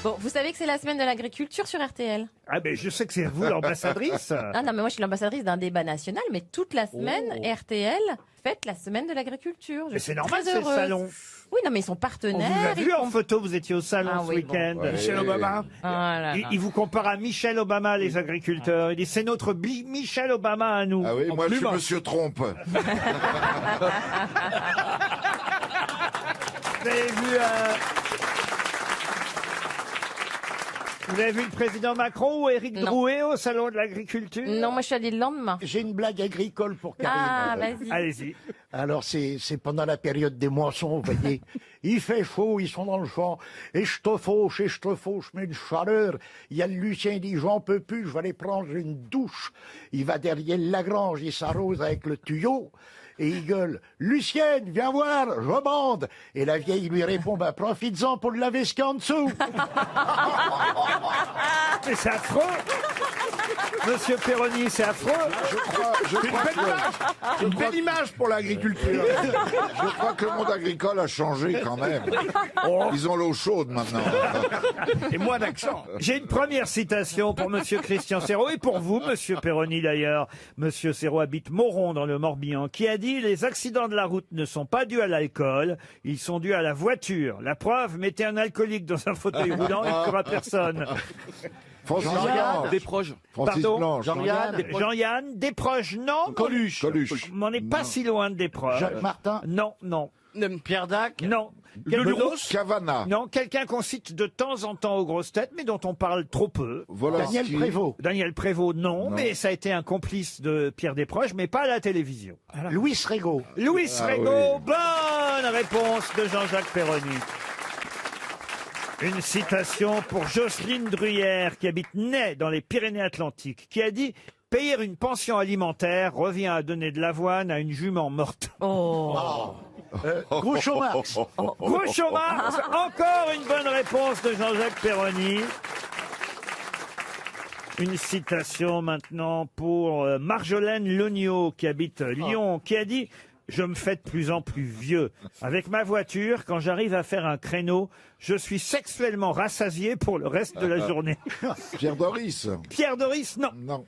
Bon, vous savez que c'est la semaine de l'agriculture sur RTL. Ah ben je sais que c'est vous l'ambassadrice. Ah non, mais moi je suis l'ambassadrice d'un débat national, mais toute la semaine, RTL fête la semaine de l'agriculture. Je Mais suis c'est normal, très c'est le heureuse. salon. Oui, non, mais ils sont On partenaires. vous a ils vu en font- photo, vous étiez au salon Ah ce oui, week-end. bon. Michel Obama. Ah là là. Il vous compare à Michel Obama, les agriculteurs. Il dit c'est notre Michel Obama à nous. Ah oui, moi je suis Monsieur Trompe. Vous avez vu vous avez vu le président Macron ou Éric Non. Drouet au salon de l'agriculture? Non, moi je suis allée le lendemain. J'ai une blague agricole pour Karine. Ah, vas-y. Allez-y. Alors, c'est pendant la période des moissons, vous voyez. Il fait chaud, ils sont dans le champ. Et je te fauche, mais une chaleur. Il y a le Lucien, il dit, j'en peux plus, je vais aller prendre une douche. Il va derrière la grange, il s'arrose avec le tuyau. Et il gueule, Lucienne, viens voir, je bande. Et la vieille lui répond, bah, profites-en pour laver ce qu'il y a en dessous. Mais c'est affreux. Monsieur Perroni, c'est affreux. Une belle image pour l'agriculture. Je crois que le monde agricole a changé quand même. Ils ont l'eau chaude maintenant. Et moins d'accent. J'ai une première citation pour Monsieur Christian Serrault et pour vous, Monsieur Perroni d'ailleurs. Monsieur Serrault habite Moron dans le Morbihan, qui a dit « Les accidents de la route ne sont pas dus à l'alcool, ils sont dus à la voiture. La preuve, mettez un alcoolique dans un fauteuil roulant, il ne tuera personne. » Francis Jean-Yann, Blanche. Desproges. Francis Pardon Blanche. Jean-Yann, Desproges, non. Coluche. M'en est pas si loin de Desproges. Jacques Martin. Non, non, Pierre Dac. non. Lelouros. Cavana. Non, quelqu'un qu'on cite de temps en temps aux grosses têtes, mais dont on parle trop peu. Volonsky. Daniel Prévost. Daniel Prévost, non, mais ça a été un complice de Pierre Desproges, mais pas à la télévision. Louis Régaud. Louis Ah Régaud, oui. bonne réponse de Jean-Jacques Perroni. Une citation pour Jocelyne Druyère, qui habite Ney, dans les Pyrénées-Atlantiques, qui a dit « Payer une pension alimentaire revient à donner de l'avoine à une jument morte. Oh. Groucho Marx. » Groucho Marx, encore une bonne réponse de Jean-Jacques Perroni. Une citation maintenant pour Marjolaine Lognaud, qui habite Lyon, qui a dit « Je me fais de plus en plus vieux. Avec ma voiture, quand j'arrive à faire un créneau, je suis sexuellement rassasié pour le reste de la journée. Pierre Doris. » Pierre Doris, non. Non.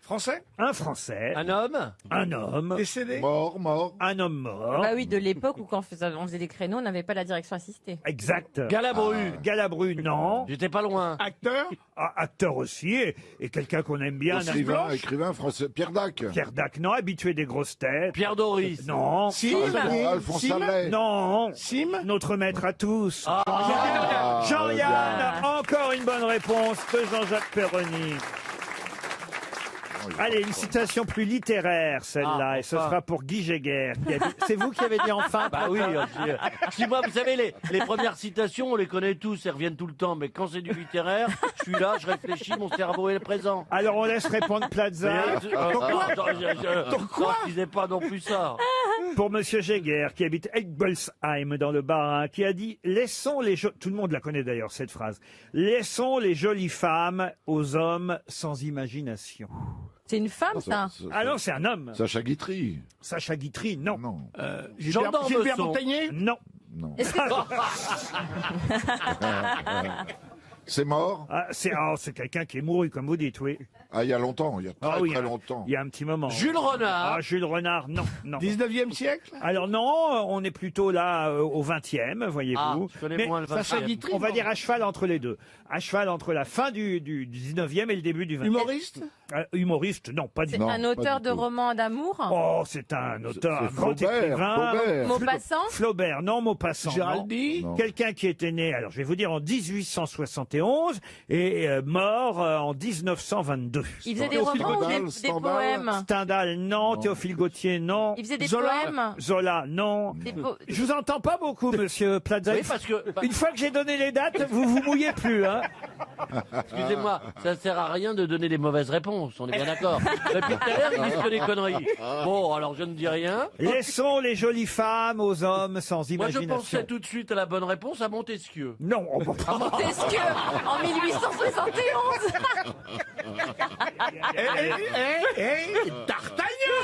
Français. Un Français, Un homme. un homme, Décédé. Mort. un homme mort. Bah oui, de l'époque où quand on faisait des créneaux, on n'avait pas la direction assistée. Exact. Galabru. Galabru, non. J'étais pas loin. Acteur. Acteur aussi, et quelqu'un qu'on aime bien. Écrivain français. Pierre Dac. Pierre Dac, non. Habitué des grosses têtes. Pierre Doris. Non. Alphonse Allais. Non. Notre maître à tous. Jean-Yann, encore une bonne réponse de Jean-Jacques Perroni. Allez, une citation plus littéraire, celle-là, et ce enfin. sera pour Guy Géguer. C'est vous qui avez dit enfin? Bah oui. Moi, vous savez, les premières citations, on les connaît tous, elles reviennent tout le temps. Mais quand c'est du littéraire, je suis là, je réfléchis, mon cerveau est présent. Alors on laisse répondre Plaza. Pourquoi ne disais pas non plus ça. Pour Monsieur Géguer, qui habite Egbolsheim dans le Bas-Rhin, qui a dit « Laissons les tout le monde la connaît d'ailleurs, cette phrase. « Laissons les jolies femmes aux hommes sans imagination. » C'est une femme, ça. Ah non, c'est un homme. Sacha Guitry. Sacha Guitry, non. Non. Jean d'Ormesson. Non. Non. Est-ce que- C'est mort. C'est quelqu'un qui est mouru, comme vous dites, oui. Ah, il y a longtemps. Il y a très, Oui, très longtemps. Il y a un petit moment. Jules Renard. Ah, Jules Renard, non, non. 19e siècle. Alors non, on est plutôt là au 20e, voyez-vous. Ah, je connais moins le 20e. On va dire à cheval entre les deux. À cheval entre la fin du 19e et le début du 20e. Humoriste. Humoriste, non, pas du C'est tout. Non, un pas auteur du de tout. romans d'amour. Oh, c'est un auteur, un C'est grand Flaubert, écrivain. Flaubert. Maupassant. Flaubert, non, Maupassant. Géraldi. Non. Quelqu'un qui était né, alors je vais vous dire, en 1871 et mort en 1922. Il faisait des Théophile romans ou Godin, des Stendhal. poèmes. Stendhal, non. Théophile Gautier, non. Il faisait des Zola. poèmes. Zola, non. Je vous entends pas beaucoup, monsieur Plaza. Oui, parce que. Une fois que j'ai donné les dates, vous vous mouillez plus, hein. Excusez-moi, ça sert à rien de donner des mauvaises réponses, on est bien d'accord. Depuis tout à l'heure, ils disent que des conneries. Bon, alors je ne dis rien. Laissons les jolies femmes aux hommes sans Moi, je imagination. pensais tout de suite à la bonne réponse à Montesquieu. Non, on va pas. Montesquieu, en 1871. D'Artagnan.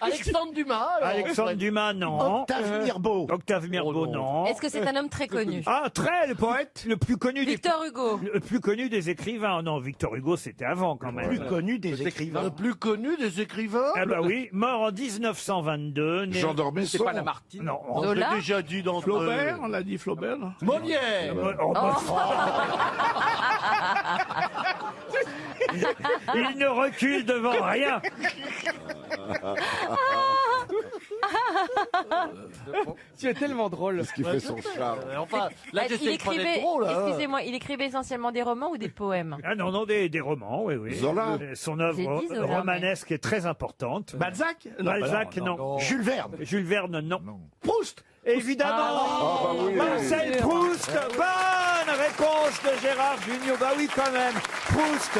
Alexandre Dumas. alors, Alexandre Dumas, non. Octave Mirbeau. Octave Mirbeau, non. Est-ce que c'est un homme très connu? Ah, très, le poète le plus connu Victor Hugo. le plus connu des écrivains. Non, Victor Hugo, c'était avant quand même. Plus connu des écrivains. Le plus connu des écrivains. Ah bah oui, mort en 1922. né- Jean d'Ormesson. Non. On Zola l'a déjà dit dans Flaubert, on l'a dit Flaubert. Molière. Oh, bah, il ne recule devant rien. Tu es tellement drôle. Qu'est-ce qu'il fait son charme? Enfin, là, Il j'essaie de prendre écrivait, trop, là. excusez-moi, il écrivait essentiellement des romans ou des poèmes? Ah non, non, des romans, oui, oui. Zola. Son œuvre J'ai dit Zola, romanesque est très importante. Balzac Balzac, non. Jules Verne. Jules Verne, non. Proust. Évidemment. Ah bah oui. Marcel Proust. Bonne réponse de Gérard Junior. Bah oui, quand même. Proust.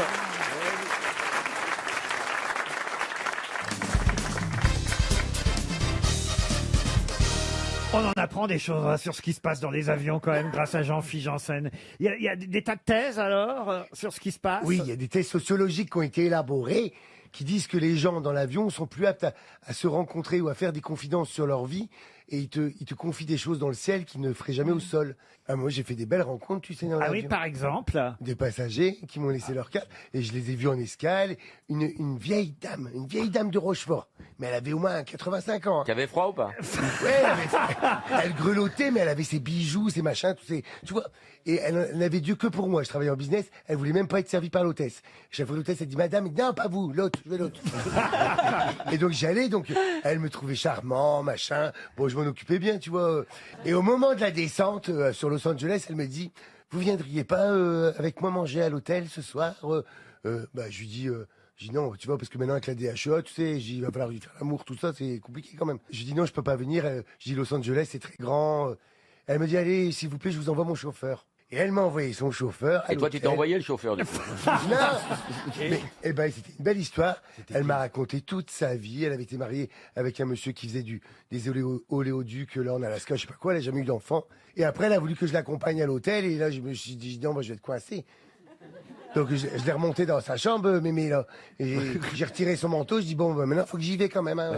On en apprend des choses sur ce qui se passe dans les avions quand même grâce à Jean-Philippe Janssen. Il y a des tas de thèses alors sur ce qui se passe. Oui, il y a des thèses sociologiques qui ont été élaborées qui disent que les gens dans l'avion sont plus aptes à se rencontrer ou à faire des confidences sur leur vie et ils te confient des choses dans le ciel qu'ils ne feraient jamais au sol. Ah, moi, j'ai fait des belles rencontres, tu sais, dans Ah l'avion. oui, par exemple. Des passagers qui m'ont laissé leur carte et je les ai vus en escale. Une vieille dame de Rochefort. Mais elle avait au moins 85 ans. T'avais froid ou pas? Ouais, elle grelottait, mais elle avait ses bijoux, ses machins, tous ces, tu vois. Et elle n'avait Dieu que pour moi. Je travaillais en business. Elle voulait même pas être servie par l'hôtesse. Chaque fois l'hôtesse, elle dit, madame, non, pas vous, l'autre, je veux l'autre. Et donc j'y allais, donc elle me trouvait charmant, machin. Bon, je m'en occupais bien, tu vois. Et au moment de la descente sur Los Angeles, elle me dit, vous viendriez pas avec moi manger à l'hôtel ce soir? Bah, je lui dis. Je dis non, tu vois, parce que maintenant avec la DHEA, tu sais, il va falloir lui faire l'amour, tout ça, c'est compliqué quand même. Je dis non, je peux pas venir. Je dis Los Angeles, c'est très grand. Elle me dit allez, s'il vous plaît, je vous envoie mon chauffeur. Et elle m'a envoyé son chauffeur. Et toi, tu t'es envoyé le chauffeur du coup. Non. Mais, eh ben, c'était une belle histoire. Elle m'a raconté toute sa vie. Elle avait été mariée avec un monsieur qui faisait des oléoducs là en Alaska, je sais pas quoi. Elle a jamais eu d'enfant. Et après, elle a voulu que je l'accompagne à l'hôtel. Et là, je me suis dit non, moi, je vais être coincé. Donc je l'ai remonté dans sa chambre, mémé là. Et j'ai retiré son manteau, je dis bon, bah, maintenant faut que j'y vais quand même. Hein.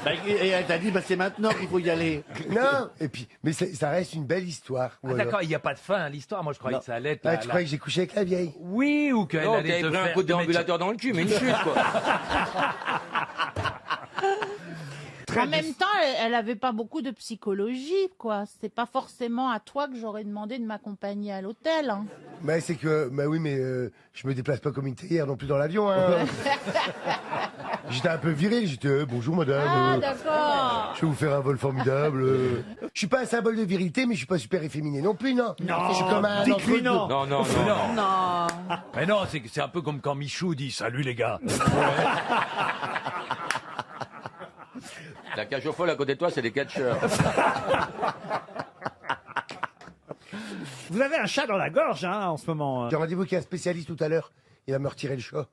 Bah, et elle t'a dit, bah, c'est maintenant qu'il faut y aller. Non, et puis, mais ça reste une belle histoire. Ah, Voilà. d'accord, il n'y a pas de fin à l'histoire. Moi, je croyais que ça allait être. Ah, tu croyais que j'ai couché avec la vieille? Oui, ou qu'elle Non, allait t'avais te pris un faire coup de des déambulateur dans le cul, mais une chute quoi. En même temps, elle avait pas beaucoup de psychologie, quoi. C'est pas forcément à toi que j'aurais demandé de m'accompagner à l'hôtel. Hein. Bah c'est que, bah oui, mais je me déplace pas comme une théière non plus dans l'avion. Hein. J'étais un peu viril, j'étais bonjour madame. Ah, d'accord. Je vais vous faire un vol formidable. Je suis pas un symbole de virilité, mais je suis pas super efféminé non plus, non. Non, je suis comme un dites-lui entre-deux. non. Non, non, non. Non. Mais non, c'est un peu comme quand Michou dit salut les gars. La cage au folle à côté de toi, c'est des catcheurs. Vous avez un chat dans la gorge, hein, en ce moment. J'ai rendez-vous avec un spécialiste tout à l'heure. Il va me retirer le chat.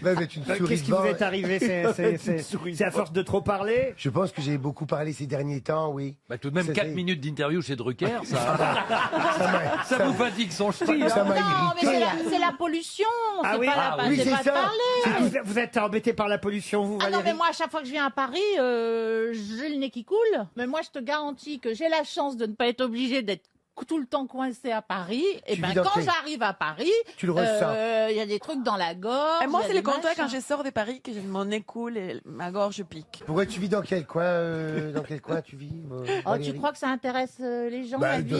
Bah, mais une souris Qu'est-ce qui devant. vous est arrivé? C'est à force de trop parler? Je pense que j'ai beaucoup parlé ces derniers temps, oui. Bah, tout de même, Ça, 4 c'est- minutes d'interview chez Drucker, Ça ça vous fatigue son style. ça m'a Non, mais irrité. c'est la pollution. Ah c'est oui, pas, ah la, oui, c'est c'est pas de ça. parler. Vous êtes embêté par la pollution, vous, Ah non, Valérie? mais moi, à chaque fois que je viens à Paris, j'ai le nez qui coule. Mais moi, je te garantis que j'ai la chance de ne pas être obligée d'être tout le temps coincée à Paris. Et Tu ben, vis dans quand quel- j'arrive à Paris, Tu le ressens. il y a des trucs dans la gorge. Et moi, il y a c'est le des contraire quand machins. je sors de Paris, que mon nez coule et ma gorge pique. Pourquoi tu vis dans quel coin tu vis Oh, tu Valérie crois que ça intéresse les gens, Bah, la vie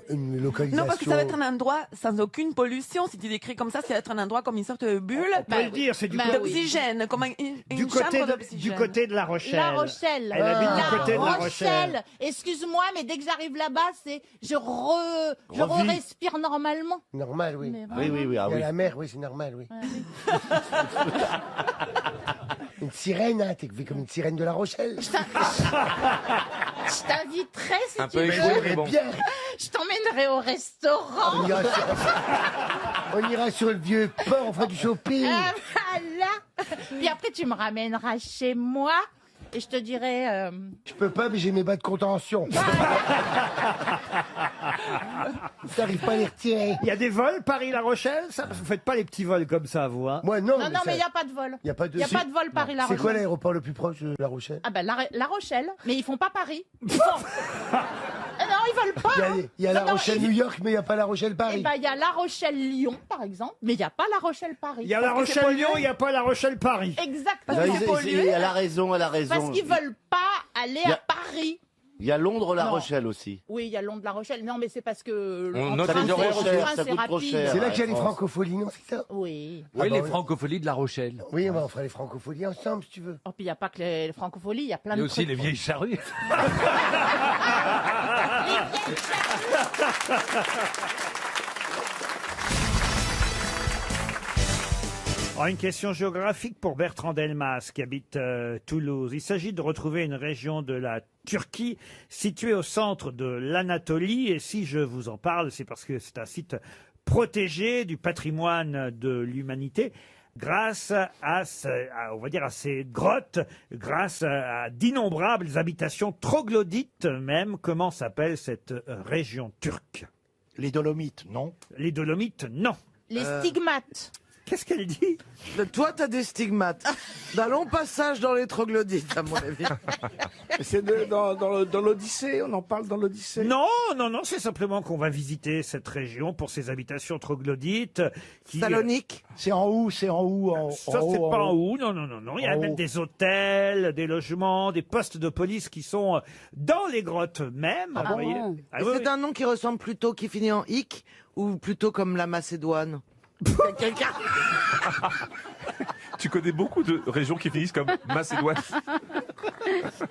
une localisation. Non, parce que ça va être un endroit sans aucune pollution. Si tu décris comme ça va être un endroit comme une sorte de bulle On peut le dire, c'est du, Bah côté- oui. d'oxygène, comme une du côté chambre du d'oxygène. côté de La Rochelle. La Rochelle. Elle habite du La côté de La Rochelle. Excuse-moi, mais dès que j'arrive là-bas, c'est je Revis. respire normalement. Normal, oui. Mais Oui, oui, oui, ah Il y a oui. la mer, oui, c'est normal, oui. Ouais, oui. Une sirène, hein, t'es comme une sirène de La Rochelle. Je t'inviterai si Un tu peu veux. échoué, mais bon. Bien. Je t'emmènerai au restaurant. On ira sur le vieux port, on fera du shopping. Ah, voilà. Puis après, tu me ramèneras chez moi et je te dirai. Je peux pas, mais j'ai mes bas de contention. T'arrives pas à les retirer. Il y a des vols Paris-La Rochelle, ça? Vous faites pas les petits vols comme ça, vous, hein? Moi, non. Non, mais il n'y a pas de vol. Il n'y a pas de, Il y a pas de vol Paris-La C'est Rochelle. quoi l'aéroport le plus proche de La Rochelle? Ah ben La Rochelle, mais ils font pas Paris. Ils font- non, ils veulent pas. Il y a La Non, non, Rochelle-New York, mais il n'y a pas La Eh Rochelle-Paris. ben, il y a La Rochelle-Lyon, par exemple, mais il n'y a pas La Rochelle-Paris. Il y a La Rochelle-Lyon, il n'y a pas La Rochelle-Paris. Exactement. Elle a raison, elle a raison. Parce qu'ils veulent pas aller Il y a- à Paris. Il y a Londres-La Non. Rochelle aussi. Oui, il y a Londres-La Rochelle. Non, mais c'est parce que On en note train, les c'est horaires en cher, train, ça c'est coûte trop rapide. cher. C'est là qu'il y a les France. francopholies, non, c'est ça? Oui. Oui, bah les oui. francopholies de La Rochelle. Oui, on fera les francopholies ensemble, si tu veux. Oh, puis il n'y a pas que les francopholies, il y a plein Il y a de aussi trucs. les vieilles charrues. Oh, une question géographique pour Bertrand Delmas qui habite Toulouse. Il s'agit de retrouver une région de la Turquie située au centre de l'Anatolie. Et si je vous en parle, c'est parce que c'est un site protégé du patrimoine de l'humanité grâce on va dire à ces grottes, grâce à d'innombrables habitations troglodytes même. Comment s'appelle cette région turque? Les Dolomites, non? Les Dolomites, non. Les stigmates. Qu'est-ce qu'elle dit? Toi, t'as des stigmates. D'un long passage dans les troglodytes, à mon avis. C'est dans l'Odyssée, on en parle dans l'Odyssée. Non, non, non, c'est simplement qu'on va visiter cette région pour ses habitations troglodytes. Salonique. C'est en haut, c'est en haut. Ça, c'est pas en haut, non, non, non, non. Il y a En même haut. des hôtels, des logements, des postes de police qui sont dans les grottes même. vous voyez. Ah Et oui, c'est un nom qui ressemble plutôt, qui finit en hic, ou plutôt comme la Macédoine. Quelqu'un. Tu connais beaucoup de régions qui finissent comme Macédoine.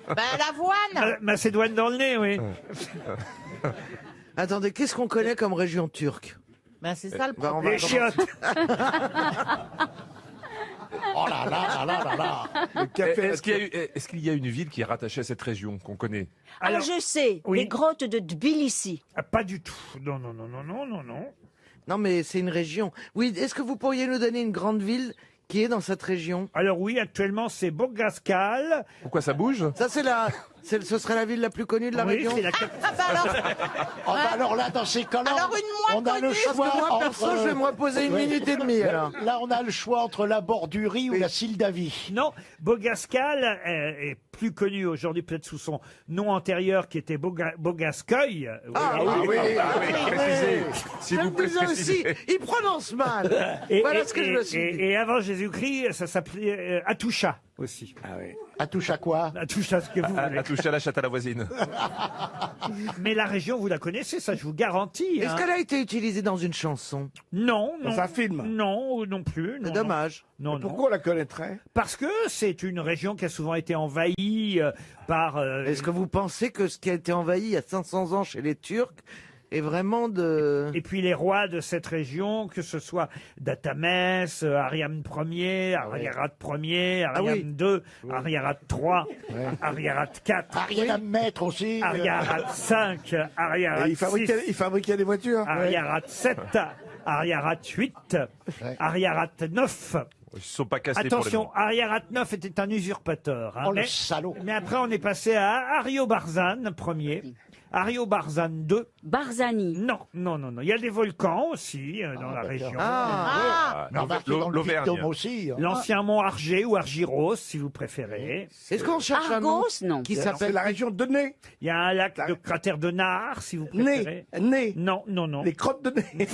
Ben, l'avoine. Macédoine dans le nez, oui. Attendez, qu'est-ce qu'on connaît comme région turque? Ben, c'est ça le Bah, on problème. va Les chiottes. Oh là là là là là là. Le café, Est-ce qu'il y a une ville qui est rattachée à cette région qu'on connaît? Alors, je sais, oui. les grottes de Tbilissi. Pas du tout. Non, non, non, non, non, non, non. Non, mais c'est une région. Oui, est-ce que vous pourriez nous donner une grande ville qui est dans cette région? Alors oui, actuellement, c'est Bogaskal. Pourquoi ça bouge? Ça, ce serait la ville la plus connue de la Oui, région? c'est la Ah, bah alors, Oh, bah alors là, dans ces cas-là, alors une moins on a le connue. choix. Parce que moi, perso, entre- je vais me reposer une Ouais. minute et demie, alors. Là, on a le choix entre la Bordurie ou la Sildavie. Non, Bogaskal est plus connu aujourd'hui peut-être sous son nom antérieur qui était Bogaskoy. Précisez. S'il Je vous me plaît, disais aussi, précisez. il prononce mal. Voilà ce que je me suis dit. et avant Jésus-Christ, ça s'appelait Atusha aussi. À touche à quoi? Atusha, ce que vous voulez. À toucher à la chatte à la voisine. Mais la région, vous la connaissez, ça je vous garantis. Est-ce hein. qu'elle a été utilisée dans une chanson? Non, non. Dans un film. Non, non plus. C'est non, dommage. Non, non. Pourquoi on la connaîtrait? Parce que c'est une région qui a souvent été envahie par... Est-ce que vous pensez que ce qui a été envahi il y a 500 ans chez les Turcs est vraiment de... Et puis les rois de cette région, que ce soit Datamès, Ariam Ier, Ariarathes Ier, Ariam II, Ariarathes III, Ariarathes IV, Ariel à mettre aussi. Ariarathes V, Ariarathes Il fabriquait des voitures. Ariarathes VII, Ariarathes VIII, Ariarathes IX. Ils ne sont pas cassés Attention, pour les Ariarathes IX était un usurpateur. hein, Oh, le mais, salaud. mais après, on est passé à Ariobarzane Ier, Ariobarzane II. Barzani. Non, non, non, non. Il y a des volcans aussi dans la région. Ah, Mais remarquez, dans le l'Auvergne. Puy-de-Dôme aussi. hein. L'ancien mont Argé ou Argyros, si vous préférez. Est-ce qu'on cherche un nom Argos, non. qui C'est s'appelle... la région de Nez. Il y a un lac de cratère de Nard, si vous préférez. Nez. Non, non, non. Les crottes de Nez.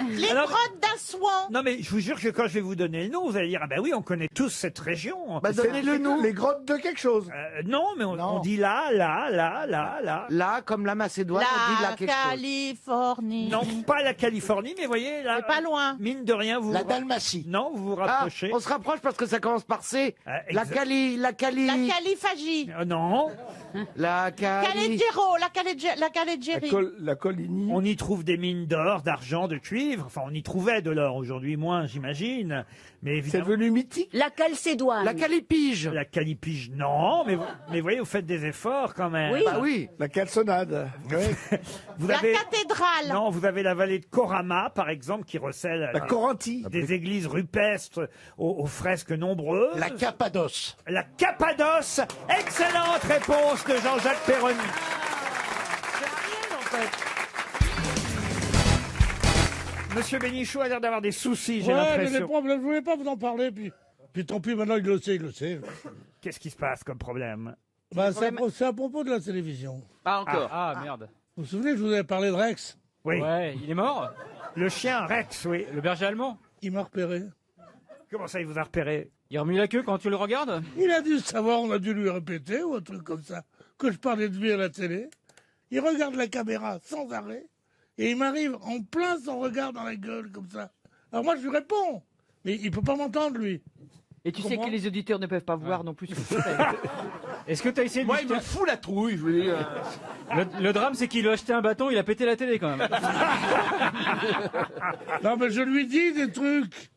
les Alors- grottes d'Assouan. Non, mais je vous jure que quand je vais vous donner le nom, vous allez dire, ah ben oui, on connaît tous cette région. Bah, donnez-le nous. Les grottes de quelque chose. Non, mais on dit là, là, là, là, là. Là, comme la Macédoine, on dit là La quelque chose. Californie. Non, pas la Californie, mais voyez, là, C'est pas loin. mine de rien, vous... La Dalmatie. Non, vous vous Ah, rapprochez. on se rapproche parce que ça commence par C. Ah, La exact. Cali... La Caliphagie. Non, La Cali... Calegero, la Calegeri. La Coligny. on y trouve des mines d'or, d'argent, de cuivre. Enfin, on y trouvait de l'or aujourd'hui, moins, j'imagine. Mais C'est évidemment, devenu mythique. La calcédoine. La calipige. la calipige, non. Mais vous voyez, vous faites des efforts quand même. Oui. Bah oui. La calçonnade. Vous La avez, cathédrale. non, vous avez la vallée de Corama, par exemple, qui recèle La Corantie. des églises rupestres aux fresques nombreuses. La Cappadoce. La Cappadoce. Excellente réponse de Jean-Jacques Perroni. Monsieur Bénichou a l'air d'avoir des soucis, j'ai Ouais, mais les l'impression. problèmes, je voulais pas vous en parler, puis tant pis, maintenant il le sait. Qu'est-ce qui se passe comme problème? Bah, c'est à propos de la télévision. Pas encore. Ah, merde. Vous vous souvenez, je vous avais parlé de Rex. Oui. Ouais, il est mort. Le chien Rex, oui. Le berger allemand. Il m'a repéré. Comment ça, il vous a repéré? Il remue la queue quand tu le regardes. Il a dû savoir, on a dû lui répéter, ou un truc comme ça, que je parlais de lui à la télé. Il regarde la caméra sans arrêt, et il m'arrive en plein son regard dans la gueule, comme ça. Alors moi, je lui réponds, mais il peut pas m'entendre, lui. Et tu sais que les auditeurs ne peuvent pas voir non plus ce que tu fais. Est-ce que t'as essayé de Moi, lui il me fout la trouille, je veux dire. le drame, c'est qu'il lui a acheté un bâton, il a pété la télé quand même. Non, mais je lui dis des trucs.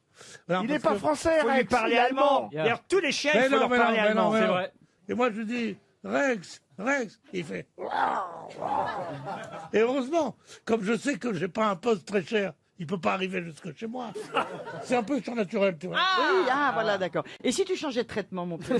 Alors, Il n'est parce pas que- français, Il faut lui Rex, parler il est allemand. Yeah. D'ailleurs, tous les chiens, il Mais faut non, leur mais parler non, mais allemand. non, mais c'est non. vrai. Et moi, je lui dis, Rex, il fait. Et heureusement, comme je sais que j'ai pas un poste très cher, il peut pas arriver jusque chez moi. C'est un peu surnaturel, tu vois. Oui, voilà, d'accord. Et si tu changeais de traitement, mon petit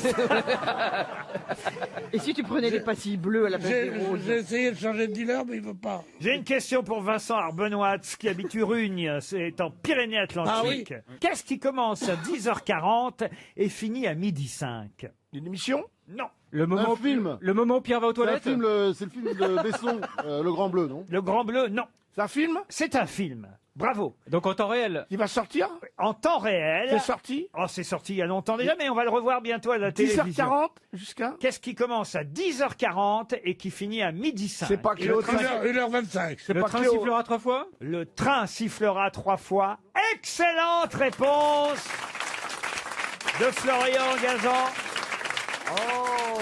Et si tu prenais des pastilles bleues à la place des roses? J'ai essayé de changer de dealer, mais il veut pas. J'ai une question pour Vincent Arbenoit, qui habite Urugne, c'est en Pyrénées-Atlantiques. Ah oui. Qu'est-ce qui commence à 10h40 et finit à 12h05? Une émission? Non. Le moment, film. Le moment où Pierre va aux C'est un toilettes. film, c'est le film de Besson, Le Grand Bleu, non? Le Grand Bleu, non. C'est un film C'est un film. Bravo. Donc en temps réel. qui va sortir? En temps réel. C'est sorti? Oh, c'est sorti il y a longtemps déjà, mais on va le revoir bientôt à la télévision. 10h40 jusqu'à? Qu'est-ce qui commence à 10h40 et qui finit à 12h05? C'est pas Cléo 1h25. C'est Le pas train Cléo. sifflera 3 fois. Le train sifflera 3 fois. Excellente réponse de Florian Gazan. Oh,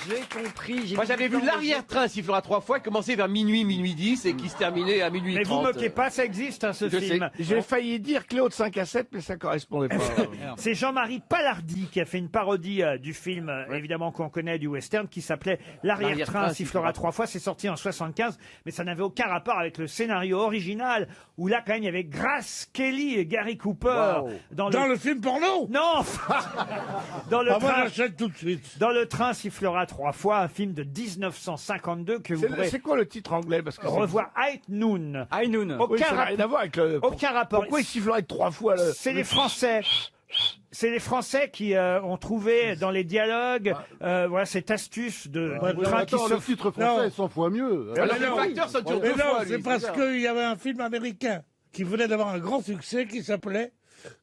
j'ai compris. Moi, j'avais vu l'arrière-train sifflera 3 fois, commencer vers minuit, minuit 10 et qui se terminait à minuit Mais 30. vous moquez pas, ça existe, hein, ce Je film. J'ai failli dire Cléo de 5 à 7, mais ça correspondait pas. C'est Jean-Marie Palardy qui a fait une parodie du film, évidemment qu'on connaît, du western, qui s'appelait L'arrière-train L'arrière-train sifflera 3 fois. C'est sorti en 75, mais ça n'avait aucun rapport avec le scénario original, où là, quand même, il y avait Grace Kelly et Gary Cooper Dans le film porno? Non dans le Ah, moi, train. j'achète tout de suite. Dans le train sifflera 3 fois, un film de 1952 que vous pourrez C'est quoi le titre anglais? Parce que revoir. High Noon. High Noon. Oui, ça n'a rien à voir avec le. Aucun rapport. Pourquoi il sifflerait 3 fois le. C'est les Français. C'est les Français qui ont trouvé dans les dialogues voilà, cette astuce de Ouais, train attends, qui le se... titre français est 100 fois mieux. Alors, Alors, le facteur sonne sur Mais 2 non, fois. lui, c'est parce ça. qu'il y avait un film américain qui venait d'avoir un grand succès qui s'appelait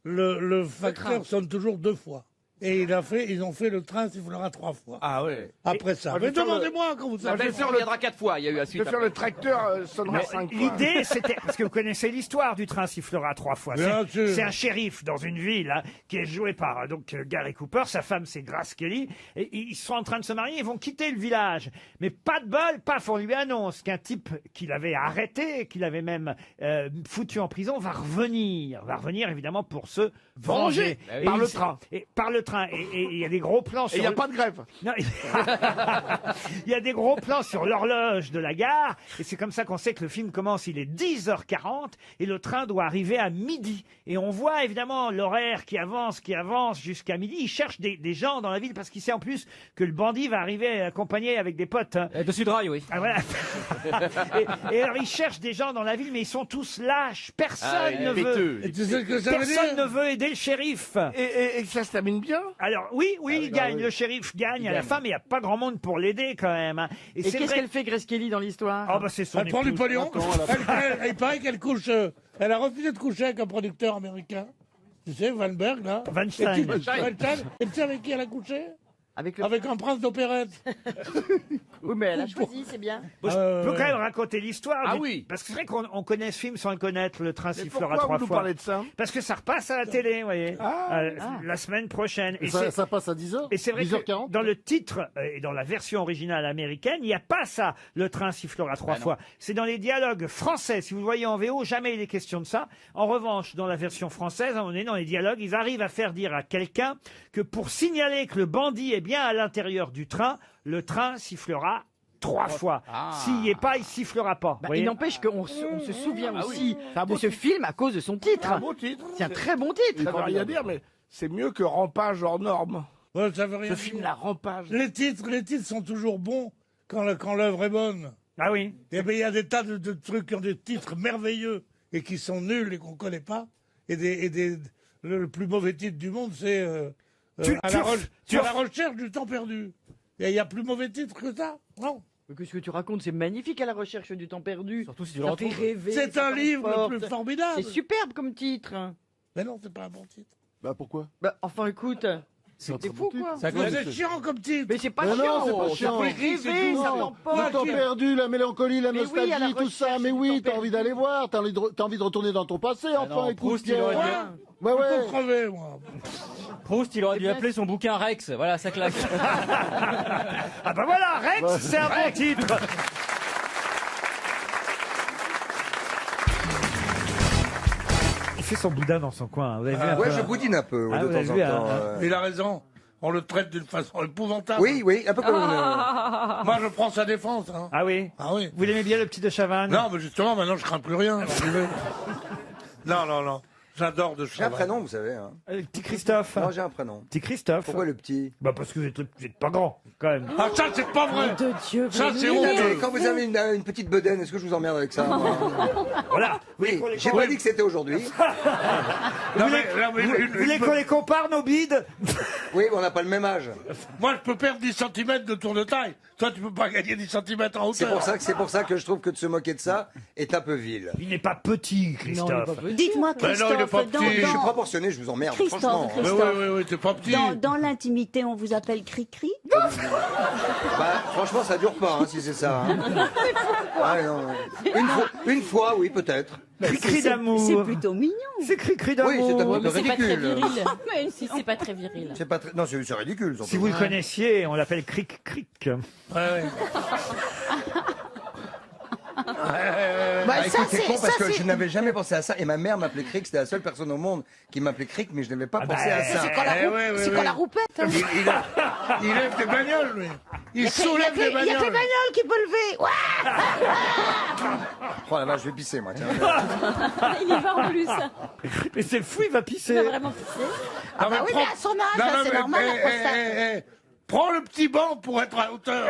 Le facteur sonne toujours 2 fois. Et ils ont fait le train sifflera 3 fois. Ah ouais. Après ça. Ah, Mais je vais faire demandez-moi quand vous La savez. belle sœur reviendra 4 fois, il y a eu la Je suite. vais faire le tracteur sonnera Mais 5 fois. l'idée, c'était parce que vous connaissez l'histoire du train sifflera 3 fois. Bien sûr. C'est un shérif dans une ville hein, qui est joué par Gary Cooper. Sa femme, c'est Grace Kelly. Et ils sont en train de se marier. Ils vont quitter le village. Mais pas de bol, paf, on lui annonce qu'un type qu'il avait arrêté, qu'il avait même foutu en prison, va revenir. Va revenir évidemment pour se venger. Bah oui. Et Par le il- train. Et par le train. Et il y a des gros plans Et sur il n'y a le- pas de grève. Non, il y a des gros plans sur l'horloge de la gare, et c'est comme ça qu'on sait que le film commence, il est 10h40, et le train doit arriver à midi. Et on voit évidemment l'horaire qui avance jusqu'à midi. Il cherche des gens dans la ville, parce qu'il sait en plus que le bandit va arriver accompagné avec des potes. Hein. Dessus de rail, oui. Ah, voilà. et alors il cherche des gens dans la ville, mais ils sont tous lâches. Personne Ah, il est ne veut. péteux. Et tu sais ce que ça veut Personne dire ne veut aider le shérif. Et ça se termine bien? Alors oui, il gagne, le shérif gagne à la fin, mais il n'y a pas grand monde pour l'aider quand même. Hein. Et c'est qu'est-ce vrai- qu'elle fait, Grace Kelly, dans l'histoire? Ah bah c'est son Elle prend du épouse. pognon. Il paraît qu'elle couche. Elle a refusé de coucher avec un producteur américain. Tu sais, Weinberg, là. Weinstein. Et tu sais avec qui elle a couché? Avec un prince d'opérette. Oui, mais elle a choisi, c'est bien. Bon, je peux quand même raconter l'histoire. Ah oui. Parce que c'est vrai qu'on connaît ce film sans le connaître, Le Train sifflera pourquoi 3 vous nous fois. parlez de ça? Parce que ça repasse à la télé, vous voyez, la semaine prochaine. Et ça passe à 10h. Et c'est vrai que 10h40. dans le titre et dans la version originale américaine, il n'y a pas ça, Le Train sifflera 3 fois. C'est dans les dialogues français. Si vous le voyez en VO, jamais il est question de ça. En revanche, dans la version française, on est dans les dialogues, ils arrivent à faire dire à quelqu'un que pour signaler que le bandit est bien à l'intérieur du train, le train sifflera 3 fois. S'il n'y est pas, il sifflera pas. Vous voyez. Il n'empêche qu'on se souvient aussi de ce film à cause de son titre. Un beau titre. C'est un très bon titre. Ça veut rien dire, mais c'est mieux que Rampage hors norme. Ouais, ça veut rien Ce dire. film, la Rampage. Les titres sont toujours bons quand l'œuvre est bonne. Ah oui. Et bien, il y a des tas de trucs qui ont des titres merveilleux et qui sont nuls et qu'on ne connaît pas. Le plus mauvais titre du monde, c'est à la recherche du temps perdu. Il y a plus mauvais titre que ça, non? Mais qu'est-ce que tu racontes? C'est magnifique, à la recherche du temps perdu. Surtout si tu le retrouves. C'est un livre le plus formidable. C'est superbe comme titre. Mais non, c'est pas un bon titre. Bah pourquoi? Bah enfin écoute, c'est fou quoi. C'est chiant comme titre. Mais c'est pas Mais chiant. non, c'est pas chiant. Ça fait rêver, ça t'emporte. Le temps perdu, la mélancolie, la Mais oui, nostalgie, à la tout ça. recherche Mais du oui, temps t'as envie d'aller voir, t'as envie de retourner dans ton passé, enfin, non, écoute. Proust, il aurait Pierre. dû- Ouais, ouais. Faut crever, moi. Proust, il aurait dû appeler son bouquin Rex. Voilà, ça claque. Ah bah voilà, Rex, c'est un bon titre. Il fait son boudin dans son coin. Vous avez vu un Ouais, peu, je hein boudine un peu Ah, de vous temps avez en vu, temps. hein. Il a raison. On le traite d'une façon épouvantable. Oui, un peu comme... Moi, je prends sa défense. Hein. Ah oui. Ah oui. Vous l'aimez bien, le petit de Chavannes? Non, mais justement, maintenant, je crains plus rien. Alors, j'y vais. Non. J'adore de J'ai un Chavannes. prénom, vous savez. Hein. Petit Christophe. Non, j'ai un prénom. Petit Christophe. Pourquoi le petit? Bah parce que vous êtes pas grand, quand même. Ah, ça, c'est pas vrai. De Dieu, Ça, c'est Mais honteux. quand vous avez une petite bedaine, est-ce que je vous emmerde avec ça? Voilà. Oui, j'ai pas dit que c'était aujourd'hui. Non, mais Vous voulez qu'on les compare, nos bides? Oui, mais on n'a pas le même âge. moi, je peux perdre 10 cm de tour de taille. Toi, tu peux pas gagner 10 cm en hauteur. C'est pour ça que je trouve que de se moquer de ça est un peu vil. Il n'est pas petit, Christophe. Dites-moi, Ben non, il est Christophe, pas petit. Je suis proportionné, je vous emmerde, Christophe, franchement. Mais oui, t'es pas petit. dans l'intimité, on vous appelle Cri-Cri? Bah, franchement, ça dure pas, hein, si c'est ça. Hein. Ah, non. Une fois, oui, peut-être. Cri-cri d'amour. C'est plutôt mignon. C'est cri-cri Oui, d'amour. c'est un peu Mais c'est pas très ridicule. viril. Même si c'est pas très viril. C'est pas très... Non, c'est ridicule. surtout. Si vous le connaissiez, on l'appelle cric-cric. Ouais. Ah, écoute, c'est con parce que je n'avais jamais pensé à ça et ma mère m'appelait Cric, c'était la seule personne au monde qui m'appelait Cric, mais je n'avais pas pensé à ça. C'est quand la roupette. Hein. Il lève des bagnoles, lui. Il soulève des Il y a que les bagnoles. bagnoles qui peut lever. Ouais. Oh la vache, je vais pisser moi, tiens. Il y va en plus. Mais c'est fou, il va pisser. Il va vraiment pisser. Ah bah oui, mais à son âge, c'est normal, la prostate. Prends le petit banc pour être à hauteur.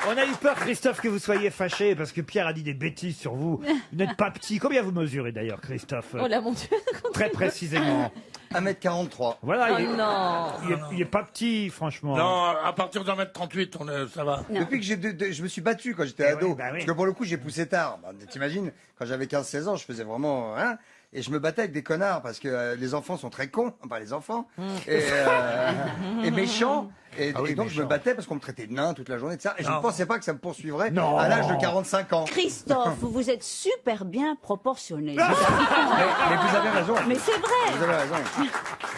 On a eu peur, Christophe, que vous soyez fâché parce que Pierre a dit des bêtises sur vous. Vous n'êtes pas petit. Combien vous mesurez d'ailleurs, Christophe? Oh là, mon Dieu. Très précisément. 1m43. Voilà, Oh non. il est pas petit, franchement. Non, à partir d'1m38, ça va. Depuis que je me suis battu quand j'étais ado, oui, bah oui. parce que pour le coup j'ai poussé tard. Bah, t'imagines, quand j'avais 15-16 ans, je faisais vraiment... Hein, et je me battais avec des connards parce que les enfants sont très cons, enfin les enfants, et méchants. Et donc je me battais parce qu'on me traitait de nain toute la journée, de ça. Et je ne pensais pas que ça me poursuivrait à l'âge de 45 ans. Christophe, vous êtes super bien proportionné. Mais vous avez raison. Mais c'est vrai. Vous avez raison.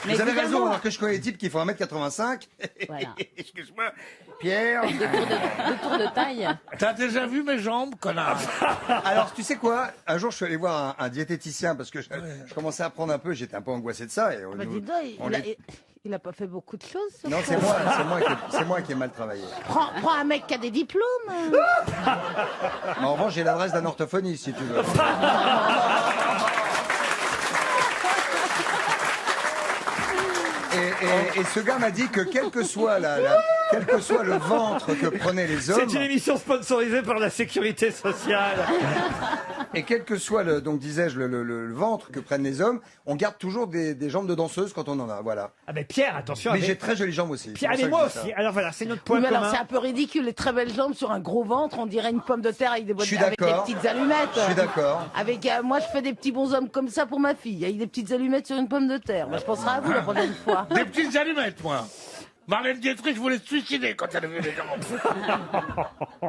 Mais Vous avez évidemment. raison, alors que je connais des types qui font 1m85. Voilà. Excuse-moi, Pierre. Le tour de taille. T'as déjà vu mes jambes, connard? Alors, tu sais quoi? Un jour, je suis allé voir un diététicien parce que je commençais à prendre un peu, j'étais un peu angoissé de ça. Et Bah, dis donc, il a pas fait beaucoup de choses. ce Non, frère. c'est moi qui ai mal travaillé. Prends un mec qui a des diplômes. En revanche, j'ai l'adresse d'un orthophoniste, si tu veux. Et ce gars m'a dit que quelle que soit quel que soit le ventre que prenaient les hommes. C'est une émission sponsorisée par la Sécurité sociale. Et quel que soit le, donc disais-je, le ventre que prennent les hommes, on garde toujours des jambes de danseuse quand on en a, voilà. Ah mais Pierre, attention. Mais j'ai très jolies jambes aussi. Pierre, c'est et pour moi ça que je aussi. dis ça. Alors voilà, c'est notre point Oui, mais commun. alors c'est un peu ridicule, les très belles jambes sur un gros ventre, on dirait une pomme de terre avec des, Je suis avec des d'accord. petites allumettes. Je suis d'accord. Avec, moi je fais des petits bonshommes comme ça pour ma fille, avec des petites allumettes sur une pomme de terre. Bah, je penserai à vous la prochaine fois. Des petites allumettes, moi. Marlène Dietrich voulait se suicider quand elle a vu les jambes.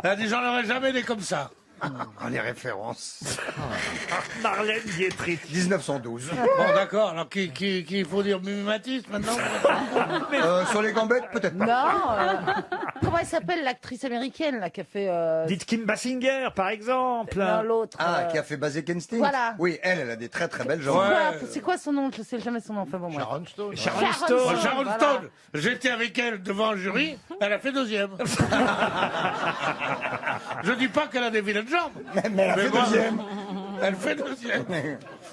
Elle a dit j'en aurais jamais des comme ça. Ah, les références. Marlène Dietrich. 1912. Bon, d'accord, alors qu'il faut dire mimétisme maintenant. Sur les gambettes, peut-être pas. Non, comment elle s'appelle l'actrice américaine là qui a fait. Dites Kim Basinger, par exemple. Non, l'autre. Ah, qui a fait Basic Instinct. Voilà. Oui, elle a des très très belles jambes. C'est quoi son nom? Je sais jamais son nom. Enfin, bon, Sharon Stone. Sharon Stone. Sharon voilà. Stone, j'étais avec elle devant un jury, elle a fait deuxième. Je dis pas qu'elle a des vilaines jambes. Mais elle a fait moi, deuxième. Elle fait deuxième.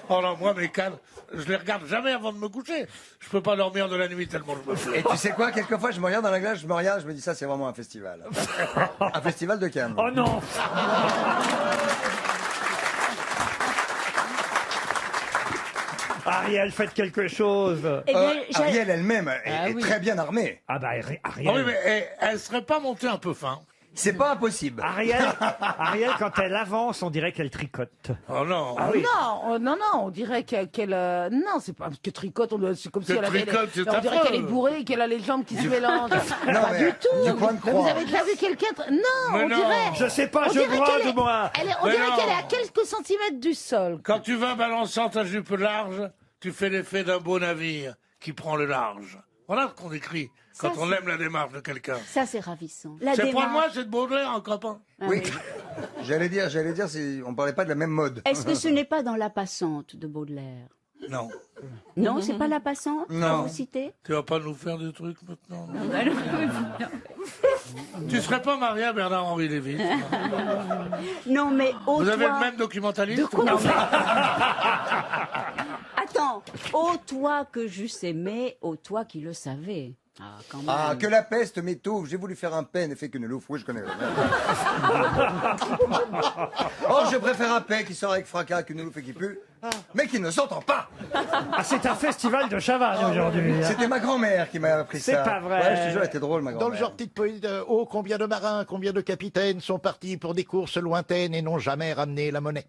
Oh non, moi mes cannes, je les regarde jamais avant de me coucher. Je peux pas dormir de la nuit tellement je me fais. Et tu sais quoi, quelquefois je me regarde dans la glace, je me dis ça c'est vraiment un festival. Un festival de Cannes. Oh non. Ariel, faites quelque chose. Eh bien, Ariel elle-même est très bien armée. Ah bah Ariel. Ah oui, mais elle serait pas montée un peu fin. C'est pas impossible. Ariel, quand elle avance, on dirait qu'elle tricote. Oh non. Ah oui. Non, on dirait qu'elle. Non, c'est pas que tricote, c'est comme si Que elle avait. tricote, c'est On dirait affreux. qu'elle est bourrée et qu'elle a les jambes qui se mélangent. Non, Pas mais du tout. du coin de Mais croix. vous avez déjà vu quelqu'un. Non, Mais on non. dirait. Je sais pas, on je dirait brode, qu'elle est- moi. On Mais dirait non. qu'elle est à quelques centimètres du sol. Quand tu vas balançant ta jupe large, tu fais l'effet d'un beau navire qui prend le large. Voilà ce qu'on écrit quand Ça, on c'est- aime la démarche de quelqu'un. Ça, c'est ravissant. La C'est pas démarche. moi, c'est de Baudelaire, un copain. Oui. J'allais dire, on parlait pas de la même mode. Est-ce que ce n'est pas dans La Passante de Baudelaire? Non. Non, c'est pas La Passante Non. que vous citez? Tu vas pas nous faire des trucs maintenant. Tu serais pas marié à Bernard-Henri Lévy. Non, mais ô Vous avez toi... le même documentaliste De quoi on Attends, ô toi que j'eusse aimé, ô toi qui le savais. Ah, quand même. Ah, que la peste m'étouffe, j'ai voulu faire un paix, n'effet que ne l'ouffe. Oui, je connais. Oh, je préfère un paix qui sort avec fracas qu'une loufe et qui pue, mais qui ne s'entend pas. Ah, c'est un festival de Chavannes aujourd'hui. C'était ma grand-mère qui m'a appris ça. C'est pas vrai. Ouais, je te jure, elle était drôle, ma Dans grand-mère. le genre petite poésie de « Oh, combien de marins, combien de capitaines sont partis pour des courses lointaines et n'ont jamais ramené la monnaie ?»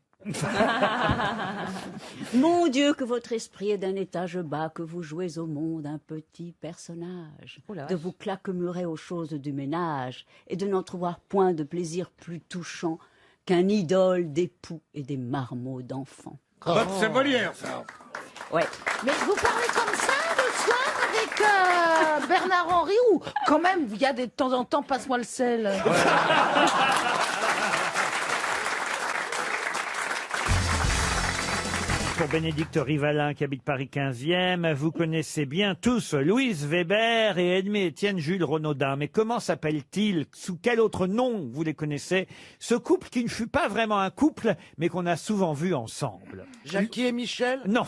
Mon Dieu, que votre esprit est d'un étage bas, que vous jouez au monde un petit personnage, de vous claquemurer aux choses du ménage, et de n'entrevoir point de plaisir plus touchant qu'un idole d'époux et des marmots d'enfants. Bah, c'est Molière, ça. Ouais. Mais vous parlez comme ça le soir avec Bernard-Henri ou quand même il y a de temps en temps passe-moi le sel. Pour Bénédicte Rivalin qui habite Paris 15e, vous connaissez bien tous Louise Weber et Edmé-Étienne Jules Renaudin. Mais comment s'appelle-t-il? Sous quel autre nom vous les connaissez? Ce couple qui ne fut pas vraiment un couple, mais qu'on a souvent vu ensemble. Jackie et Michel? Non.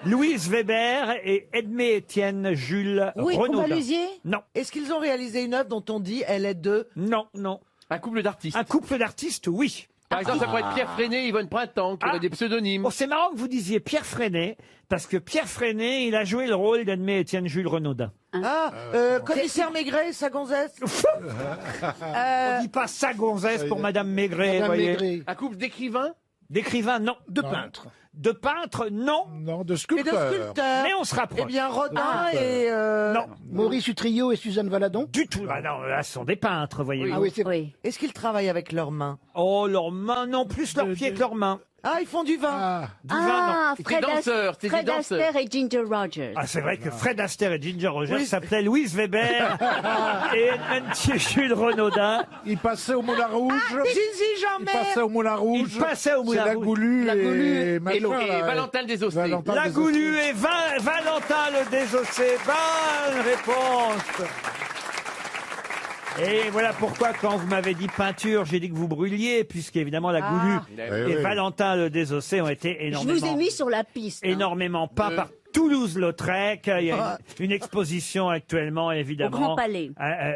Louise Weber et Edmé-Étienne Jules Renaudin. Balusier? Non. Est-ce qu'ils ont réalisé une œuvre dont on dit elle est de... Non, non. Un couple d'artistes. Un couple d'artistes, oui. Par exemple, ça pourrait être Pierre Freinet, Yvonne Printemps, qui auraient des pseudonymes. Oh, c'est marrant que vous disiez Pierre Freinet, parce que Pierre Freinet, il a joué le rôle d'Edmé-Étienne Jules Renaudin. Ah, commissaire Maigret, sa gonzesse. On dit pas ça gonzesse pour Madame Maigret, Madame voyez. Maigret. Un couple d'écrivains. D'écrivain, non. De peintre. De peintre, non. Non, de Et de sculpteur. sculpteur. Mais on se rapproche. Eh bien, Rodin et... Non, Maurice Utrillo et Suzanne Valadon. du tout. Ah non, là, ce sont des peintres, voyez-vous. Ah oui, c'est Oui. Est-ce qu'ils travaillent avec leurs mains? Oh, leurs mains, non, plus leurs pieds que leurs mains. Ah, ils font du vin. Ah, Du vin, non. C'est des danseurs, c'est des Fred danseurs. Astaire et Ginger Rogers. Ah, c'est vrai que Fred Astaire et Ginger Rogers s'appelaient Louise Weber et Edmond Jules Renaudin. il passait au Moulin Rouge. Zizi Il Jean-Mer. passait au Moulin Rouge. Il passait au Moulin C'est la Rouge. Goulue La Goulue et et machin, là, Valentin le Désossé. Valentin La le Goulue Désossé. et Valentin le Désossé. Bonne réponse. Et voilà pourquoi, quand vous m'avez dit peinture, j'ai dit que vous brûliez, puisqu'évidemment la Goulue Eh et oui. Valentin le Désossé ont été Je énormément, vous ai mis sur la piste. hein. énormément peints par Toulouse-Lautrec. Il y a une exposition actuellement, évidemment. Au Grand Palais.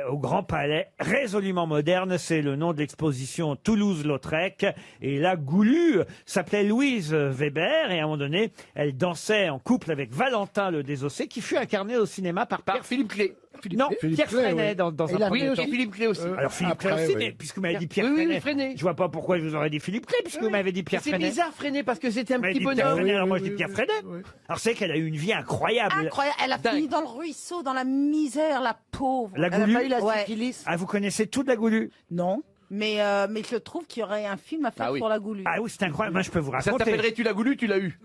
Au Grand Palais. Résolument moderne, c'est le nom de l'exposition Toulouse-Lautrec. Et là, Goulu s'appelait Louise Weber. Et à un moment donné, elle dansait en couple avec Valentin le Désossé, qui fut incarné au cinéma par Philippe Clé. Non, Philippe Pierre Clé, Freinet oui. dans Et un Oui, premier temps. et Philippe Clé aussi. Alors Philippe Clé Après, aussi, oui. mais puisque vous m'avez dit Pierre Oui, oui, Freinet, Freinet. je vois pas pourquoi je vous aurais dit Philippe Clé, puisque vous m'avez dit Pierre C'est Freinet. bizarre, Freinet, parce que c'était un Vous m'avez petit dit Pierre bonhomme. Freinet, alors moi je oui, dis Pierre oui, Freinet. oui. Alors c'est qu'elle a eu une vie incroyable. Incroyable. Elle a fini dans le ruisseau, dans la misère, la pauvre. La Elle a Goulue pas eu la Ouais. syphilis. Ah, vous connaissez toute la Goulue? Non. Mais je trouve qu'il y aurait un film à faire Ah oui. sur la Goulue. Ah oui, c'est incroyable. Moi je peux vous Ça raconter. t'appellerait Tu l'as goulu, tu l'as eu.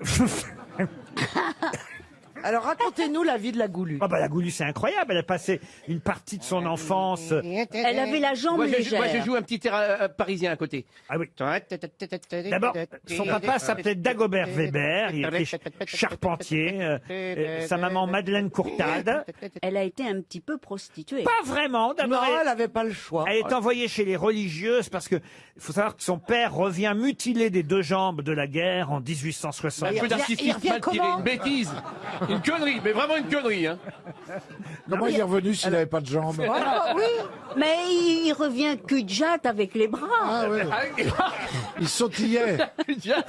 Alors racontez-nous la vie de la Goulue. Ah bah la Goulue c'est incroyable. Elle a passé une partie de son enfance. Elle avait la jambe Moi, légère. je joue un petit air parisien à côté. Ah oui. D'abord, son papa s'appelait Dagobert Weber. Il était charpentier. Sa maman Madeleine Courtade. Elle a été un petit peu prostituée. Pas vraiment. D'abord, Non, elle n'avait pas le choix. elle est envoyée chez les religieuses parce que il faut savoir que son père revient mutilé des deux jambes de la guerre en 1860. Un peu d'artistique mal tiré, une bêtise. Une connerie, mais vraiment une connerie. Hein. Comment il est revenu s'il n'avait pas de jambes? Oui, mais il revient cul-de-jatte avec les bras. Ah ouais. Il sautillait.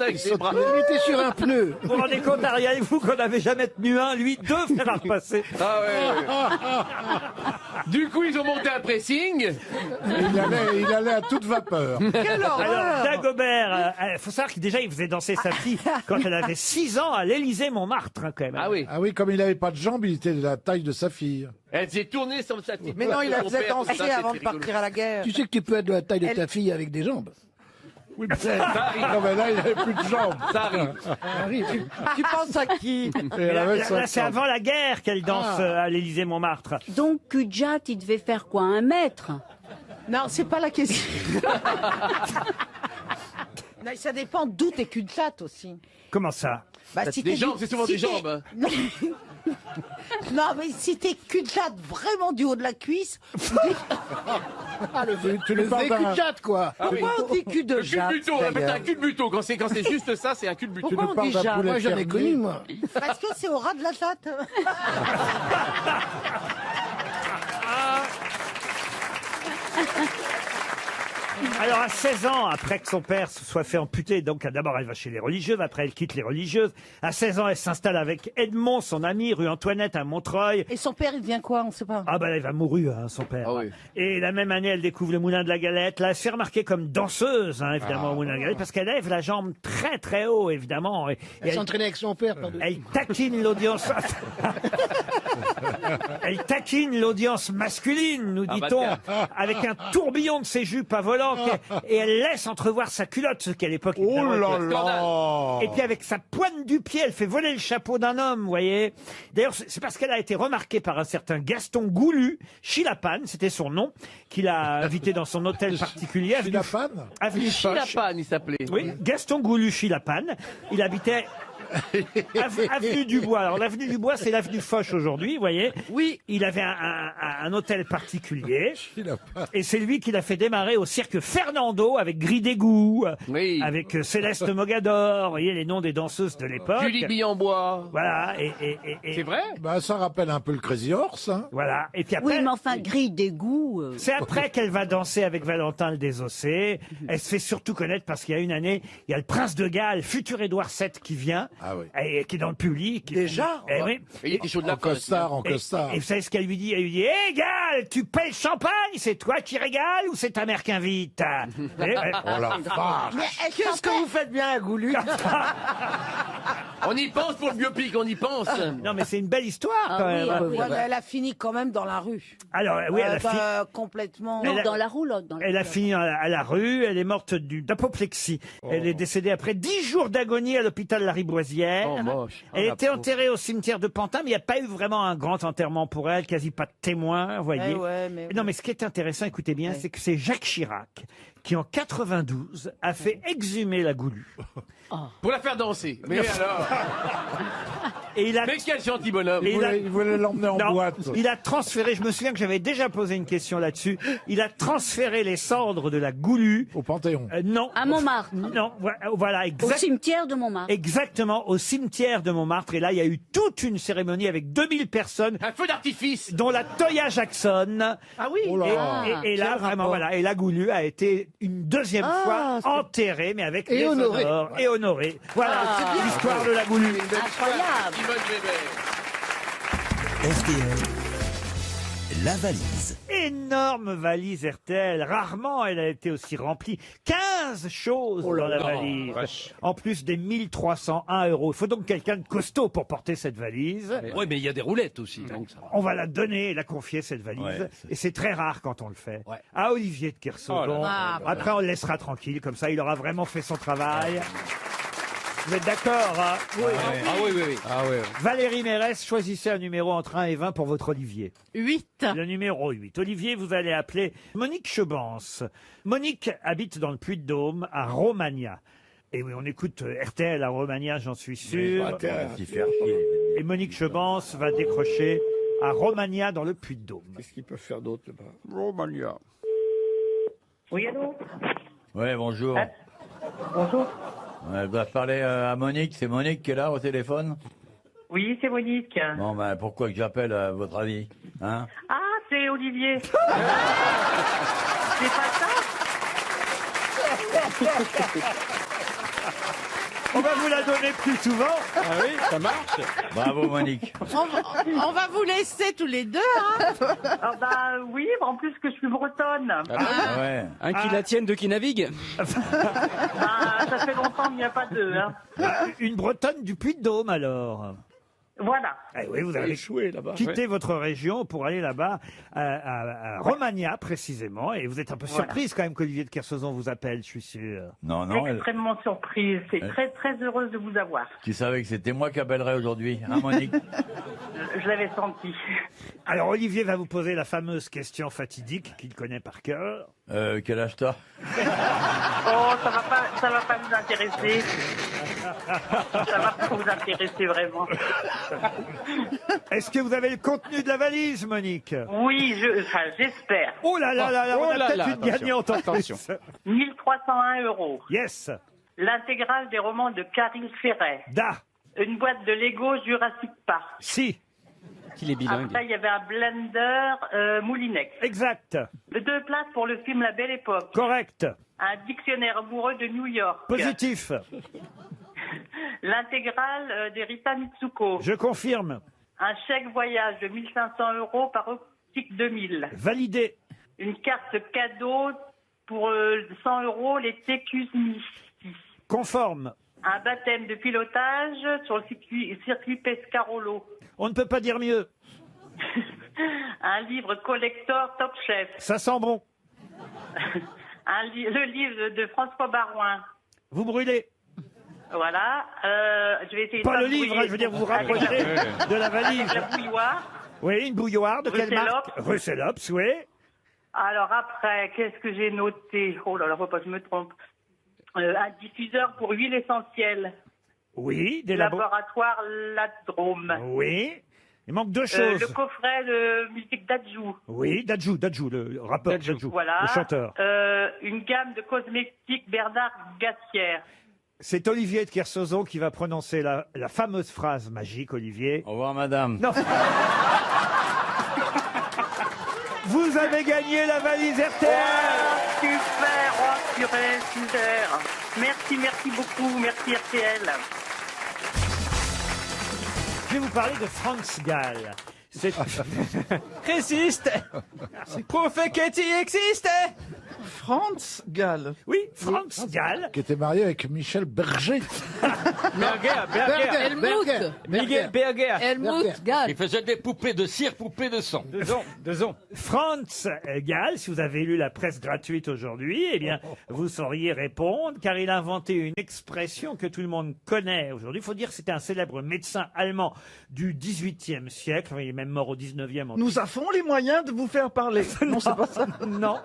Avec ses bras. Il était sur un pneu. Vous vous rendez compte, Ariel, vous, qu'on n'avait jamais tenu un, lui, deux faire à repasser. Ah ouais. Du coup, ils ont monté un pressing. Il allait à toute vapeur. Quelle Alors, horreur! Dagobert, faut savoir qu'il déjà, il faisait danser sa fille quand elle avait 6 ans à l'Élysée-Montmartre, hein, quand même. Ah oui. Ah oui, comme il n'avait pas de jambes, il était de la taille de sa fille. Elle s'est tournée sur sa petite. Mais non, il la Son faisait père, danser tout ça, avant de c'était rigolo. partir à la guerre. Tu sais que tu peux être de la taille de ta fille avec des jambes. Oui, mais non, mais là, il n'avait plus de jambes. Ça arrive. Tu penses à qui? Mais là, c'est avant la guerre qu'elle danse à l'Élysée-Montmartre. Donc cul-de-jatte, il devait faire quoi, 1 mètre? Non, c'est pas la question. Non, ça dépend d'où t'es cul-de-jatte aussi. Comment ça? Bah, Des jambes, c'est souvent des t'es- jambes. Non, mais si t'es cul-de-jatte vraiment du haut de la cuisse, Tu lui parles d'un... cul-de-jatte, quoi. Ah oui. Pourquoi on dit cul de Le cul de jatte? buto, on appelle ça un cul de buto. Quand c'est juste ça, c'est un cul de buto. Pourquoi on parles dit d'un jatte? poulet Moi, j'en ai fermier. connu, moi. Parce que c'est au ras de la jatte. Alors, à 16 ans, après que son père se soit fait amputer, donc d'abord elle va chez les religieuses, après elle quitte les religieuses. À 16 ans, elle s'installe avec Edmond, son ami, rue Antoinette à Montreuil. Et son père, il devient quoi? On sait pas. Ah ben, elle va mourir, hein, son père. Ah oui. Et la même année, elle découvre le Moulin de la Galette. Là, elle se fait remarquer comme danseuse, hein, évidemment, au Moulin de la Galette, parce qu'elle lève la jambe très très haut, évidemment. Et Elle s'entraînait avec son père, pardon. elle taquine l'audience. Elle taquine l'audience masculine, nous Ah, dit-on, bah, avec un tourbillon de ses jupes à volant, et elle laisse entrevoir sa culotte, ce qu'à l'époque. Oh évidemment, là était- là! Et puis avec sa pointe du pied, elle fait voler le chapeau d'un homme, vous voyez. D'ailleurs, c'est parce qu'elle a été remarquée par un certain Gaston Goulu, Chilapane, c'était son nom, qu'il a invité dans son hôtel particulier. Chilapane Avenue Foch. Chilapane, il s'appelait. Oui, Gaston Goulu Chilapane. Il habitait avenue du Bois. Alors l'avenue du Bois, c'est l'avenue Foch aujourd'hui, vous voyez. Oui. Il avait un hôtel particulier. Et c'est lui qui l'a fait démarrer au cirque Fernando avec Gris d'égout, Oui. avec Céleste Mogador, vous voyez les noms des danseuses de l'époque. Julie Billambois. Voilà. C'est vrai? Bah, ça rappelle un peu le Crazy Horse, hein. Voilà. Et puis après, Oui, mais enfin, grille d'égout. c'est après qu'elle va danser avec Valentin le Désossé. Elle se fait surtout connaître parce qu'il y a une année, il y a le prince de Galles, futur Édouard VII, qui vient, Ah oui. et qui est dans le public. Déjà? Eh oui. Et il était chaud de la En costard, en costard. Et vous savez ce qu'elle lui dit? Elle lui dit, hé Galles, tu paies le champagne, c'est toi qui régales ou c'est ta mère qui invite? Oh la vache! Mais elle Qu'est-ce que vous faites bien à Goulu? On y pense pour le biopic, on y pense. Non mais c'est une belle histoire quand même. Ouais, mais elle a fini quand même dans la rue. Alors oui, elle a fini. Complètement. Non, Elle a- dans la roulotte. Dans la Elle a roulotte. fini à la rue, elle est morte d'apoplexie. Elle est décédée après 10 jours d'agonie à l'hôpital Lariboisière. Oh, moche. Oh, Elle la était pauvre. enterrée au cimetière de Pantin, mais il n'y a pas eu vraiment un grand enterrement pour elle, quasi pas de témoins, vous voyez. Eh ouais, mais Non, mais ce qui est intéressant, écoutez bien, c'est que c'est Jacques Chirac qui, en 92, a fait exhumer la Goulue. Pour la faire danser. Mais alors? Et il a... Mais quel gentil bonhomme. Et Il voulait l'emmener en Non, boîte. il a transféré, je me souviens que j'avais déjà posé une question là-dessus, il a transféré les cendres de la Goulue. Au Panthéon. Non. À Montmartre. Non, voilà, Au cimetière de Montmartre. exactement, au cimetière de Montmartre. Et là, il y a eu toute une cérémonie avec 2000 personnes. Un feu d'artifice. Dont la Toya Jackson. Ah oui. Oh là. Et là, vraiment, voilà. Et la Goulue a été une deuxième fois enterrée, mais avec les honneurs et honorée. Voilà, l'histoire de la Goulue. Incroyable. Simone Weber. RTL, la valise. Énorme valise RTL. Rarement elle a été aussi remplie. 15 choses dans la valise. En plus des 1301 €. Il faut donc quelqu'un de costaud pour porter cette valise. Oui, mais il y a des roulettes aussi. Donc ça va. On va la donner et la confier, cette valise. Ouais, et c'est très rare quand on le fait. Ouais. À Olivier de Kersauzon. Oh là là. Après, on le laissera tranquille. Comme ça, il aura vraiment fait son travail. Vous êtes d'accord, hein? Ah oui, oui, oui. Ah oui. Valérie Mérès, choisissez un numéro entre 1 et 20 pour votre Olivier. 8. Le numéro 8. Olivier, vous allez appeler Monique Chebance. Monique habite dans le Puy-de-Dôme, à Romagna. Et oui, on écoute RTL à Romagna, j'en suis sûr. Et Monique Chebance va décrocher à Romagna, dans le Puy-de-Dôme. Qu'est-ce qu'ils peuvent faire d'autre là-bas? Romagna. Oui, allô? Oui, bonjour. Bonjour. Je dois parler à Monique. C'est Monique qui est là au téléphone? Oui, c'est Monique. Bon, ben, pourquoi que j'appelle à votre avis? Hein? Ah, c'est Olivier. C'est pas ça? On va vous la donner plus souvent. Ah oui, ça marche. Bravo, Monique. On va vous laisser tous les deux, hein. Ah bah oui, en plus que je suis bretonne. Ah ouais. Un qui la tienne, deux qui naviguent. Bah, ça fait longtemps qu'il n'y a pas deux. Hein. Une Bretonne du Puy-de-Dôme, alors. Voilà. Eh oui, vous avez échoué là-bas. quitté votre région pour aller là-bas, à Romagna précisément. Et vous êtes un peu Voilà. surprise quand même qu'Olivier de Kersauzon vous appelle, je suis sûr. Non, non, Extrêmement surprise. C'est Elle- très très heureuse de vous avoir. tu savais que c'était moi qui appellerais aujourd'hui, hein, Monique? Je l'avais senti. Alors Olivier va vous poser la fameuse question fatidique qu'il connaît par cœur. Quel âge t'as? Oh, ça va pas vous intéresser. Ça va pas vous intéresser vraiment. Est-ce que vous avez le contenu de la valise, Monique? Oui, j'espère. Oh là là là là, on a peut-être une attention, gagnante en attention. plus. 1301 €. Yes. L'intégrale des romans de Caril Ferret. Da. Une boîte de Lego Jurassic Park. Si. Qu'il est bilingue. Après, il y avait un blender Moulinex. Exact. 2 places pour le film La Belle Époque. Correct. Un dictionnaire amoureux de New York. Positif. L'intégrale des Rita Mitsuko. Je confirme. Un chèque voyage de 1500 € par Optique 2000. Validé. Une carte cadeau pour 100 € les TQSMI. Conforme. Un baptême de pilotage sur le circuit Pescarolo. On ne peut pas dire mieux. Un livre collector Top Chef. Ça sent bon. Le livre de François Barouin. Vous brûlez. Voilà. Je vais essayer Pas de le livre, hein, je veux dire, vous vous rapprochez de la valise. Avec la bouilloire. Oui, une bouilloire de quelle marque? Russellops. Russellops, oui. Alors après, qu'est-ce que j'ai noté? Oh là là, faut pas que je me trompe. Un diffuseur pour huile essentielle. Oui, des Laboratoire Ladrome. Oui. Il manque deux choses. Le coffret de musique d'Adjou. Oui, Dadjou, le rappeur Dadjou, Voilà. le chanteur. Une gamme de cosmétiques Bernard Gassière. C'est Olivier de Kersauzon qui va prononcer la fameuse phrase magique, Olivier. Au revoir, madame. Non. Vous avez gagné la valise RTL. Oh, super, oh purée, super. Merci beaucoup, merci RTL. Je vais vous parler de Franz Gall. C'est... Résiste. Prouve qu'il existe. Franz Gall. Oui, Franz Gall. Qui était marié avec Michel Berger. Berger. Miguel Berger. Helmut Gall. Il faisait des poupées de cire, poupées de sang. Deux ans. Franz Gall, si vous avez lu la presse gratuite aujourd'hui, eh bien, vous sauriez répondre, car il a inventé une expression que tout le monde connaît aujourd'hui. Il faut dire que c'était un célèbre médecin allemand du XVIIIe siècle. Il est même mort au XIXe. Nous avons les moyens de vous faire parler. Non, c'est pas ça. Non.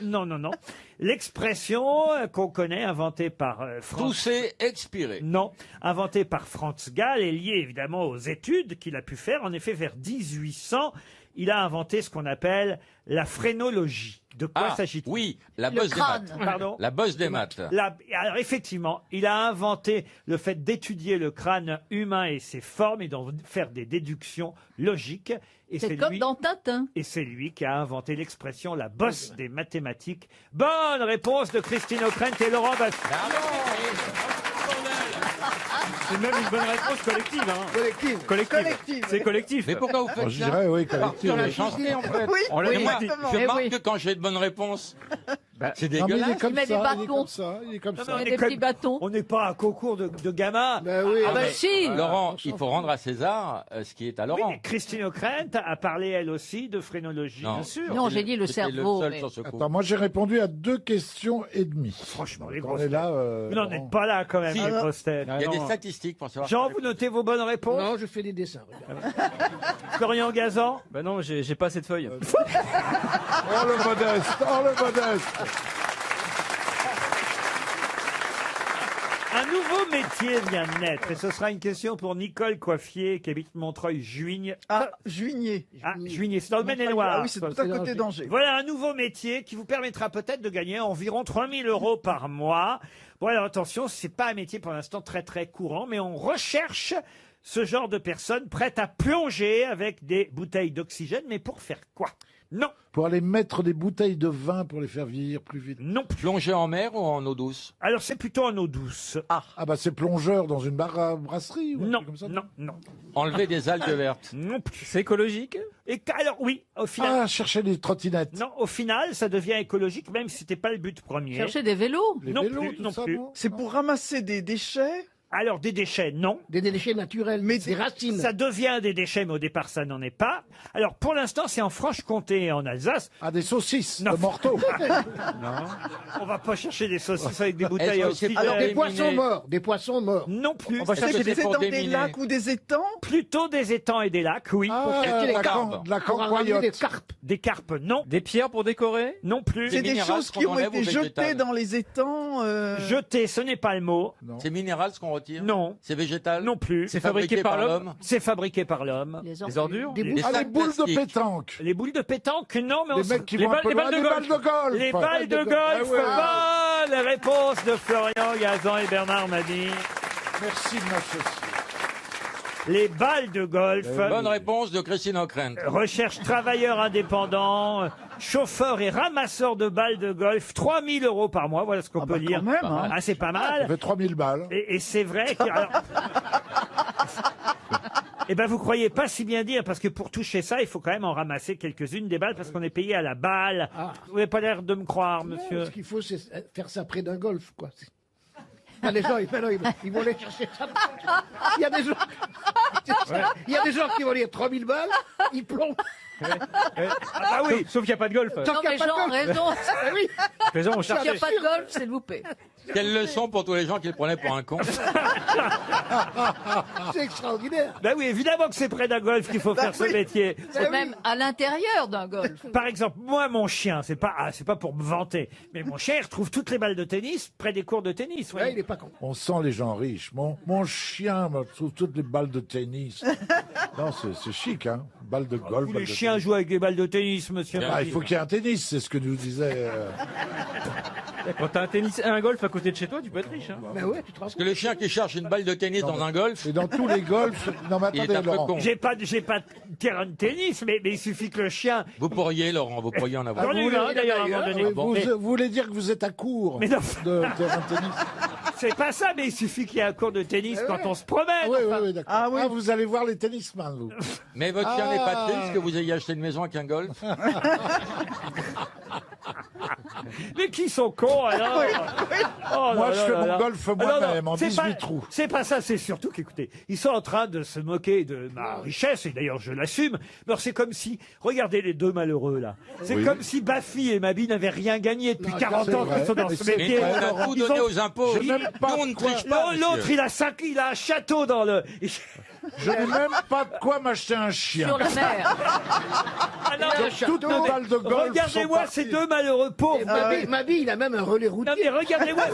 Non. L'expression qu'on connaît, inventée par Franz... Tousser, Expirer. Non, inventé par Franz Gall et lié évidemment aux études qu'il a pu faire. En effet, vers 1800, il a inventé ce qu'on appelle la phrénologie. De quoi s'agit-il? Oui, la bosse des maths. Pardon? La bosse des maths. Alors effectivement, il a inventé le fait d'étudier le crâne humain et ses formes et d'en faire des déductions logiques. Et C'est comme dans Tintin. Et c'est lui qui a inventé l'expression la bosse des mathématiques. Bonne réponse de Christine O'Krent et Laurent Baffie. C'est même une bonne réponse collective. Hein. Collective. C'est collectif. Mais pourquoi vous faites Je ça dirais, oui, collectif. Sur la oui. chantier, en fait. Oui, On l'a oui, moi, exactement. je Eh remarque oui. que quand j'ai de bonnes réponses, c'est Non, mais il dégueulasse. est comme met des ça, il est bâtons. comme ça, il est comme Non, ça. mais Il y a des petits bâtons. On n'est pas à un concours de gamins. Oui, Ah bah mais, si. Laurent, il faut rendre à César ce qui est à Oui, Laurent. mais Christine O'Krent a parlé elle aussi de phrénologie. Non. Bien sûr. Non, j'ai dit le C'était cerveau. seul mais- sur ce coup. Attends, moi j'ai répondu à 2 questions et demie. Franchement, les On grosses est là. Vous n'en êtes pas là quand même, Si. les grosses têtes. Il y a des statistiques pour savoir. Jean, vous notez vos bonnes réponses? Non, je fais des dessins. Florian Gazan? Bah non, j'ai pas cette feuille. Oh le modeste, oh le modeste. Un nouveau métier vient de naître et ce sera une question pour Nicole Coiffier qui habite Montreuil-Juigne. Juigné. Juigné, c'est dans le Maine-et-Loire. Ah oui, c'est tout à côté d'Angers. Voilà un nouveau métier qui vous permettra peut-être de gagner environ 3 000 € par mois. Bon alors attention, c'est pas un métier pour l'instant très très courant, mais on recherche ce genre de personnes prêtes à plonger avec des bouteilles d'oxygène, mais pour faire quoi? Non. Pour aller mettre des bouteilles de vin pour les faire vieillir plus vite. Non. Plonger en mer ou en eau douce? Alors c'est plutôt en eau douce. Ah bah c'est plongeur dans une brasserie ou un Non, truc comme ça. non. Enlever des algues vertes? Non plus. C'est écologique? Et alors oui, au final. Ah, chercher des trottinettes. Non, au final, ça devient écologique, même si c'était pas le but premier. Chercher des vélos. Les non vélos, plus, tout non ça, plus. non C'est pour ramasser des déchets. Alors des déchets, non. Des déchets naturels, Mais des racines. Ça devient des déchets, mais au départ, ça n'en est pas. Alors pour l'instant, c'est en Franche-Comté et en Alsace. Ah, des saucisses, Non. de morteaux. On va pas chercher des saucisses avec des bouteilles à Est-ce que c'est oxygène. Alors, des poissons morts, des poissons morts. Non plus. On va chercher C'est pour dans des déminer. lacs ou des étangs. Plutôt des étangs et des lacs, oui. Ah, chercher les la carpes. can- de la Pour cancoyote. ramener des carpes. Des carpes, non. Des pierres pour décorer? Non plus. C'est des minérales choses qu'on qui ont enlève été ou jetées végétales dans les étangs. Jeter, ce n'est pas le mot. C'est minéral ce qu'on retire? Non. C'est végétal? Non plus. C'est fabriqué par l'homme? C'est fabriqué par l'homme. Les ordures? Des Ah, les sacs boules de plastiques. pétanque. Les boules de pétanque, non, mais on Les se- mecs qui les vont un balles- peu les loin, balles de des golf. balles de golf. Les balles de golf. Ah ouais. Bonne réponse de Florian Gazan et Bernard Mabille. Merci de m'associer. Les balles de golf. Bonne réponse de Christine O'Krent. Recherche travailleurs indépendants, chauffeurs et ramasseurs de balles de golf, 3 000 € par mois, voilà ce qu'on peut lire. quand même, hein. Ah, c'est pas Ça mal. fait 3000 balles. Et c'est vrai que... alors- Eh ben, vous croyez pas si bien dire, parce que pour toucher ça, il faut quand même en ramasser quelques-unes des balles, parce qu'on est payé à la balle. Vous n'avez pas l'air de me croire, monsieur. Ce qu'il faut, c'est faire ça près d'un golf, quoi. Ah, les gens, ils vont aller chercher ça. Il y a des gens, il y a des gens qui vont dire 3000 balles, ils plombent. Ah bah oui. Sauf qu'il n'y a pas de golf. Non, mais Jean a raison. Ah oui. Les gens ont S'il n'y cherché. a pas de golf, c'est loupé. Quelle leçon pour tous les gens qui le prenaient pour un con. C'est extraordinaire. Ben oui, évidemment que c'est près d'un golf qu'il faut faire ce métier. C'est même à l'intérieur d'un golf. Par exemple, moi, mon chien, c'est pas pour me vanter, mais mon chien, il retrouve toutes les balles de tennis près des cours de tennis. Ouais, il est pas con. On sent les gens riches. Mon chien me trouve toutes les balles de tennis. Non, c'est chic, hein. Balles de golf. Tous balles les de chiens tennis. jouent avec des balles de tennis, monsieur. Ah, il faut qu'il y ait un tennis, c'est ce que nous disait. Quand t'as un tennis et un golf à côté de chez toi, tu peux être riche. Hein. Ben ouais, tu te rends Parce que le chien qui cherche une balle de tennis dans un golf. Et dans tous les golfs. Non, mais Il est attendez, un peu Laurent. con. J'ai pas de terrain de tennis, mais il suffit que le chien. Vous pourriez, Laurent, vous pourriez en avoir. J'en ai eu un d'ailleurs à un moment donné. Oui, Bon, vous, mais vous voulez dire que vous êtes à court Mais non. de terrain de tennis. c'est pas ça, mais il suffit qu'il y ait un cours de tennis quand on se promène. Oui, enfin. oui, d'accord. Ah, vous allez voir les tennisman, vous. Mais votre chien n'est pas Ah. triste que vous ayez acheté une maison avec un golf. Mais qui sont cons alors Oh Moi, là je là fais là mon là. golf Ah, non, moi-même, non, en c'est 18 pas- trous. C'est pas ça, c'est surtout qu'écoutez, ils sont en train de se moquer de ma richesse, et d'ailleurs je l'assume. Alors c'est comme si, regardez les deux malheureux là, c'est Oui. comme si Baffy et Mabi n'avaient rien gagné depuis Non, 40 c'est ans vrai. qu'ils sont dans Mais ce c'est métier. Mais on a tout Ils donné ont- aux impôts. J'ai même pas Nous, on ne quoi- triche pas. L'autre, monsieur. il a un château dans le... Je n'ai même pas de quoi m'acheter un chien. Sur la mer. Ah non, Toutes nos balles de golf regardez-moi sont ces parties. deux malheureux pauvres. Mabi, il a même un relais routier. Non mais regardez-moi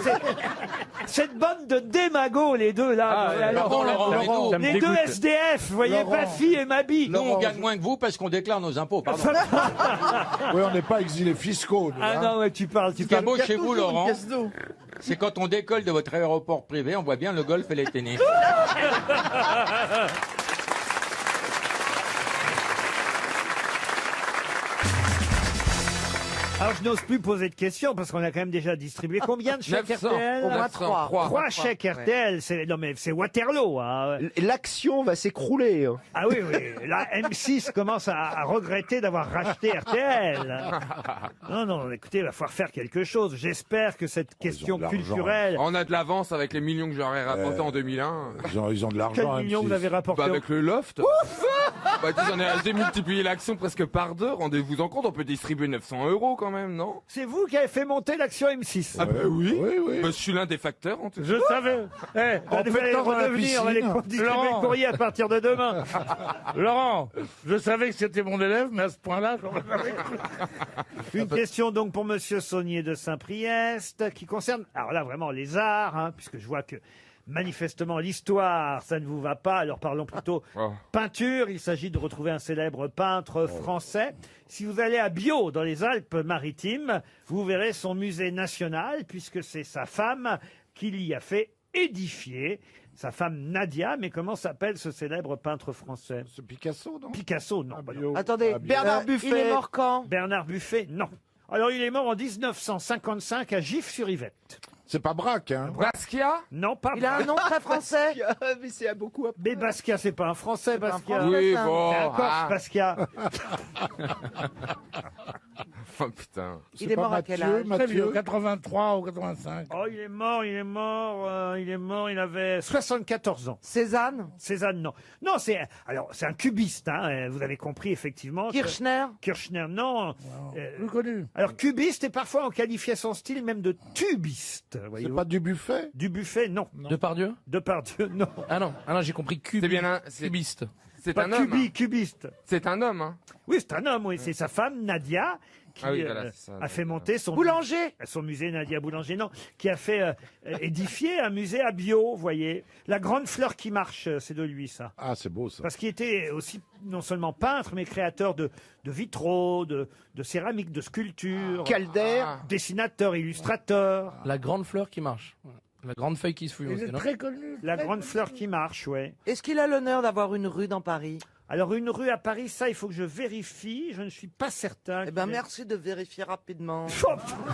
cette bande de démagos, les deux là. Alors, Laurent, ça me les deux dégoûte. SDF, vous voyez, Bafi et Mabi. Nous, on gagne moins que vous parce qu'on déclare nos impôts, pardon. Oui, on n'est pas exilés fiscaux. nous, Ah hein. non, mais tu parles. Ce qui est beau chez vous, Laurent, c'est quand on décolle de votre aéroport privé, on voit bien le golf et les tennis. Alors je n'ose plus poser de questions parce qu'on a quand même déjà distribué combien de chèques 900, RTL au moins 3. 3 chèques RTL, non mais c'est Waterloo. Hein. L'action va s'écrouler. Ah oui, oui. Là, M6 commence à regretter d'avoir racheté RTL. Non, non, écoutez, il va falloir faire quelque chose. J'espère que cette question culturelle... On a de l'avance avec les millions que j'aurais rapportés en 2001. Ils ont de Quel l'argent. million M6. vous avez rapporté Avec le loft. Bah, on a démultiplié l'action presque par 2. Rendez-vous en compte, on peut distribuer 900 € quand même, non? C'est vous qui avez fait monter l'action M6. Ah bah oui. Oui. Bah, je suis l'un des facteurs en tout cas. Je savais. Vous allez redevenir, on va les distribuer le courrier à partir de demain. Laurent, je savais que c'était mon élève, mais à ce point-là, Une question donc pour Monsieur Saunier de Saint-Priest qui concerne, alors là vraiment les arts, hein, puisque je vois que manifestement l'histoire, ça ne vous va pas, alors parlons plutôt peinture. Il s'agit de retrouver un célèbre peintre français. Si vous allez à Biot, dans les Alpes-Maritimes, vous verrez son musée national, puisque c'est sa femme qui l'y a fait édifier. Sa femme Nadia, mais comment s'appelle ce célèbre peintre français? C'est Picasso, non? Picasso, non. Attendez, Bernard Buffet. Il est mort quand? Bernard Buffet, non. Alors il est mort en 1955 à Gif-sur-Yvette. C'est pas Braque, hein? Basquiat? Non, pas Il a un nom très français. mais c'est à beaucoup. Mais Basquiat, c'est pas un Français, Basquiat. Oui, ça. bon. C'est un Corse, Basquiat. Oh putain. Il est mort à quel âge? Très vieux, 83 ou 85. Oh, il est mort, il avait 74 ans. Cézanne? Cézanne, non. Non, c'est un cubiste, hein, vous avez compris, effectivement. Kirchner? Kirchner, non. Plus connu. Alors, cubiste, et parfois on qualifiait son style même de tubiste. C'est pas du Buffet? Du Buffet, non. Depardieu? Depardieu, non. Ah non, j'ai compris C'est bien un. cubiste. C'est Pas un homme. hein. cubiste. C'est un homme, hein. Oui, c'est un homme, oui. C'est sa femme, Nadia, qui Ah oui, voilà, c'est ça, a fait monter son Boulanger? son musée, Nadia Boulanger, non, qui a fait édifier un musée à Biot, vous voyez. La grande fleur qui marche, c'est de lui, ça. Ah, c'est beau, ça. Parce qu'il était aussi non seulement peintre, mais créateur de vitraux, de céramique, de sculptures. Calder. Dessinateur, illustrateur. La grande fleur qui marche. La grande feuille qui se fume Il aussi, est non? très connu. La très grande connu. fleur qui marche, ouais. Est-ce qu'il a l'honneur d'avoir une rue dans Paris? Alors, une rue à Paris, ça, il faut que je vérifie. Je ne suis pas certain. Eh ben, merci de vérifier rapidement.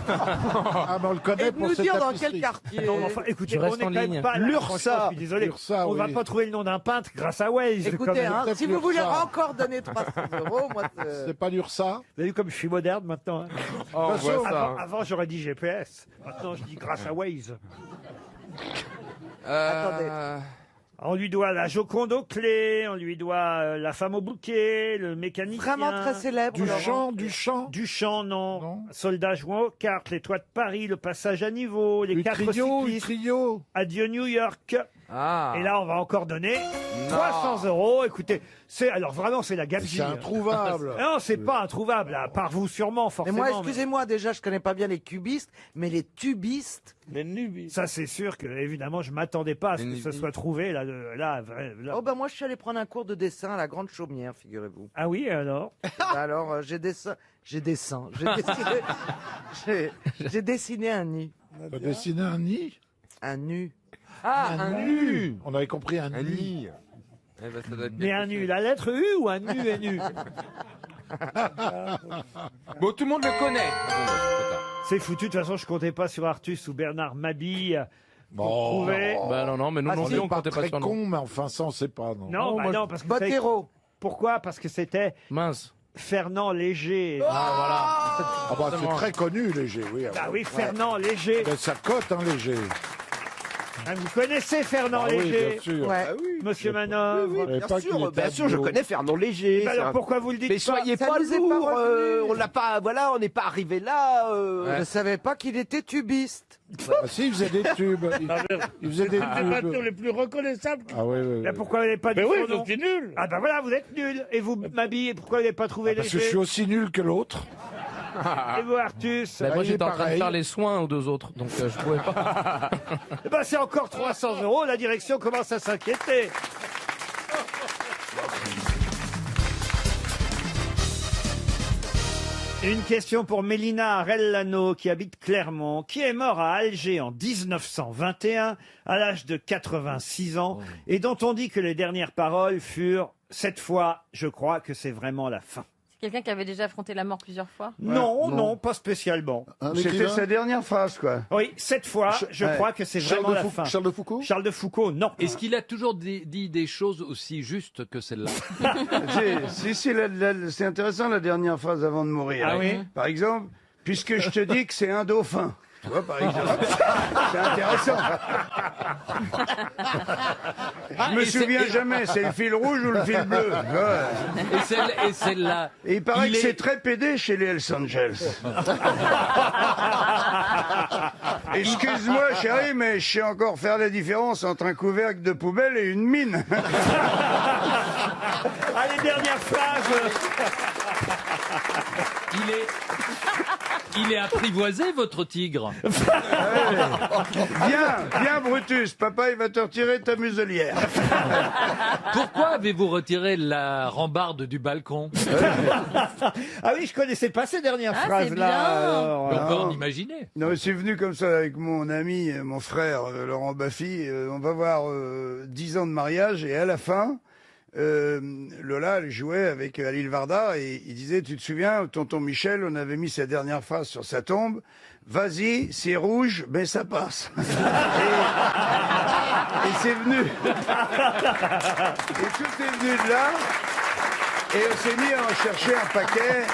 Ah, mais on le connaît Et de pour nous ses dire dans tapisseries. quel quartier. Non, mais enfin, écoutez, Je on reste n'est en quand même ligne. pas là. L'URSA. Franchement, je suis désolé. L'URSA, On va oui. pas trouver le nom d'un peintre grâce à Waze. Écoutez, hein, peut-être si vous voulez l'URSA. encore donner 300 €, moi, C'est pas l'URSA? Vous avez vu comme je suis moderne maintenant, hein. Oh, on voit ça. Avant, j'aurais dit GPS. Maintenant, je dis grâce à Waze. Attendez. On lui doit la Joconde aux clés, on lui doit la femme au bouquet, le mécanicien. Vraiment très célèbre. Laurent. Duchamp, non. Soldat jouant aux cartes, les toits de Paris, le passage à niveau, les quatre cyclistes. Trio. Adieu New York. Ah. Et là, on va encore donner 300 €. Écoutez, alors vraiment, c'est la gabegie. C'est introuvable. Non, c'est pas introuvable. À part vous, sûrement, Mais forcément. moi, excusez-moi, déjà, je connais pas bien les cubistes, mais les tubistes. Les nubistes. Ça, c'est sûr que, évidemment, je m'attendais pas à ce que ce soit trouvé là. Là. Oh ben moi, je suis allé prendre un cours de dessin à la Grande Chaumière, figurez-vous. Ah oui, alors. Alors, j'ai dessiné un nu. Tu as dessiné un nid? Un nu. Ah, un nu. On avait compris un Un nid. nid. Eh ben, ça doit être Mais quelque un nu, chose. la lettre U ou un nu et nu? Bon, tout le monde le connaît. C'est foutu. De toute façon, je comptais pas sur Artus ou Bernard Mabille. Pour trouver. Bah non, mais nous non On plus, n'est on pas comptait pas très sur nous. con, mais enfin, ça, on sait pas, non. Non, bah non, parce que vous savez- Bottero. Pourquoi? Parce que c'était Mince. Fernand Léger. Ah Ah bah, c'est très connu, Léger, oui. Bah oui, Fernand Léger. Ben, ça cote, hein, Léger. Ah, vous connaissez Fernand Ah oui, Léger, bien sûr. Ouais. Ah oui. Monsieur Manœuvre. Je savais pas qu'il était Bien sûr, je ado. connais Fernand Léger. Bah alors pourquoi vous le dites Mais pas soyez Ça pas nous est pas lourd, revenu. on n'a pas, voilà, on n'est pas arrivé là. Je savais pas qu'il était tubiste. Ah si, il faisait des tubes. Il faisait des C'est les bateaux tubes. les plus reconnaissables. Ah oui, oui, Là, oui. pourquoi vous n'avez pas dit Mais oui, son je nom suis nul. Ah bah voilà, vous êtes nul. Et vous, Mabille, pourquoi vous n'avez pas trouvé Parce que je Léger suis aussi nul que l'autre. Et vous, Artus Bah, moi, j'étais en train de faire les soins aux deux autres, donc je pouvais pas. Eh ben, c'est encore 300 €. La direction commence à s'inquiéter. Une question pour Mélina Arellano qui habite Clermont, qui est mort à Alger en 1921 à l'âge de 86 ans et dont on dit que les dernières paroles furent « Cette fois, je crois que c'est vraiment la fin ». Quelqu'un qui avait déjà affronté la mort plusieurs fois. Non, pas spécialement. C'était sa dernière phrase, quoi. Oui, cette fois, je crois que c'est vraiment la fin. Charles de Foucault Charles de Foucault, non. Est-ce qu'il a toujours dit des choses aussi justes que celle-là? Si, c'est intéressant la dernière phrase avant de mourir. Ah oui. Par exemple, puisque je te dis que c'est un dauphin. Tu vois, par exemple. C'est intéressant. Je me souviens jamais, c'est le fil rouge ou le fil bleu. Ouais. Et celle-là. Et il paraît que c'est très pédé chez les Hells Angels. Excuse-moi, chérie, mais je sais encore faire la différence entre un couvercle de poubelle et une mine. Allez, dernière phrase. Il est apprivoisé, votre tigre. Viens, Brutus, papa, il va te retirer ta muselière. Pourquoi avez-vous retiré la rambarde du balcon? Ah oui, je connaissais pas ces dernières Ah, phrases c'est là. bien. alors, On peut hein. en imaginer. Non, mais c'est venu comme ça avec mon ami, mon frère, Laurent Baffy. On va voir 10 ans de mariage et à la fin, Lola, elle jouait avec Alil Varda et il disait, tu te souviens, tonton Michel, on avait mis sa dernière phrase sur sa tombe, vas-y, c'est rouge, mais ça passe. Et c'est venu. Et tout est venu de là. Et on s'est mis à en chercher un paquet.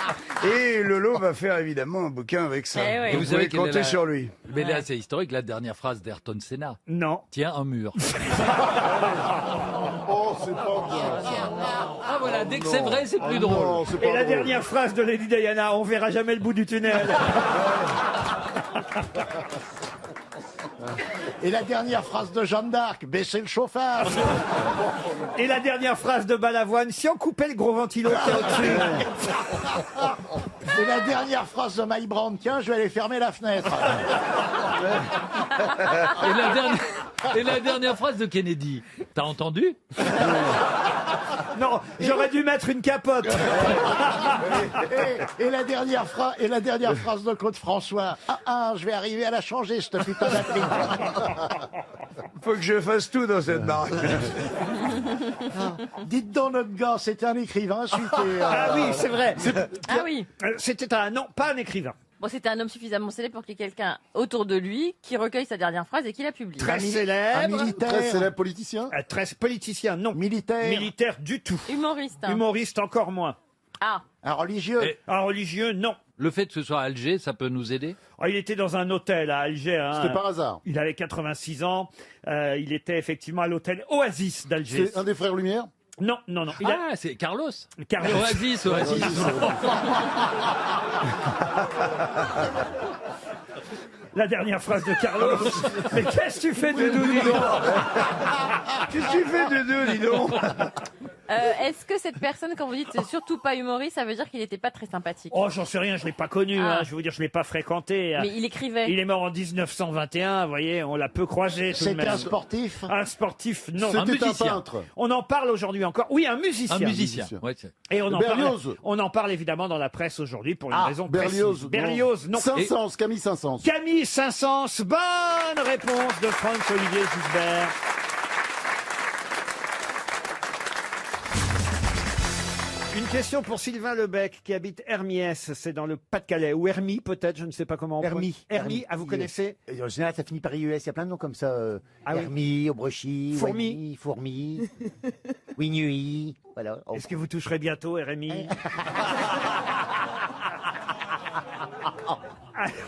Et Lolo va faire évidemment un bouquin avec ça. Eh oui. Et Vous pouvez compter sur lui. Mais là, c'est historique, la dernière phrase d'Ayrton Senna. Non. Tiens, un mur. Oh, c'est pas bien. Ah voilà, dès que c'est vrai, c'est plus drôle. Non, c'est pas Et la drôle. dernière phrase de Lady Diana, on verra jamais le bout du tunnel. Et la dernière phrase de Jeanne d'Arc, baissez le chauffage. Et la dernière phrase de Balavoine, si on coupait le gros ventilo qui est au-dessus. Et la dernière phrase de Mike Brown, tiens, je vais aller fermer la fenêtre. Et la dernière phrase de Kennedy. T'as entendu? Non, j'aurais dû mettre une capote. Et la dernière phrase de Claude François. Je vais arriver à la changer, cette putain d'appli. Faut que je fasse tout dans cette baraque. Dites donc, notre gars, c'était un écrivain, celui qui est, Ah oui, c'est vrai. Ah oui. C'était non, pas un écrivain. Bon, c'était un homme suffisamment célèbre pour qu'il y ait quelqu'un autour de lui qui recueille sa dernière phrase et qui la publie. Très un célèbre. militaire. Très célèbre politicien. Très politicien, non. Militaire. Militaire du tout. Humoriste. Humoriste encore moins. Ah. Un religieux. Un religieux, non. Le fait que ce soit à Alger, ça peut nous aider? Ah, il était dans un hôtel à Alger. Hein. C'était par hasard. Il avait 86 ans. Il était effectivement à l'hôtel Oasis d'Alger. C'est un des frères Lumière. Non. Il a- Ah, c'est Carlos. Carlos. Oasis. La dernière phrase de Carlos. Mais qu'est-ce que tu fais de nous, dis donc? Qu'est-ce que tu fais de deux, dis donc? Est-ce que cette personne, quand vous dites surtout pas humoriste, ça veut dire qu'il n'était pas très sympathique? Oh, j'en sais rien, je l'ai pas connu. Ah. Hein. Je vais vous dire, je l'ai pas fréquenté. Mais il écrivait. Il est mort en 1921, vous voyez, on l'a peu croisé tout de C'était même. un sportif. Un sportif, non. C'était un musicien. peintre. On en parle aujourd'hui encore. Oui, un musicien. Un musicien. musicien. Ouais, Et Berlioz. on en parle évidemment dans la presse aujourd'hui pour une raison Berlioz. précise. Berlioz, non. Saint-Saëns, Camille Saint-Saëns. Camille Saint-Saëns, bonne réponse de Franck-Olivier Gisbert. Une question pour Sylvain Lebec qui habite Hermiès, c'est dans le Pas-de-Calais, ou Hermie peut-être, je ne sais pas comment on Hermie. Hermie, vous connaissez? En général, ça finit par IES, il y a plein de noms comme ça. Ah oui. Hermie, Aubrechy, Fourmi. Wany, Fourmi, Winui, voilà. Est-ce que vous toucherez bientôt, RMI?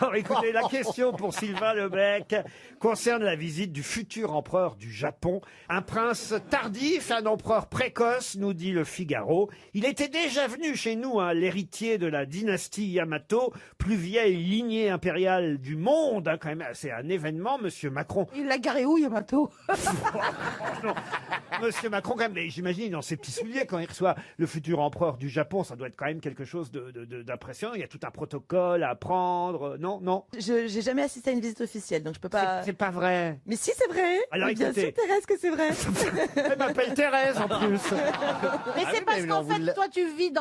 Alors écoutez, la question pour Sylvain Lebec concerne la visite du futur empereur du Japon. Un prince tardif, un empereur précoce, nous dit le Figaro. Il était déjà venu chez nous, hein, l'héritier de la dynastie Yamato, plus vieille lignée impériale du monde. Hein, quand même, c'est un événement, Monsieur Macron. Il l'a garé où, Yamato? Non, Monsieur Macron, quand même, mais j'imagine dans ses petits souliers, quand il reçoit le futur empereur du Japon, ça doit être quand même quelque chose d'impressionnant. Il y a tout un protocole à apprendre. Non, non. J'ai jamais assisté à une visite officielle, donc je peux pas. C'est pas vrai. Mais si, c'est vrai. Alors, Mais bien écoutez. sûr, Thérèse, que c'est vrai. Elle m'appelle Thérèse en plus. Mais c'est parce qu'en fait, toi, tu vis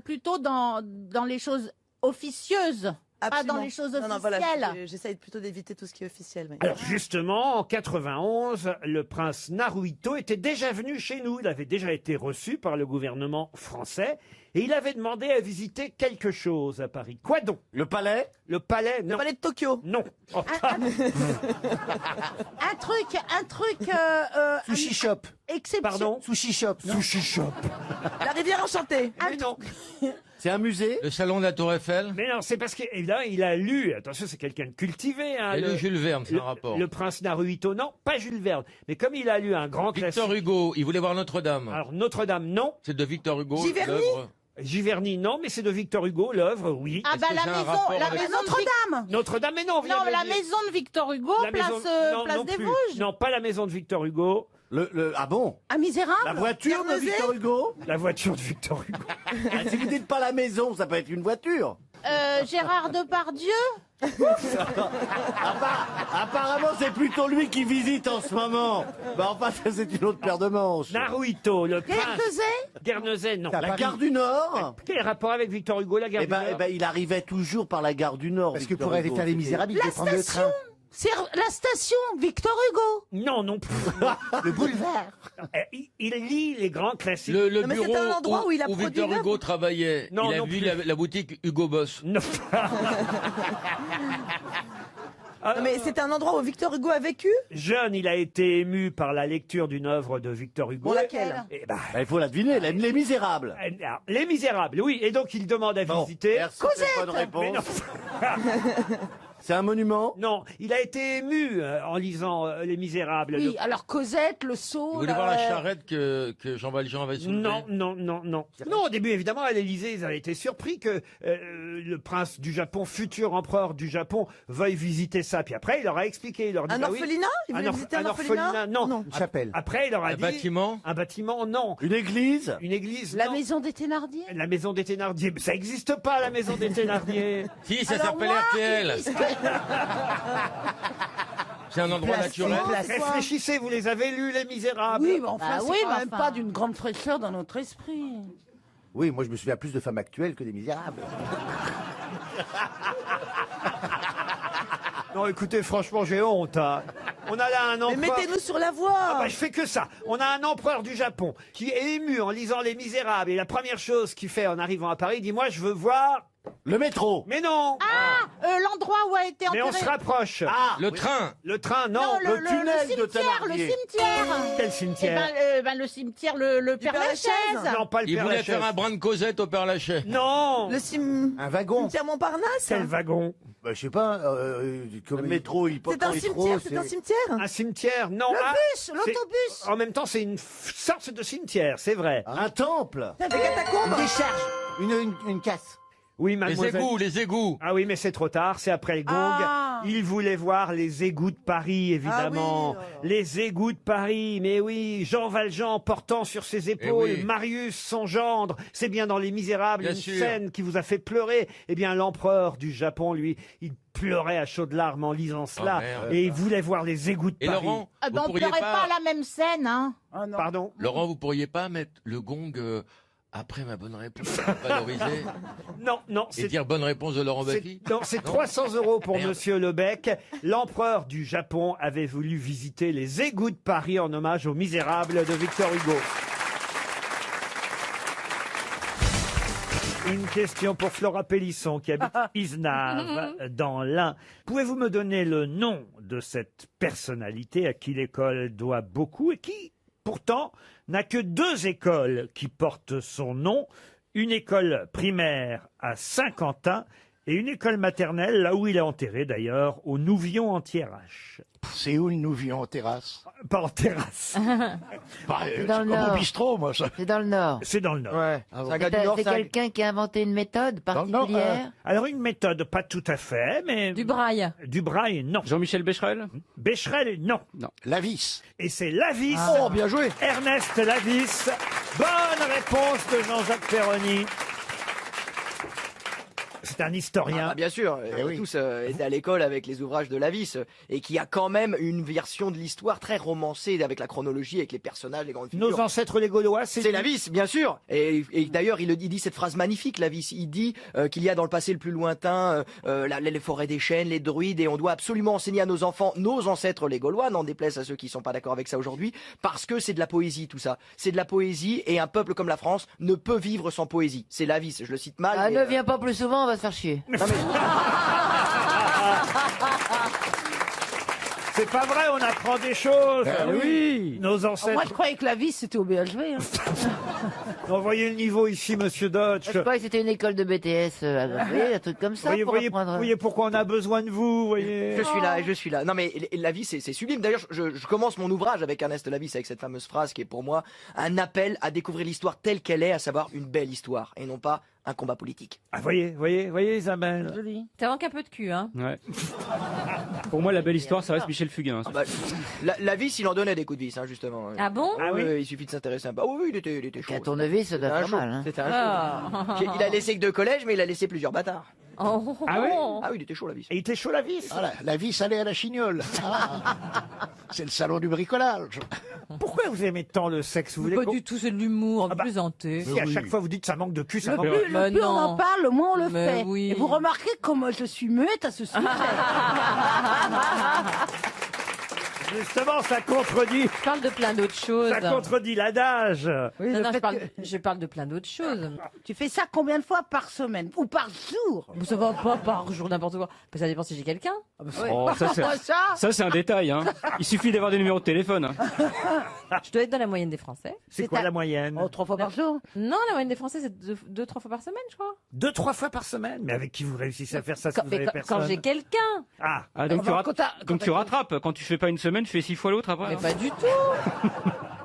plutôt dans les choses officieuses, pas dans les choses officielles. Non, voilà, j'essaye plutôt d'éviter tout ce qui est officiel. oui. Alors justement, en 91, le prince Naruhito était déjà venu chez nous. Il avait déjà été reçu par le gouvernement français et il avait demandé à visiter quelque chose à Paris. Quoi donc? Le palais? Le palais, non. Le palais de Tokyo? Non. Oh, Un truc. Sushi shop. Pardon? Sushi shop. non Sushi shop. La rivière enchantée. Mais non. C'est un musée? Le salon de la Tour Eiffel. Mais non, c'est parce qu'il a lu, attention, c'est quelqu'un de cultivé. Hein, Et le Jules Verne, c'est un rapport. Le prince Naruhito, non, pas Jules Verne. Mais comme il a lu un grand classique... Victor Hugo, il voulait voir Notre-Dame. Alors Notre-Dame, non. C'est de Victor Hugo. Giverny l'œuvre. Giverny, non, mais c'est de Victor Hugo, l'œuvre, oui. Ah bah que c'est un rapport avec- Notre-Dame. Notre-Dame, mais non, on vient Non, de le la dire. maison de Victor Hugo, La place, maison- non, place non des plus. Vosges. Non, pas la maison de Victor Hugo. Ah bon? Un misérable. La voiture de Guernesey Victor Hugo? La voiture de Victor Hugo. Ah, si vous dites pas la maison, ça peut être une voiture. Gérard Depardieu. Apparemment, c'est plutôt lui qui visite en ce moment. Bah enfin, ça, c'est une autre paire de manches. Naruhito, le prince. Guernesey. Guernesey, non. La gare du Nord? Quel rapport avec Victor Hugo, la gare Eh du Nord ben, il arrivait toujours par la gare du Nord. Parce que Victor pour aller Hugo, faire Les c'était- Misérables, il La devait prendre le station. train. C'est la station Victor Hugo. Non, non plus. Le boulevard. Il lit les grands classiques. Le Non, mais bureau c'est un endroit où il a produit Victor l'œuvre. Hugo travaillait. Non, il a non vu plus. la boutique Hugo Boss. Non. Non, mais c'est un endroit où Victor Hugo a vécu? Jeune, il a été ému par la lecture d'une œuvre de Victor Hugo. Bon, laquelle? Eh ben, Il faut la deviner, Les Misérables. alors, Les Misérables, oui. Et donc, il demande à visiter. Merci, c'est bonne Mais non. réponse. C'est un monument? Non, il a été ému en lisant Les Misérables. Oui, alors Cosette, le seau. Vous voulez voir la charrette que Jean Valjean avait soulevée? Non, non, non, non. Non, au début, évidemment, à l'Élysée, ils avaient été surpris que le prince du Japon, futur empereur du Japon, veuille visiter ça. Puis après, il leur a expliqué. Il leur dit, Un bah oui. orphelinat? Il voulait visiter un orphelinat? Non. Non. Une chapelle. Après, il leur a Un dit... bâtiment? Un bâtiment, non. Une église? Une église, La non. maison des Thénardier. La maison des Thénardier. Ça n'existe pas, la maison des Thénardier. Si, ça Alors s'appelle moi, RTL. C'est un endroit naturel. Réfléchissez, vous les avez lus, Les Misérables. Oui, mais enfin, Bah c'est oui, quand mais même enfin. pas d'une grande fraîcheur dans notre esprit. Oui, moi je me souviens plus de Femmes Actuelles que des Misérables. Non, écoutez, franchement, j'ai honte. Hein. On a là un Mais empereur... mettez-nous sur la voie. Ah bah, je fais que ça. On a un empereur du Japon qui est ému en lisant Les Misérables. Et la première chose qu'il fait en arrivant à Paris, il dit, moi, je veux voir... Le métro. Mais non. L'endroit où a été Mais enterré. on se rapproche. Ah, Le train. Le train, non. Non, le tunnel de cimetière, le Thénardier. cimetière. Quel Eh cimetière? le cimetière, le Père Lachaise. Non, pas le Il Père voulait Lachaise. faire un brin de Cosette au Père Lachaise. Non. Un wagon. Cimetière Montparnasse? Quel wagon? Bah, je sais pas. Le métro, il C'est un cimetière, c'est un cimetière? Un cimetière? Non. Le Ah, bus, c'est- l'autobus. En même temps, c'est une sorte de cimetière, c'est vrai. Un temple. Des catacombes? Une décharge. Une casse. Oui, Les mademoiselle. égouts, les égouts. Ah oui, mais c'est trop tard, c'est après le gong. Ah. Il voulait voir les égouts de Paris, évidemment. Ah oui, Les égouts de Paris, mais oui, Jean Valjean portant sur ses épaules oui. Marius, son gendre. C'est bien dans Les Misérables, Bien une sûr. scène qui vous a fait pleurer. Eh bien, l'empereur du Japon, lui, il pleurait à chaudes larmes en lisant cela. merde. Et il voulait voir les égouts de Et Paris. Laurent, Ah ben, vous on pourriez pleurait pas à la même scène, hein. Pardon? Laurent, vous pourriez pas mettre le gong après ma bonne réponse pour valoriser Non, non, et dire bonne réponse de Laurent c'est- Baffy? non, c'est 300 € pour Merde. Monsieur Lebec. L'empereur du Japon avait voulu visiter les égouts de Paris en hommage aux Misérables de Victor Hugo. Une question pour Flora Pélisson qui habite Isnave dans l'Ain. Pouvez-vous me donner le nom de cette personnalité à qui l'école doit beaucoup et qui, pourtant, n'a que 2 écoles qui portent son nom, une école primaire à Saint-Quentin Et une école maternelle, là où il est enterré d'ailleurs, au Nouvion en Thiérache. C'est où le Nouvion en terrasse? Pas en terrasse. C'est dans le comme Nord. au bistrot, moi, ça. C'est dans le Nord. C'est dans le Nord. Ouais. Ah bon. C'est un gars du Nord, C'est c'est un- quelqu'un qui a inventé une méthode particulière. Alors une méthode, pas tout à fait, mais... Du braille. Du braille, non. Jean-Michel Becherel Becherel, non. Lavis. Et c'est Lavis. Oh, bien joué. Ernest Lavis. Bonne réponse de Jean-Jacques Perroni. C'est un historien. Ah, bien sûr, on a tous été à l'école avec les ouvrages de Lavis, et qui a quand même une version de l'histoire très romancée avec la chronologie, avec les personnages, les grandes figures. Nos ancêtres les Gaulois, C'est Lavis, bien sûr. Et d'ailleurs, il dit cette phrase magnifique, Lavis. Il dit qu'il y a dans le passé le plus lointain les forêts des chênes, les druides, et on doit absolument enseigner à nos enfants, nos ancêtres les Gaulois, n'en déplaise à ceux qui sont pas d'accord avec ça aujourd'hui, parce que c'est de la poésie tout ça. C'est de la poésie, et un peuple comme la France ne peut vivre sans poésie. C'est Lavis, je le cite mal. Ah, mais, ne viens pas plus souvent, on va se faire chier. C'est pas vrai, on apprend des choses. Ah oui. Nos ancêtres. Moi, je croyais que la vie, c'était au BHV. Hein. On voyez le niveau ici, monsieur Dodge. Je croyais que c'était une école de BTS agrégée, un truc comme ça. pour apprendre. Vous voyez pourquoi on a besoin de vous, vous voyez. Je suis là. Non mais Lavis, c'est sublime. D'ailleurs, je commence mon ouvrage avec Ernest Lavis, avec cette fameuse phrase qui est pour moi un appel à découvrir l'histoire telle qu'elle est, à savoir une belle histoire, et non pas un combat politique. Ah, voyez, Isabelle. Ça manque un peu de cul, hein. Ouais. Pour moi, la belle histoire, ça reste Michel Fugain. Ah bah, Lavis, il en donnait des coups de vis, hein, justement. Ah bon? Ah oui, il suffit de s'intéresser un peu. Ah oui, il était chaud. Qu'à tournevis, ça doit C'était un faire chaud. mal. Hein. C'était un Ah. chaud. Il a laissé que 2 collèges, mais il a laissé plusieurs bâtards. Oh. Ah oui. Ah oui, il était chaud, Lavis. Et il était chaud la vis. Ah, la vis allait à la chignole. Ah. C'est le salon du bricolage. Pourquoi vous aimez tant le sexe, vous voulez Pas qu'on- du tout, c'est de l'humour, Ah bah, plaisanter. Si à chaque fois vous dites ça manque de cul, ça Le manque plus, le plus on en parle, le moins on le Mais fait. oui. Et vous remarquez comment je suis muette à ce sujet. Justement, ça contredit. Je parle de plein d'autres choses. Ça contredit l'adage. Oui, Non, le non, fait je parle de plein d'autres choses. Tu fais ça combien de fois par semaine ou par jour? Ça va pas par jour, n'importe quoi. Ça dépend si j'ai quelqu'un. Oh, ça, c'est un détail. Hein. Il suffit d'avoir des numéros de téléphone. Je dois être dans la moyenne des Français. C'est quoi la moyenne? 3 fois par jour? Non, la moyenne des Français, c'est 2-3 fois par semaine, je crois. 2-3 fois par semaine. Mais avec qui vous réussissez à faire ça si vous avez personne? Quand j'ai quelqu'un. Ah. Ah, donc tu rattrapes. Quand tu fais pas une semaine, tu fais 6 fois l'autre après. Mais pas du tout.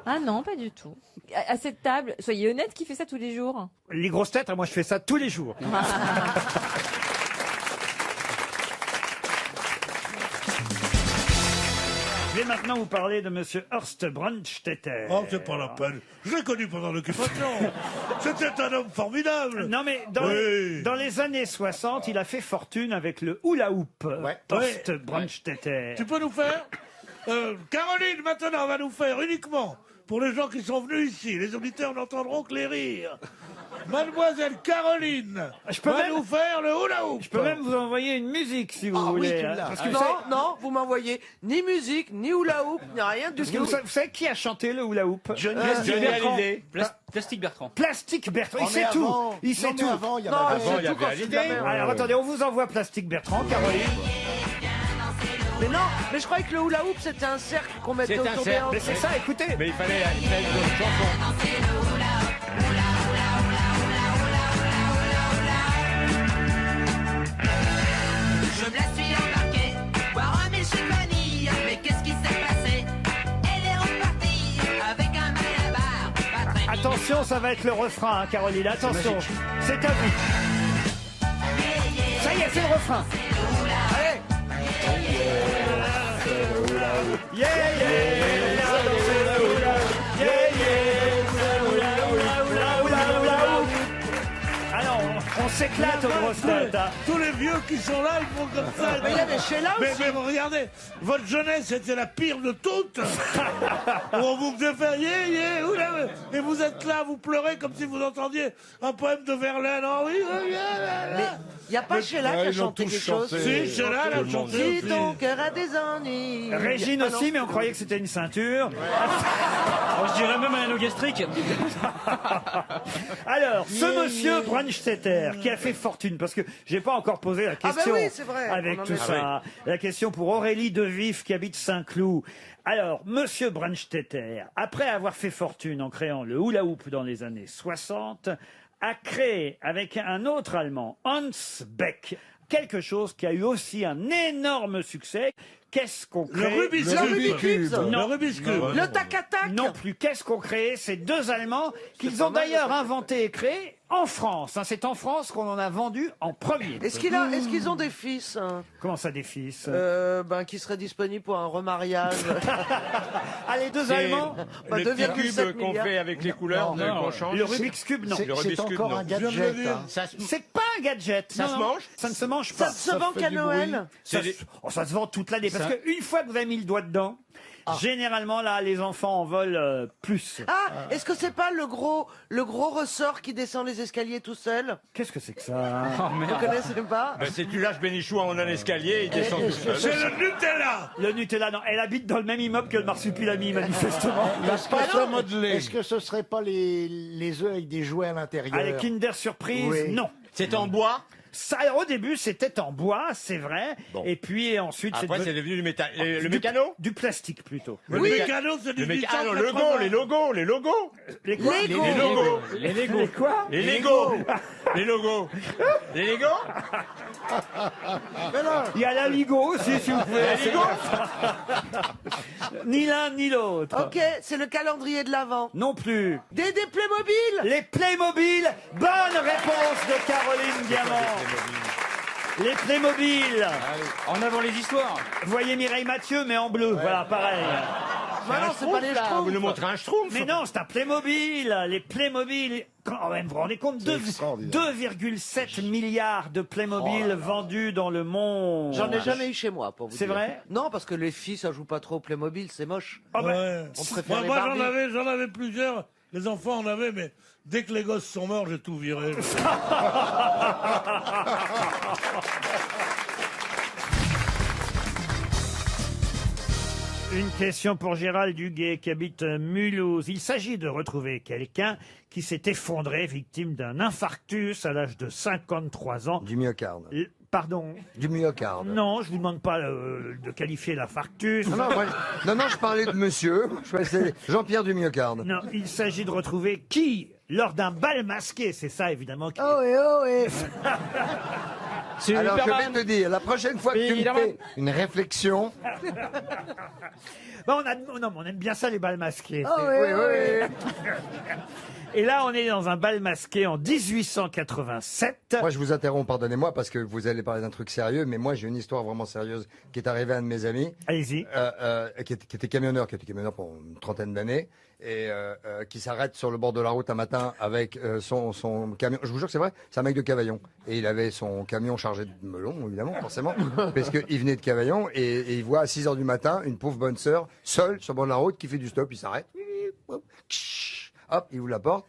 Ah non, pas du tout. À cette table, soyez honnête, qui fait ça tous les jours? Les grosses têtes, moi je fais ça tous les jours. Je vais maintenant vous parler de monsieur Horst Brandstetter. Oh, c'est pas la peine. Je l'ai connu pendant l'occupation. C'était un homme formidable. Non mais Oui. dans les années 60, il a fait fortune avec le hula hoop. Horst Brandstetter. Tu peux nous faire Caroline, maintenant, va nous faire uniquement, pour les gens qui sont venus ici, les auditeurs n'entendront que les rires. Mademoiselle Caroline va nous faire le hula hoop. Je peux même vous envoyer une musique si vous voulez. Hein, parce que vous Non, savez- non, vous m'envoyez ni musique, ni hula hoop, ni rien du parce que tout. vous savez qui a chanté le hula hoop? Johnny Bertrand. Hallyday. Plastique Bertrand. Plastique Bertrand, il Oh, sait mais tout. avant- Il sait non, mais tout. avant, il y en Non, avait- c'est Avant, il y tout avait quand c'est de la Hallyday. merde. Alors attendez, on vous envoie Plastique Bertrand, Caroline. Mais non, mais je croyais que le hula hoop c'était un cercle qu'on mettait C'est un autour des cercle. hanches. Mais c'est ça, écoutez. Mais il fallait une chanson. Je me la suis embarquée, voir un chez Vanille. Mais qu'est-ce qui s'est passé? Elle est repartie avec un malabar. Pas très Attention, ça va être le refrain, hein, Caroline. Attention, c'est à vous. Ça y est, c'est le refrain. Allez. Yeah, yeah, on a dansé le hula. Yeah, yeah, hula, hula, hula, hula, hula, hula. Alors, on s'éclate aux grosses têtes. Hein. Tous les vieux qui sont là, ils font comme ça. Mais il y a des Sheila mais, aussi. mais regardez, votre jeunesse était la pire de toutes. Où on vous faisait faire yeah, yeah, oula, et vous êtes là, vous pleurez comme si vous entendiez un poème de Verlaine. Oh oui, Mais il n'y a pas Sheila qui a chanté quelque chose. Si, Sheila, elle a chanté Si aussi. ton cœur a des ennuis. Régine Ah non. aussi, mais on croyait que c'était une ceinture. Oh, je dirais même un anneau gastrique. Alors, ce monsieur Brandstetter qui a fait fortune, parce que j'ai pas encore posé la bah question oui, c'est vrai, avec on en tout est- ça. La question pour Aurélie Devif qui habite Saint-Cloud. Alors, monsieur Brandstetter, après avoir fait fortune en créant le hula hoop dans les années 60, a créé avec un autre Allemand, Hans Beck, quelque chose qui a eu aussi un énorme succès. Qu'est-ce qu'on crée? Le Rubik's Cube. Non. Le Rubik's Cube. Le tac-à-tac. Non plus. Qu'est-ce qu'on crée? Ces deux Allemands qu'ils ont d'ailleurs inventé et créé en France. Hein. C'est en France qu'on en a vendu en premier. Est-ce qu'ils ont des fils hein Comment ça, des fils? Qui seraient disponibles pour un remariage? Ah, les deux Allemands? Le petit cube qu'on fait avec les couleurs qu'on change. Le Rubik's Cube, non. C'est encore un gadget. C'est pas un gadget. Ça se mange? Ça ne se mange pas. Ça se vend qu'à Noël? Ça se vend toute l'année. Parce qu'une fois que vous avez mis le doigt dedans, généralement, là, les enfants en veulent plus. Est-ce que c'est pas le gros ressort qui descend les escaliers tout seul? Qu'est-ce que c'est que ça? Vous connaissez pas? C'est tu lâches Bénichou en un escalier, il descend tout seul. C'est le Nutella. Le Nutella, non. Elle habite dans le même immeuble que le marsupilami, manifestement. Est-ce que ce serait pas les œufs avec des jouets à l'intérieur? Ah, les Kinder Surprise, Oui. non. C'est en bois? Ça, au début, c'était en bois, c'est vrai. Bon. Et puis ensuite, Après, c'est devenu du métal. Le mécano? Du plastique plutôt. Le mécano, c'est du 880. Le Lego, les logos. Les quoi? Les Lego. Les Lego. Les quoi? Les Lego. Les logos. Les Lego? Il y a la Ligo aussi, si vous voulez. La Ligo? Ni l'un ni l'autre. Ok, c'est le calendrier de l'Avent. Non plus. Des Playmobil. Les Playmobil. Bonne réponse de Caroline Diamant. Les Playmobil. En avant les histoires. Vous voyez Mireille Mathieu, mais en bleu. Voilà, pareil. Bah non, c'est pas les Schtroumpfs. Vous nous montrez un Schtroumpf? Mais non, c'est un Playmobil. Les Playmobil. Quand même, vous vous rendez compte, 2,7 milliards de Playmobil vendus dans le monde. J'en ai jamais eu chez moi, pour vous C'est dire. vrai? Non, parce que les filles, ça joue pas trop au Playmobil, c'est moche. Oh, bah, Ouais. On préfère les Moi, Barbie. j'en avais plusieurs. Les enfants en avaient, mais dès que les gosses sont morts, j'ai tout viré. Une question pour Gérald Duguay qui habite Mulhouse. Il s'agit de retrouver quelqu'un qui s'est effondré, victime d'un infarctus à l'âge de 53 ans. Du myocarde. Pardon? Du myocarde. Non, je vous demande pas de qualifier l'infarctus. Non, je parlais de monsieur. C'est Jean-Pierre du myocarde. Non, il s'agit de retrouver qui, lors d'un bal masqué, c'est ça évidemment. Qui... Oh et Alors je vais te dire, la prochaine fois que tu me fais une réflexion... Bon, on aime bien ça les bals masqués. Oh oui. Et là, on est dans un bal masqué en 1887. Moi, je vous interromps, pardonnez-moi, parce que vous allez parler d'un truc sérieux, mais moi, j'ai une histoire vraiment sérieuse qui est arrivée à un de mes amis. Allez-y. Qui était camionneur pendant une trentaine d'années, et qui s'arrête sur le bord de la route un matin avec son camion. Je vous jure que c'est vrai, c'est un mec de Cavaillon. Et il avait son camion chargé de melons, évidemment, forcément, parce qu'il venait de Cavaillon, et il voit à 6 h du matin une pauvre bonne sœur, seule, sur le bord de la route, qui fait du stop, il s'arrête. Hop, il ouvre la porte,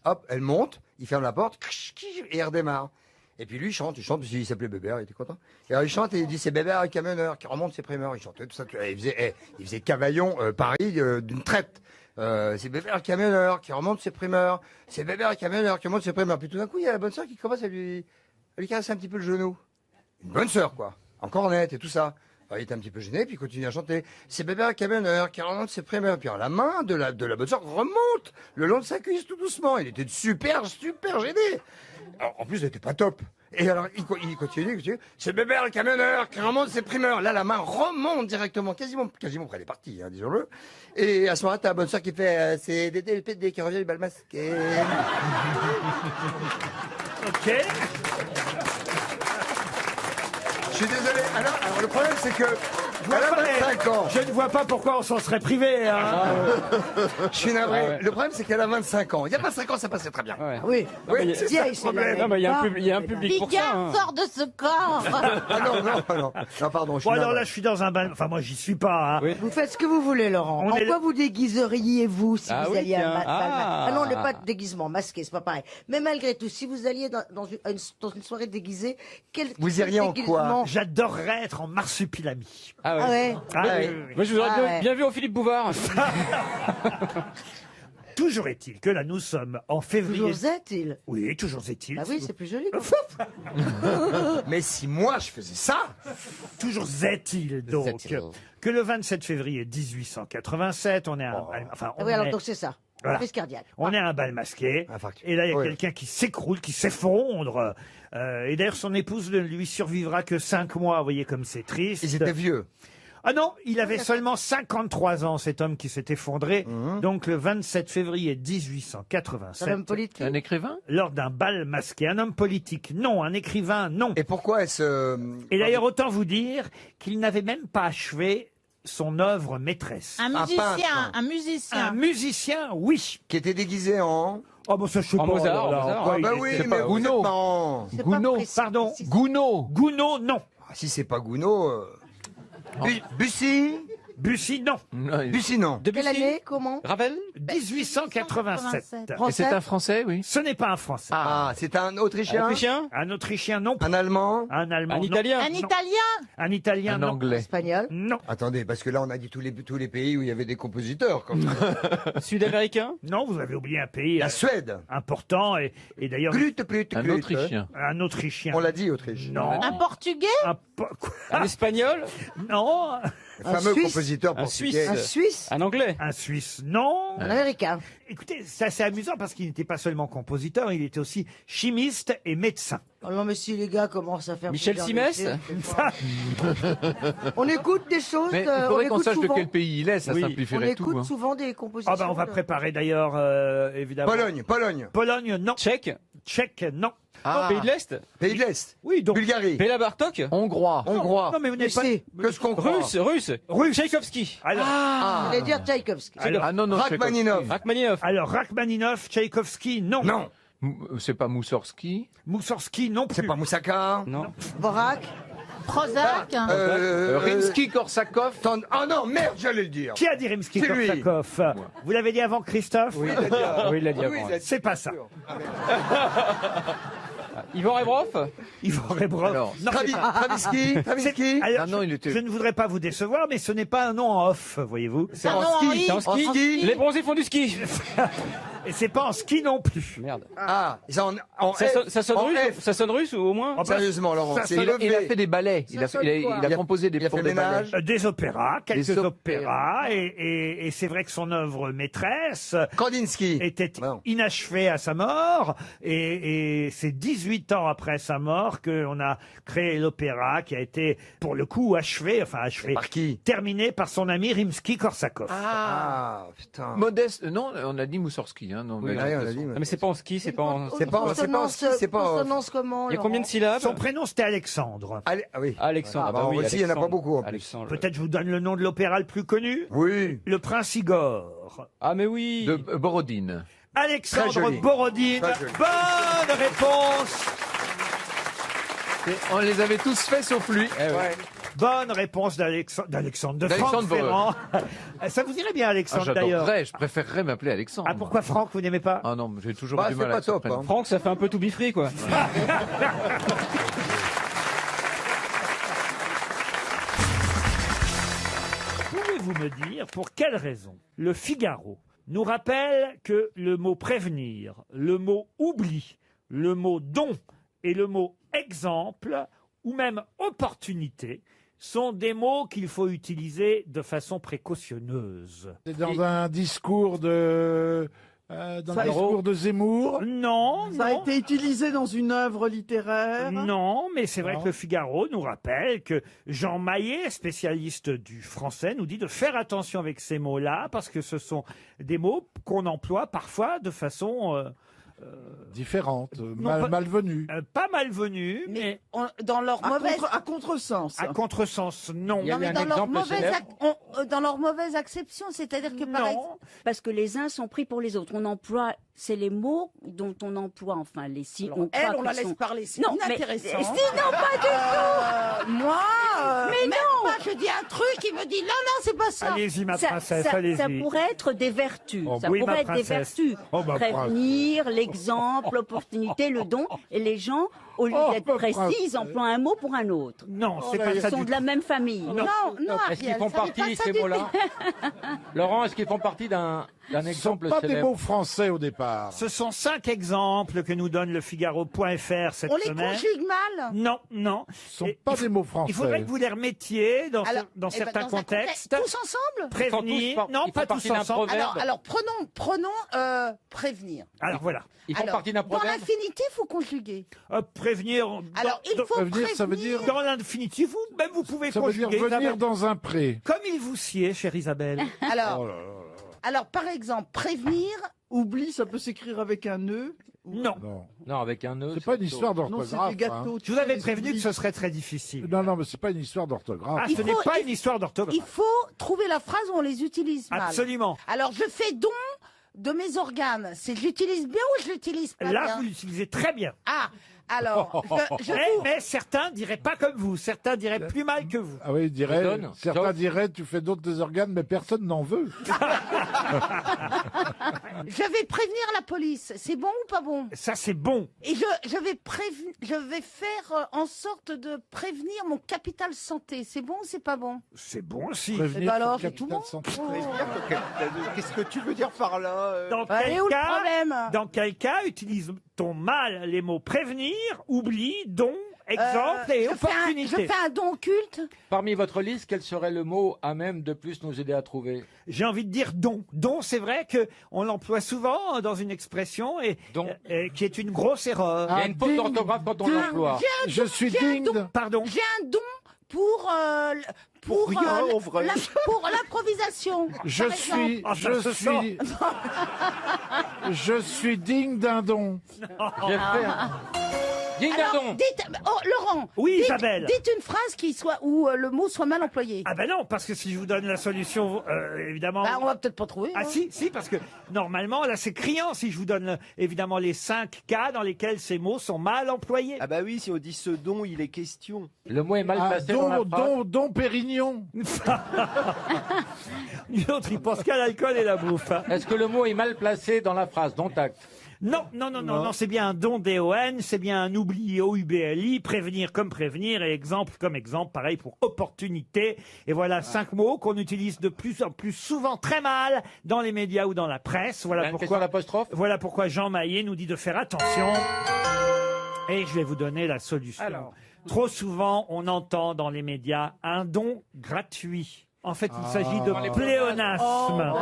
hop, elle monte, il ferme la porte, et il redémarre. Et puis lui, il chante, parce qu'il s'appelait Bébert, il était content. Et alors il chante et il dit, c'est Bébert, un camionneur, qui remonte ses primeurs. Il chantait tout ça, il faisait Cavaillon, Paris, d'une traite. C'est Bébert, un camionneur, qui remonte ses primeurs. C'est Bébert, un camionneur, qui remonte ses primeurs. Puis tout d'un coup, il y a la bonne sœur qui commence à lui caresser un petit peu le genou. Une bonne sœur, quoi. Encore nette et tout ça. Alors, il était un petit peu gêné, puis il continue à chanter. C'est Bébert, un camionneur, qui remonte ses primeurs. Puis alors, la main de la bonne sœur remonte le long de sa cuisse tout doucement. Il était super gêné. Alors, en plus, il était pas top. Et alors, il continue. C'est Bébert, le camionneur, qui remonte ses primeurs. Là, la main remonte directement, quasiment près des parties, hein, disons-le. Et à ce moment-là, t'as la bonne sœur qui fait, c'est Dédé le PD qui revient du bal masqué. Ok. Je suis désolé. Alors, le problème, c'est que elle a 25 ans. Je ne vois pas pourquoi on s'en serait privé. Hein. Je suis navré. Ouais. Le problème, c'est qu'elle a 25 ans. Il y a 25 ans, ça passait très bien. Ouais. Oui. C'est ça le problème. Non, mais il y a un public pour ça. Bigard, sors de ce corps. Non, pardon. Bon, alors là, je suis dans un bal. Enfin, moi, j'y suis pas. Hein. Oui. Vous faites ce que vous voulez, Laurent. En quoi vous déguiseriez-vous si vous alliez à un bal masqué? Ah non, on n'est pas de déguisement masqué, c'est pas pareil. Mais malgré tout, si vous alliez dans une soirée déguisée, vous iriez en quoi? J'adorerais être en marsupilami. Ah ouais. Moi, je vous aurais bien vu au Philippe Bouvard. Toujours est-il que là, nous sommes en février. Toujours est-il? Oui, toujours est-il. Bah oui, c'est plus joli. Mais si moi, je faisais ça. Toujours est-il, donc, que le 27 février 1887, on est à... oui, alors donc c'est ça. Voilà. Crise cardiaque. On est à un bal masqué. Et là, il y a quelqu'un qui s'écroule, qui s'effondre. Et d'ailleurs, son épouse ne lui survivra que 5 mois. Vous voyez comme c'est triste. Ils étaient vieux. Ah non, il avait seulement 53 ans, cet homme qui s'est effondré. Donc le 27 février 1887. Un homme politique. Un écrivain? Lors d'un bal masqué. Un homme politique, non. Un écrivain, non. Et pourquoi est-ce... Et d'ailleurs, autant vous dire qu'il n'avait même pas achevé son œuvre maîtresse. Un musicien, un musicien. Un musicien, oui. Qui était déguisé en... Oh, bah ça, je sais pas. Mozart, alors, Mozart. quoi, Ah bah il oui, était- mais vous êtes Gounod. marrant. Gounod, pardon. Gounod. Gounod, non. Ah, si c'est pas Gounod... Bussy Bussy, non. Bussy, non. Quelle année? Comment? Ravel? 1887. Et c'est un Français, oui. Ce n'est pas un Français. Ah, c'est un Autrichien. Un Autrichien, non. Un Allemand. Un Allemand, Un non. Italien? Un Italien. Un Italien, Un non. Anglais? Espagnol. Non. Attendez, parce que là, on a dit tous les pays où il y avait des compositeurs. Comme ça. Sud-américain? Non, vous avez oublié un pays La Suède. important et d'ailleurs Un Autrichien? un Autrichien. On l'a dit, Autriche. Non. Un Portugais. Un Espagnol? Non. Le fameux Suisse. compositeur Un portugais. Suisse? Un Suisse. Un Anglais? Un Suisse, non. Un Américain. Écoutez, c'est assez amusant parce qu'il n'était pas seulement compositeur, il était aussi chimiste et médecin. Oh non, mais si les gars commencent à faire... Michel plusieurs Simès? métiers, on écoute des choses... Mais il on faudrait qu'on écoute sache de souvent- quel pays il est, ça Oui. On simplifierait tout. écoute hein. souvent des compositions... Ah ben on va de- préparer d'ailleurs évidemment. Pologne, Pologne. Pologne, non. Tchèque? Tchèque, non. Ah. Pays de l'Est? Pays de l'Est. Oui, donc. Bulgarie. Béla Bartok? Hongrois. Hongrois. Non mais vous n'êtes pas. Que ce qu'on croit. Russe? Tchaïkovski? Alors, Je voulais dire Tchaïkovski. Ah non, non, Rachmaninov. Rachmaninov. alors Rachmaninov, Tchaïkovski, non. Non. C'est pas Moussorski? Moussorski, non plus. C'est pas Moussaka. Non. Dvorak. Prozac. Rimsky-Korsakov? Ah non, merde, j'allais le dire. Qui a dit Rimsky-Korsakov? Moi. Vous l'avez dit avant Christophe? Oui, il l'a dit avant. C'est pas ça. Ivan Rebrov? Ivan Rebrov. Alors, Non, c'est pas- Travinsky. c'est- alors, Ah non, il était- je ne voudrais pas vous décevoir, mais ce n'est pas un nom en off, voyez-vous. C'est Ah en non, ski. oui. C'est en En ski. ski. Les bronzés font du ski. Et c'est pas en ski non plus. Merde. Ah, c'est en Ça, F. ça sonne En russe? F. Ça sonne russe ou au moins? Ah bah, Sérieusement, Laurent, ça c'est sonne- Il a levé. fait des ballets. Il a composé des Il a pour fait des ménage. ballets. Des opéras, quelques Des opéras, et c'est vrai que son œuvre maîtresse Kandinsky. était Non. inachevée à sa mort, et c'est 18 ans après sa mort qu'on a créé l'opéra qui a été, pour le coup, achevé, Par qui? terminé par son ami Rimsky-Korsakov. Ah, putain. Modeste. Non, on a dit Moussorski. Hein, non, Oui, mais on a non, dit, mais c'est pas en ski, c'est pas en. C'est pas en ski, c'est pas en... Consonance comment, Il y a combien de Laurent syllabes? Son prénom, c'était Alexandre. Allez, ah oui. Alexandre. Ah, bah, en oui, Russie, il n'y en a pas Alexandre. beaucoup, en plus. Alexandre. Peut-être je vous donne le nom de l'opéra le plus connu. Oui. Le Prince Igor. Ah, mais oui. De Borodine. Très Alexandre joli. Borodine. Très joli. Bonne réponse. On les avait tous faits sauf lui. Eh ouais. Bonne réponse d'Alexandre, de Franck D'Alexandre Ferrand. Ça vous irait bien, Ah, Alexandre, d'ailleurs. j'adorerais, je préférerais m'appeler Alexandre. Ah, pourquoi Franck, vous n'aimez pas? Ah non, j'ai toujours Bah, du c'est mal pas avec ce top, prénom. hein. Franck, ça fait un peu tout bifri, quoi. Pouvez-vous me dire pour quelle raison le Figaro nous rappelle que le mot prévenir, le mot oubli, le mot don et le mot exemple ou même opportunité sont des mots qu'il faut utiliser de façon précautionneuse. C'est dans un discours de... dans le discours de Zemmour. Non, Ça a non. été utilisé dans une œuvre littéraire. Non, mais c'est vrai Non. que le Figaro nous rappelle que Jean Maillet, spécialiste du français, nous dit de faire attention avec ces mots-là parce que ce sont des mots qu'on emploie parfois de façon Différente, pas- malvenue. pas malvenue, mais Dans leur mauvaise... À contresens. à contresens, non. Non, mais dans leur, mauvaise dans leur mauvaise acception, c'est-à-dire que par exemple... Parce que les uns sont pris pour les autres. On emploie, c'est les mots dont on emploie, enfin, les si. Alors, elle, croit on la qu'ils laisse sont- parler, c'est Non, mais- inintéressant. Non, pas du tout. Moi, Mais même non. pas, je dis un truc, il me dit non, non, c'est pas ça. Allez-y, ma Ça- princesse, ça, allez-y. ça pourrait être des vertus. Oh, ça oui, ma pourrait être des princesse. vertus. Oh, ma Prévenir, l'exemple, l'opportunité, le don. Et les gens au lieu Oh, d'être peu précis, près. ils emploient un mot pour un autre. Non, c'est pas Ils ça sont du de la tout. même famille. Non. non, Est-ce qu'ils Ariel, font ça n'est pas partie, ça ces du mots-là Laurent, est-ce qu'ils font partie d'un Ce sont exemple pas des célèbre mots français au départ. Ce sont 5 exemples que nous donne le Figaro.fr cette On les semaine. conjugue mal. Non, non. Ce sont Et pas il des mots français. Il faudrait que vous les remettiez dans, Alors, dans eh ben, certains dans un contextes. Tous ensemble Prévenir. Non, pas tous ensemble. Alors prenons prévenir. Alors voilà. Alors, dans l'infinitif ou conjugué Prévenir. Alors, il faut prévenir, ça veut dire- Dans l'infinitif, même vous pouvez Ça veut dire conjuguer. venir Isabelle. dans un pré. Comme il vous sied, chère Isabelle. Alors, Oh là là là. alors, par exemple, prévenir. Oublie, ça peut s'écrire avec un nœud. Non. Non, avec un nœud. C'est pas une histoire Non, c'est d'orthographe. des gâteaux. hein. Je vous avais prévenu que ce serait très difficile. Non, non, mais c'est pas une histoire d'orthographe. Ah, ce n'est pas une histoire d'orthographe. Il faut trouver la phrase où on les utilise mal. Absolument. Alors, je fais don de mes organes. C'est je l'utilise bien ou je l'utilise pas Là, bien vous l'utilisez très bien. Ah, alors, je Mais certains diraient pas comme vous. Certains diraient plus mal que vous. Ah oui, Donne. certains diraient, tu fais d'autres des organes, mais personne n'en veut. je vais prévenir la police. C'est bon ou pas bon Ça, c'est bon. Et je vais faire en sorte de prévenir mon capital santé. C'est bon ou c'est pas bon C'est bon aussi. Prévenir Eh ben alors, son c'est tout capital bon. santé. Qu'est-ce que tu veux dire par là Dans Allez, quel où le cas, problème dans quel cas utilise-t-on mal les mots prévenir, oubli, don, exemple et je opportunité? fais un don culte. Parmi votre liste, quel serait le mot à même de plus nous aider à trouver J'ai envie de dire don. Don, c'est vrai que on l'emploie souvent dans une expression et qui est une grosse erreur. Il y a une faute d'orthographe quand on l'emploie. Je suis digne. Pardon. J'ai un don pour rien, en vrai. pour l'improvisation. Je par suis, exemple. je suis digne d'un don. J'ai fait Digne d'un Alors, don. dites, Laurent. Oui, dites, Isabelle. Dites une phrase qui soit où le mot soit mal employé. Ah ben non, parce que si je vous donne la solution, évidemment... Bah, on va peut-être pas trouver. Ah hein. si, parce que normalement, là, c'est criant si je vous donne évidemment les 5 cas dans lesquels ces mots sont mal employés. Ah bah oui, si on dit ce dont il est question. Le mot est mal placé dans la phrase. Don Pérignon. L'autre, il pense qu'à l'alcool et la bouffe. hein. Est-ce que le mot est mal placé dans la phrase, dont acte Non, c'est bien un don D-O-N, c'est bien un oubli O-U-B-L-I, prévenir comme prévenir et exemple comme exemple, pareil pour opportunité. Et voilà 5 mots qu'on utilise de plus en plus souvent très mal dans les médias ou dans la presse. Voilà pourquoi Jean Maillet nous dit de faire attention. Et je vais vous donner la solution. Trop souvent, on entend dans les médias un don gratuit. En fait, il s'agit de pléonasme.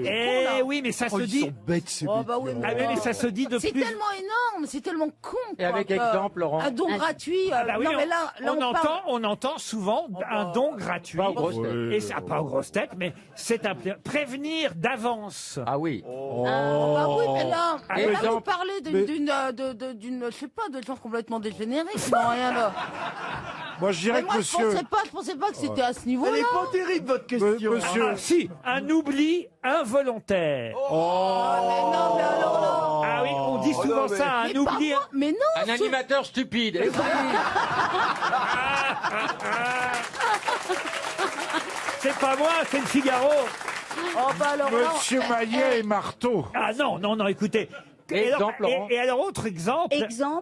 Eh oui, mais ça se dit. Ils sont bêtes, ces Oh, bah oui, Ah oui, mais ça se dit de C'est plus. tellement énorme, c'est tellement con. Et avec exemple, Laurent. Un don gratuit. Ah bah oui, non, mais là on entend souvent un don gratuit. Pas aux grosses têtes. Et ça, pas aux grosses têtes, mais c'est un prévenir d'avance. Ah oui. Bah oui, mais là, Ah, là, vous exemple. parlez d'une, je sais pas, de gens complètement dégénérés qui n'ont rien là. Moi, je dirais Mais moi, que monsieur. je pensais pas que c'était à ce niveau-là. Elle est pas terrible, votre question. Monsieur. Ah, si, un oubli involontaire. Mais non, mais alors là. Ah oui, on dit souvent ça, un Mais pas oubli. moi, mais non. Un animateur stupide. C'est pas moi, c'est le Figaro. Oh, bah alors là. Monsieur Maillet et Marteau. Ah non, écoutez. Exemple, Laurent. Et alors, autre exemple.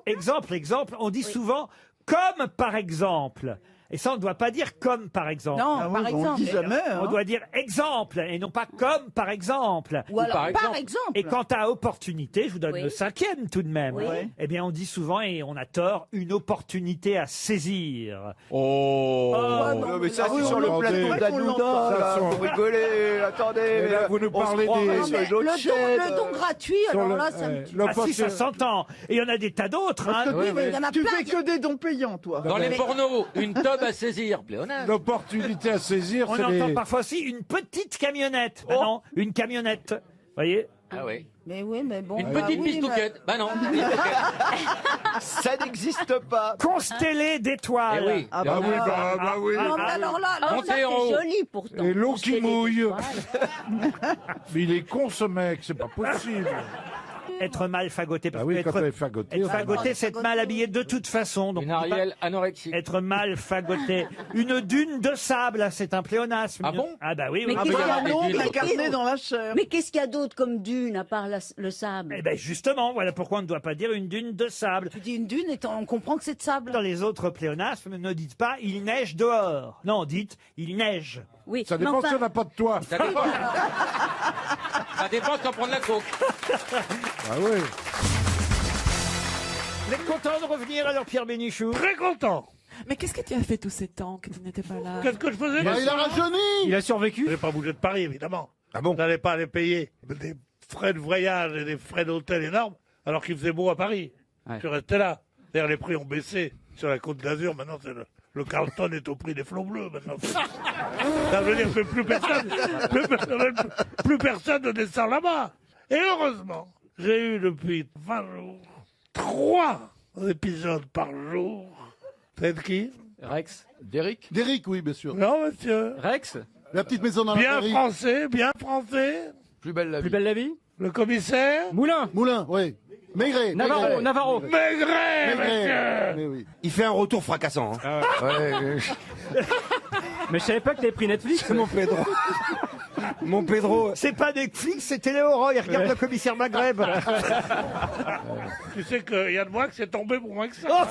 Exemple, on dit souvent comme par exemple. Et ça, on ne doit pas dire comme par exemple. Non, Ah oui, par on exemple. dit jamais. On hein. doit dire exemple et non pas comme par exemple. Ou alors par par exemple. exemple. Et quant à opportunité, je vous donne Oui. le 5e tout de même. Oui. Eh bien, on dit souvent, et on a tort, une opportunité à saisir. Oh. Non, mais ça, Ah oui, c'est sur on le l'entend. plateau C'est vrai qu'on d'Anouna, l'entend. là, Ça, vous rigolez, attendez. Mais là, vous nous on se parlez croirait des- sur Mais une autre chaîne. le don gratuit, Sur alors le- là, ça me tue. Ah si, ça s'entend. Et il y en a des tas d'autres. hein. Parce que mais il y en a tu plein fais que des dons payants, toi. Dans les pornos, une tube à saisir. Pléonasme. L'opportunité à saisir, On c'est entend les... parfois aussi une petite camionnette. Ben non, une camionnette. Vous voyez? Ah oui. Mais oui, mais bon. Une bah petite oui, pistouquette. Bah non. Ça n'existe pas. Constellé d'étoiles. Eh oui. Ah Ah oui, bah oui. Non, mais alors là, Oh, Montez ça, en haut. c'est joli pourtant. Et l'eau On qui se fait des mouille. étoiles. Mais il est con, ce mec, c'est pas possible. Être mal fagoté. Parce Ah oui, que quand on est fagoté, être on fait fagoté, mal. c'est être mal habillé de toute façon. Donc Une Ariel anorexique. être mal fagoté. Une dune de sable, c'est un pléonasme. Ah bon? Ah bah oui, Mais oui. qu'est-ce qu'il y a Un ongle dunes. incarné dans la chair. Mais qu'est-ce qu'il y a d'autre comme dune à part le sable? Eh ben justement, voilà pourquoi on ne doit pas dire une dune de sable. Tu dis une dune et on comprend que c'est de sable. Dans les autres pléonasmes, ne dites pas il neige dehors. Non, dites il neige. Oui, Ça mais dépend enfin- si on n'a pas de toit. Ça dépend. Ça dépend si on prend de la coke. Ah oui. Vous êtes content de revenir alors, Pierre Bénichou? Très content. Mais qu'est-ce que tu as fait tous ces temps que tu n'étais pas là? Qu'est-ce que je faisais? Bah, il a rajeuni. Il a survécu. Je n'ai pas bougé de Paris, évidemment. Ah bon? Vous n'allez pas aller payer des frais de voyage et des frais d'hôtel énormes alors qu'il faisait beau à Paris. Ouais. Je suis resté là. D'ailleurs, les prix ont baissé sur la Côte d'Azur. Maintenant, c'est le Carlton est au prix des flots bleus. Maintenant. Ça veut dire que plus personne ne descend là-bas. Et heureusement, j'ai eu depuis 20 jours 3 épisodes par jour. C'est qui? Rex. Derrick. Derrick, oui, bien sûr. Non, monsieur. Rex. La petite maison dans la Bien prairie. français, bien français. Plus belle la Plus vie. belle la vie. Le commissaire. Moulin. Moulin, oui. Maigret. Navarro. Navarro. Maigret, monsieur. Mais oui. Il fait un retour fracassant. Hein. Mais je savais pas que t'avais pris Netflix. Mon Pedro. Mon Pedro. C'est pas Netflix, c'est Téléoro. Il regarde le commissaire Maghreb. Tu sais que Yann Moix c'est tombé pour moins que ça.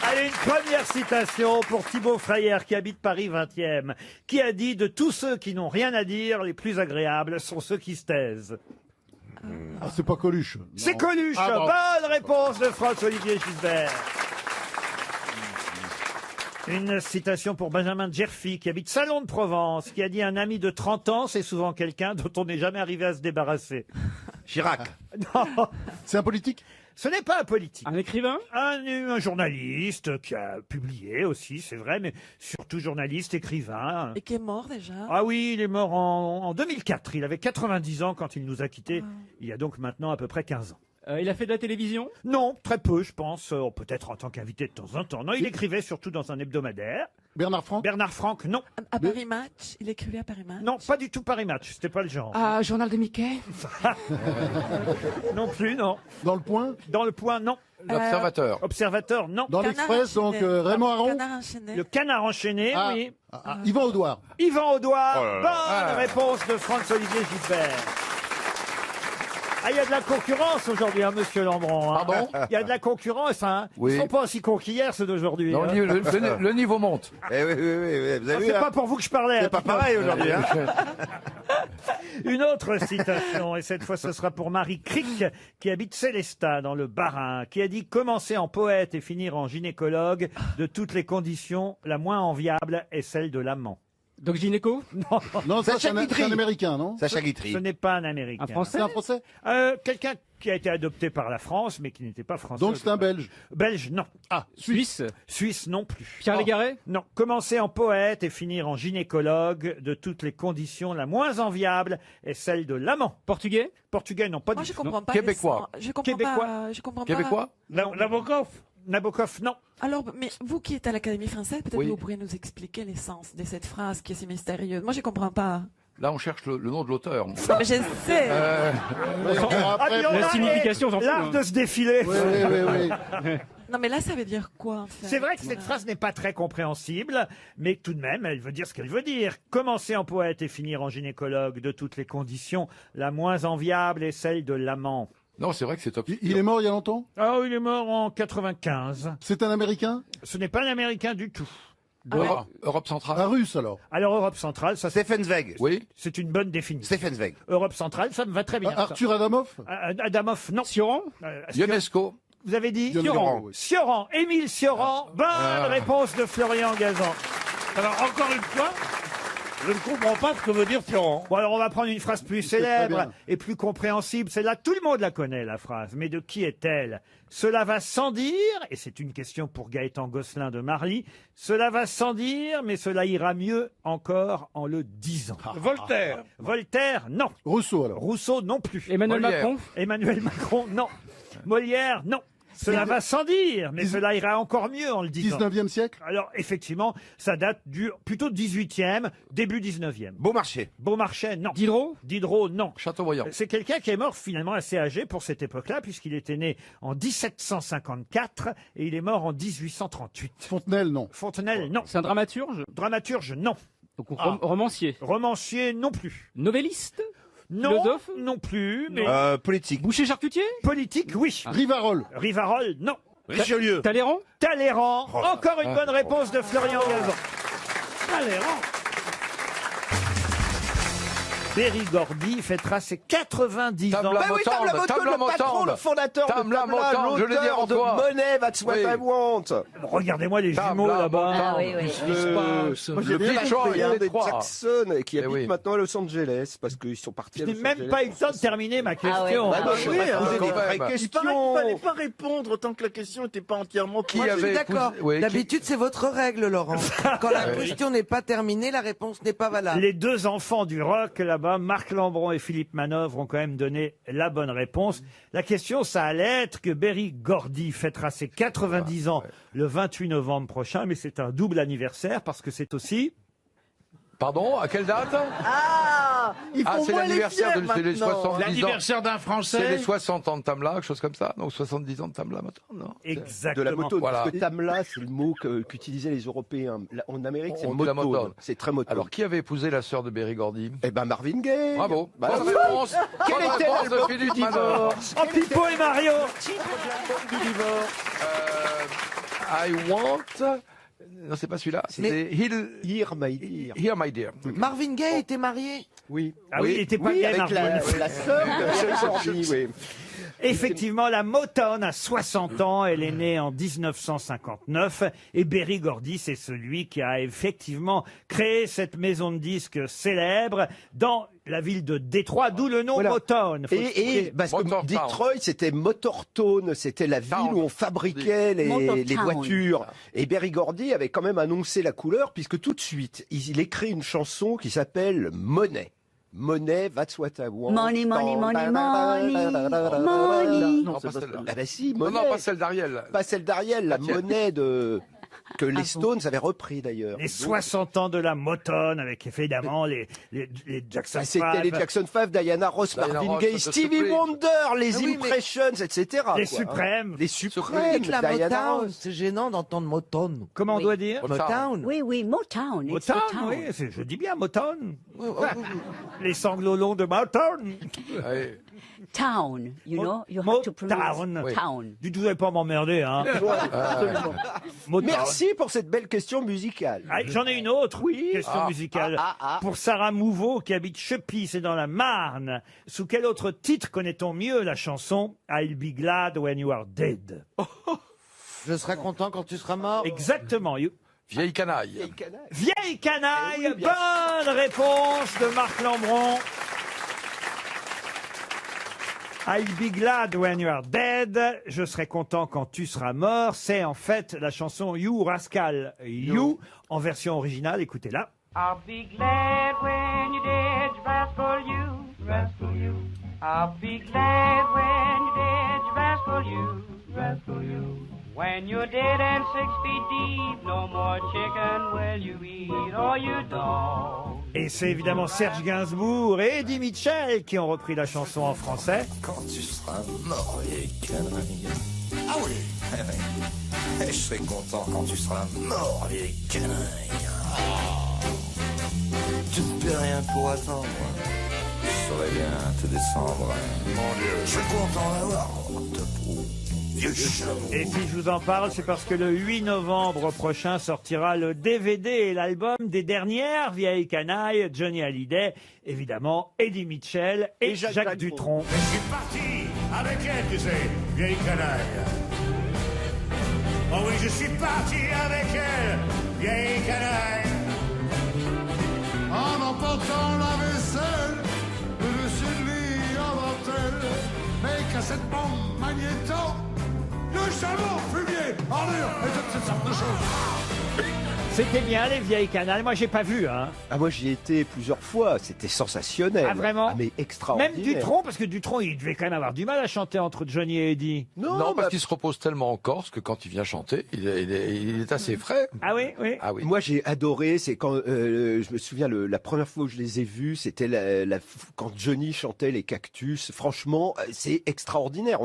Allez, une première citation pour Thibaut Freyer, qui habite Paris 20e, qui a dit « De tous ceux qui n'ont rien à dire, les plus agréables sont ceux qui se taisent. Ah, c'est pas Coluche. » C'est Non. Coluche. Ah, bon. Bonne réponse de François-Olivier Gisbert. Une citation pour Benjamin Djerfi, qui habite Salon de Provence, qui a dit « Un ami de 30 ans, c'est souvent quelqu'un dont on n'est jamais arrivé à se débarrasser. » Chirac. Non, C'est un politique? ce n'est pas un politique. Un écrivain. Un journaliste qui a publié aussi, c'est vrai, mais surtout journaliste, écrivain. Et qui est mort déjà? Ah oui, il est mort en 2004. Il avait 90 ans quand il nous a quittés. Il y a donc maintenant à peu près 15 ans. Il a fait de la télévision. Non, très peu, je pense. Peut-être en tant qu'invité de temps en temps. Non, il écrivait surtout dans un hebdomadaire. Bernard Franck? Bernard Franck, non. À Paris Match? Il écrivait à Paris Match? Non, pas du tout Paris Match. C'était pas le genre. Ah, Journal de Mickey? Non plus, non. Dans le Point? Dans le Point, non. L'observateur. Observateur, non. Dans Canard l'Express, donc enchaîné. Raymond Aron? Canard enchaîné. Le Canard enchaîné, Ah. oui. Yvan Audouard. Yvan Audouard. Oh là là. Bonne réponse de François-Olivier Gisbert. Ah, il y a de la concurrence aujourd'hui, hein, monsieur Lambron. Hein. Pardon? Il y a de la concurrence, hein. Oui. Ils sont pas aussi cons qu'hier, ceux d'aujourd'hui. Non, hein. le niveau monte. Eh oui, oui, oui, oui. Vous Ah, avez vu, c'est hein, pas pour vous que je parlais. c'est hein, pas dites-moi. pareil aujourd'hui. Hein. Une autre citation, et cette fois ce sera pour Marie Cric, qui habite Célestat, dans le Bas-Rhin, qui a dit « Commencer en poète et finir en gynécologue, de toutes les conditions, la moins enviable est celle de l'amant. » Donc gynéco. Non, Non, ça, Sacha c'est Guitry. un Américain, non? Sacha ce Guitry. n'est pas un Américain. Un Français. C'est un Français? Quelqu'un qui a été adopté par la France, mais qui n'était pas français. Donc c'est un Belge. Belge, non. Ah, Suisse. Suisse, non plus. Pierre Oh. Légaré. Non. Commencer en poète et finir en gynécologue, de toutes les conditions, la moins enviable est celle de l'amant. Portugais. Portugais, non, pas Moi, du je tout. comprends pas. Québécois. Je comprends Québécois. pas. Je comprends Québécois? Nabokov. Nabokov, non. Alors, mais vous qui êtes à l'Académie française, peut-être Oui. vous pourriez nous expliquer l'essence de cette phrase qui est si mystérieuse. Moi, je comprends pas. Là, on cherche le nom de l'auteur. Non, mais je sais. Après, puis on la a signification, j'en fous, l'art hein. de se défiler. oui, oui, oui, oui. Non, mais là, ça veut dire quoi, en fait? C'est vrai que cette phrase n'est pas très compréhensible, mais tout de même, elle veut dire ce qu'elle veut dire. Commencer en poète et finir en gynécologue, de toutes les conditions, la moins enviable est celle de l'amant. Non, c'est vrai que c'est top. Il est mort il y a longtemps? Ah, il est mort en 95. C'est un Américain? Ce n'est pas un Américain du tout. Europe centrale. Un Russe, alors? Alors, Europe centrale, ça, Stephen Zweig. Oui. c'est une bonne définition. Stephen Zweig. Europe centrale, ça me va très bien. ça. Arthur Adamov? Adamov, non. Sioran. Ionesco. Vous avez dit Sioran, oui. Sioran, Émile Sioran. Bonne réponse de Florian Gazan. Alors, encore une fois, je ne comprends pas ce que veut dire Sioran. Bon, alors on va prendre une phrase plus C'est très célèbre bien. et plus compréhensible. Celle-là, tout le monde la connaît, la phrase. Mais de qui est-elle? Cela va sans dire, et c'est une question pour Gaëtan Gosselin de Marly, cela va sans dire, mais cela ira mieux encore en le disant. Voltaire. Voltaire, non. Rousseau, alors? Rousseau, non plus. Emmanuel Molière. Macron. Emmanuel Macron, non. Molière, non. Cela va sans dire, mais cela ira encore mieux en le disant. 19e siècle? Alors, effectivement, ça date plutôt 18e, début 19e. Beaumarchais. Beaumarchais, non. Diderot, non. Chateaubriand. C'est quelqu'un qui est mort finalement assez âgé pour cette époque-là, puisqu'il était né en 1754 et il est mort en 1838. Fontenelle, non. Fontenelle, non. C'est un dramaturge? Dramaturge, non. Donc romancier? Romancier, non plus. Novelliste? Non, Philosophe? non plus, mais... Politique. Boucher-charcutier? Politique, oui. Rivarol. Rivarol, non. Richelieu. Talleyrand? Talleyrand. Encore une bonne réponse de Florian Gazan. Talleyrand. Berry-Gordy fêtera ses 90 ans. Tabla Motown, le patron, le fondateur de Tabla, l'auteur de Money, That's What I Want. Regardez-moi les jumeaux là-bas. Ah oui, oui. Le Detroit, des Jackson qui habitent maintenant à Los Angeles parce qu'ils sont partis. Je n'ai même pas eu le temps de terminer ma question. Oui, quand même. il fallait pas répondre tant que la question n'était pas entièrement Moi, je suis d'accord. D'habitude, c'est votre règle, Laurent. Quand la question n'est pas terminée, la réponse n'est pas valable. Les deux enfants du rock là-bas, Marc Lambron et Philippe Manœuvre, ont quand même donné la bonne réponse. La question, ça allait être que Berry-Gordy fêtera ses 90 ans le 28 novembre prochain, mais c'est un double anniversaire parce que c'est aussi... Pardon, à quelle date? Ils font c'est moins les l'anniversaire fiers de c'est les maintenant. 70 ans. L'anniversaire d'un Français. C'est les 60 ans de Tamla, quelque chose comme ça. Donc 70 ans de Tamla maintenant. Non. Exactement. De la moto, Voilà. parce que Tamla, c'est le mot qu'utilisaient les Européens. En Amérique, c'est On dit la moto. moto. C'est très moto. Alors qui avait épousé la sœur de Berry-Gordy? Eh ben Marvin Gaye. Bravo. Bah, Bonne réponse. Quel Bonne était réponse de l'album Philippe du Manœuvre. divorce? Oh, Pipo et Mario. Du divorce. I want. Non, c'est pas celui-là. C'est Here, my dear. Here, my dear. Marvin Gaye était marié? Oui. Ah oui, il était pas gay, avec Marvin. la sœur de Jordi, oui. Effectivement, la Motown a 60 ans. Elle est née en 1959. Et Berry-Gordy, c'est celui qui a effectivement créé cette maison de disques célèbre dans la ville de Détroit, d'où le nom Voilà. Motown. Faut Et parce que Motortown. Detroit, c'était Motortown, c'était la ville où on fabriquait les Motortown. voitures. Et Berry-Gordy avait quand même annoncé la couleur, puisque tout de suite, il écrit une chanson qui s'appelle Money. Money, that's what I want. Money, money, money, money, money. Non, pas celle-là. Ah bah si, Non, Money. non, pas celle d'Ariel. Pas celle d'Ariel, la La tienne. monnaie que les Stones avaient repris d'ailleurs. Les 60 ans de la Motown, avec évidemment les Jackson C'était 5, les Jackson 5, Diana Ross, Diana Marvin Ross, Gaye, The Stevie Supremes. Wonder, les Ah oui, mais- Impressions, etc. les quoi. Suprêmes. Les Vous Suprêmes, dites la Diana Motown, Ross. c'est gênant d'entendre Motown. Comment on doit dire Motown. Oui, oui, Motown. it's Motown, Motown. oui, je dis bien Motown. Oui, oui, oui. Les sanglots longs de Motown. Ouais. Town, you know, you have to pronounce Motown. town. Dites, vous n'allez pas m'emmerder, hein. Absolument. Motown. Merci pour cette belle question musicale. Ah, j'en ai une autre, oui. Question Ah, musicale. ah. Pour Sarah Mouveau, qui habite Chepy, c'est dans la Marne. Sous quel autre titre connaît-on mieux la chanson I'll be glad when you are dead? Je serai content quand tu seras mort. Exactement. Vieille canaille. Vieille canaille. Eh oui, bien Bonne réponse de Marc Lambron. I'll be glad when you are dead. Je serai content quand tu seras mort. C'est en fait la chanson You Rascal. You, en version originale. Écoutez-la. I'll be glad when you're dead, you rascal you, rascal you. I'll be glad when you're dead, you rascal you, rascal you. When you're dead and 6 feet deep, no more chicken will you eat or you don't. Et c'est évidemment Serge Gainsbourg et Eddie Mitchell qui ont repris la chanson en français. Quand tu seras mort, vieille canaille. Ah oui, je serai content quand tu seras mort, vieille canaille. Tu ne peux rien pour attendre. Je saurais bien te descendre. Mon Dieu, je suis content d'avoir ta peau. Vieux chameau. Et si je vous en parle, c'est parce que le 8 novembre prochain sortira le DVD et l'album des dernières vieilles canailles, Johnny Hallyday, évidemment, Eddie Mitchell et Jacques Dutronc. Je suis parti avec elle, tu sais, vieille canaille. Oh oui, je suis parti avec elle, vieille canaille. En emportant la vaisselle, le dessus de lit en dentelle, mes cassettes bombes magnéto, le charbon, fumier, ordure et toutes ces sortes de choses. C'était bien les vieilles canals. Moi, j'ai pas vu. Hein. Ah, moi, j'y ai été plusieurs fois. C'était sensationnel. Ah, vraiment? Mais extraordinaire. Même Dutronc, parce que Dutronc, il devait quand même avoir du mal à chanter entre Johnny et Eddie. Non, parce qu'il se repose tellement en Corse que quand il vient chanter, il est assez frais. Ah oui, oui. Ah oui. Moi, j'ai adoré. C'est quand je me souviens la première fois où je les ai vus, c'était quand Johnny chantait les Cactus. Franchement, c'est extraordinaire.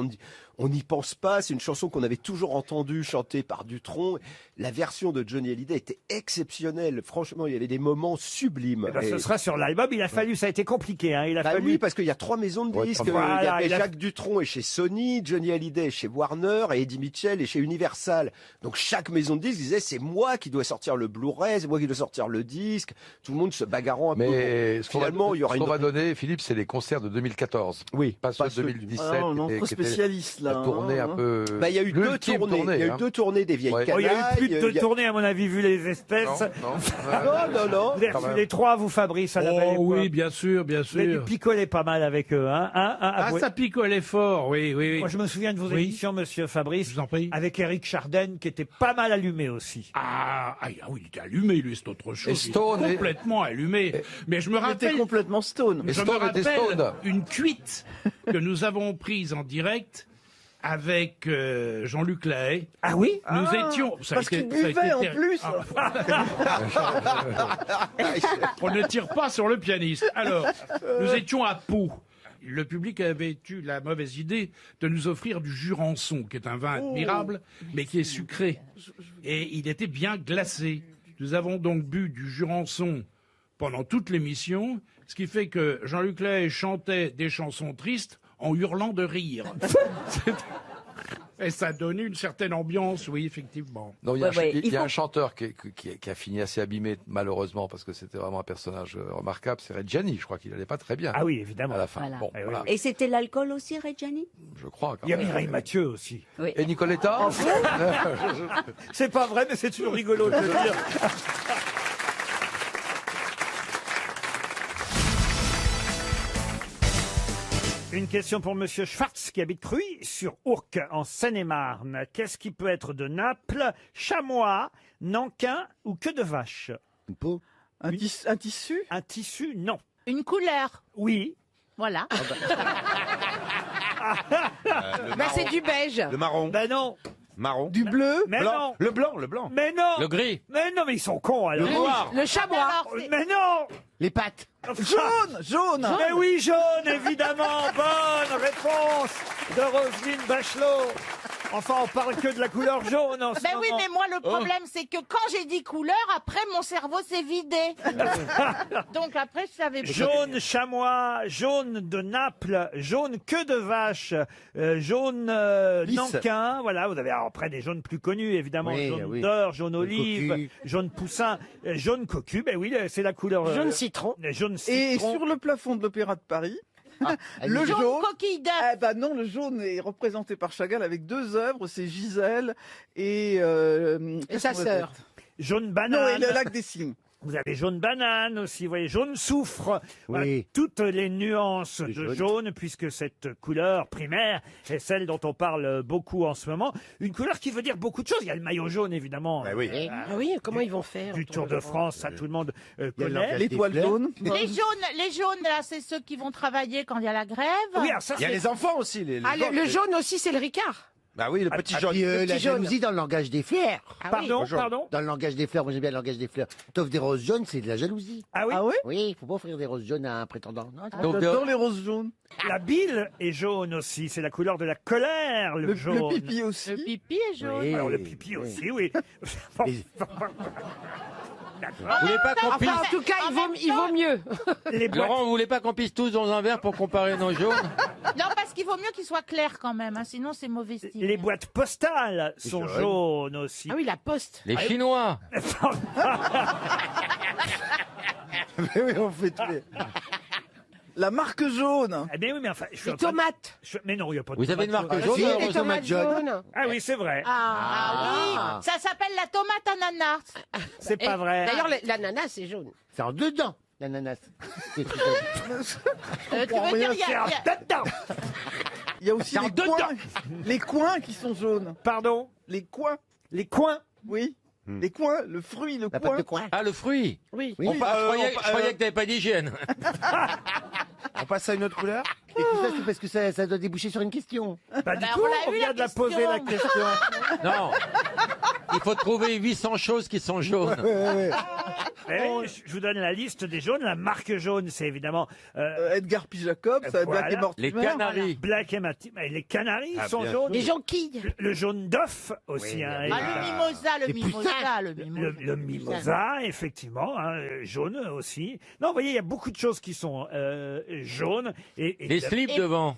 On n'y pense pas. C'est une chanson qu'on avait toujours entendue chanter par Dutronc. La version de Johnny Hallyday était exceptionnelle. Franchement, il y avait des moments sublimes. Eh ben, ce sera sur l'album. Il a fallu, ça a été compliqué. Hein. Il a fallu. Oui, parce qu'il y a 3 maisons de disques. Voilà, Jacques Dutronc est chez Sony, Johnny Hallyday est chez Warner et Eddie Mitchell est chez Universal. Donc chaque maison de disques disait c'est moi qui dois sortir le Blu-ray, c'est moi qui dois sortir le disque. Tout le monde se bagarrant un peu. Mais finalement, il y aura ce qu'on va donner, Philippe, c'est les concerts de 2014. Oui, pas ceux de 2017. Ah, on est trop spécialiste là. La tournée un peu. Bah, il y a eu deux tournées. Il y a eu 2 tournées des vieilles canailles. Il y a eu plus de 2 tournées, à mon avis, vu les espèces. Non. Vous avez reçu les 3, vous, Fabrice, à la belle époque. Oui, bien sûr, bien sûr. Vous avez dû picoler pas mal avec eux, hein, ça picolait fort, oui. Moi, je me souviens de vos émissions, monsieur Fabrice. Je vous en prie. Avec Eric Chardin, qui était pas mal allumé aussi. Ah oui, il était allumé, lui, c'est autre chose. Et Stone. Il était complètement allumé. Mais je me rappelle. Il était complètement stone. Je me rappelle une cuite que nous avons prise en direct avec Jean-Luc Lahaye. Ah oui? Nous étions... Parce qu'il buvait en plus. On ne tire pas sur le pianiste. Alors, nous étions à Pau. Le public avait eu la mauvaise idée de nous offrir du Jurançon, qui est un vin admirable, mais qui est sucré. Et il était bien glacé. Nous avons donc bu du Jurançon pendant toute l'émission, ce qui fait que Jean-Luc Lahaye chantait des chansons tristes en hurlant de rire. Et ça donne une certaine ambiance, oui, effectivement. Non, il y a un chanteur qui a fini assez abîmé, malheureusement, parce que c'était vraiment un personnage remarquable, c'est Reggiani. Je crois qu'il n'allait pas très bien. Ah oui, évidemment. À la fin. Voilà. Bon, voilà. Et c'était l'alcool aussi, Reggiani? Je crois. Il y a Mireille Mathieu aussi. Oui. Et Nicoletta. C'est pas vrai, mais c'est toujours rigolo de le dire. Une question pour Monsieur Schwartz qui habite Cruy sur Ourcq en Seine-et-Marne. Qu'est-ce qui peut être de Naples, chamois, nankin ou queue de vache? Une peau. Un tissu? Un tissu, non. Une couleur? Oui. Voilà. C'est du beige. Le marron. Ben non. Marron. Du bleu? Mais non. Le blanc. Mais non. Le gris. Mais non, mais ils sont cons alors. Le noir. Le chamois. Mais non. Les pattes. Jaune. Mais oui, jaune, évidemment. Bonne réponse de Roselyne Bachelot. Enfin, on parle que de la couleur jaune en ce moment. Oui, mais moi, le problème, c'est que quand j'ai dit couleur, après, mon cerveau s'est vidé. Donc après, je savais pas. Jaune chamois, jaune de Naples, jaune queue de vache, jaune nankin. Voilà, vous avez après des jaunes plus connus, évidemment. Jaune d'or, jaune olive, jaune poussin, jaune cocu. Ben oui, c'est la couleur. Jaune citron. Jaune citron. Et sur le plafond de l'Opéra de Paris, le jaune coquille d'œuf. Non, le jaune est représenté par Chagall avec 2 œuvres, c'est Gisèle et sa sœur. Jaune banane. Non, et le lac des Cygnes. Vous avez jaune banane aussi, vous voyez, jaune soufre. Voilà, Oui. toutes les nuances de jaune, puisque cette couleur primaire est celle dont on parle beaucoup en ce moment. Une couleur qui veut dire beaucoup de choses. Il y a le maillot jaune, évidemment. Oui, comment ils vont faire? Du Tour de France, ça tout le monde connaît. L'étoile jaune. Les jaunes, là, c'est ceux qui vont travailler quand il y a la grève. Oui, alors ça, Il y a les enfants aussi. Le jaune aussi, c'est le Ricard. Bah oui, le petit jaune. La jalousie dans le langage des fleurs. Pardon. Dans le langage des fleurs, moi j'aime bien le langage des fleurs. T'offres des roses jaunes, c'est de la jalousie. Ah oui? Oui, il faut pas offrir des roses jaunes à un prétendant. Non, J'adore les roses jaunes. La bile est jaune aussi, c'est la couleur de la colère, le jaune. Le pipi aussi. Le pipi est jaune. Oui. Alors le pipi aussi, oui. Vous voulez pas qu'on pisse... En tout cas, il vaut mieux. Les boîtes... Laurent, vous voulez pas qu'on pisse tous dans un verre pour comparer nos jaunes? Non, parce qu'il vaut mieux qu'ils soient clairs quand même, hein, sinon c'est mauvais style. Les boîtes postales sont jaunes aussi. Ah oui, la poste. Les Chinois. Mais oui, on fait tous les... La marque jaune. Eh bien oui, mais enfin... Les tomates. Mais non, il n'y a pas de Vous avez une marque jaune? Si, Les tomates jaunes. Ah oui, c'est vrai. Ah oui, ça s'appelle la tomate ananas. C'est pas vrai. D'ailleurs, l'ananas, c'est jaune. C'est en dedans, l'ananas. Tu veux dire, il y a... Il y a aussi les coins qui sont jaunes. Pardon? Les coins. Les coins? Oui. Les coins, le fruit, le coin. Ah, le fruit. Oui. Je croyais que t'avais pas d'hygiène. On passe à une autre couleur. Et tout ça, c'est parce que ça doit déboucher sur une question. Bah, du coup, on vient de la poser la question. Non. Il faut trouver 800 choses qui sont jaunes. Je vous donne la liste des jaunes. La marque jaune, c'est évidemment Edgar P. Jacob, ça voilà. Black et Mortimer. Les canaris. Black et Mortimer. Les canaris Ah, sont bien jaunes. Les jonquilles. Le jaune d'œuf aussi. Oui, hein, bien Ah, évidemment. le mimosa. Le mimosa, effectivement, hein, jaune aussi. Non, vous voyez, il y a beaucoup de choses qui sont jaunes. Et Les slips devant.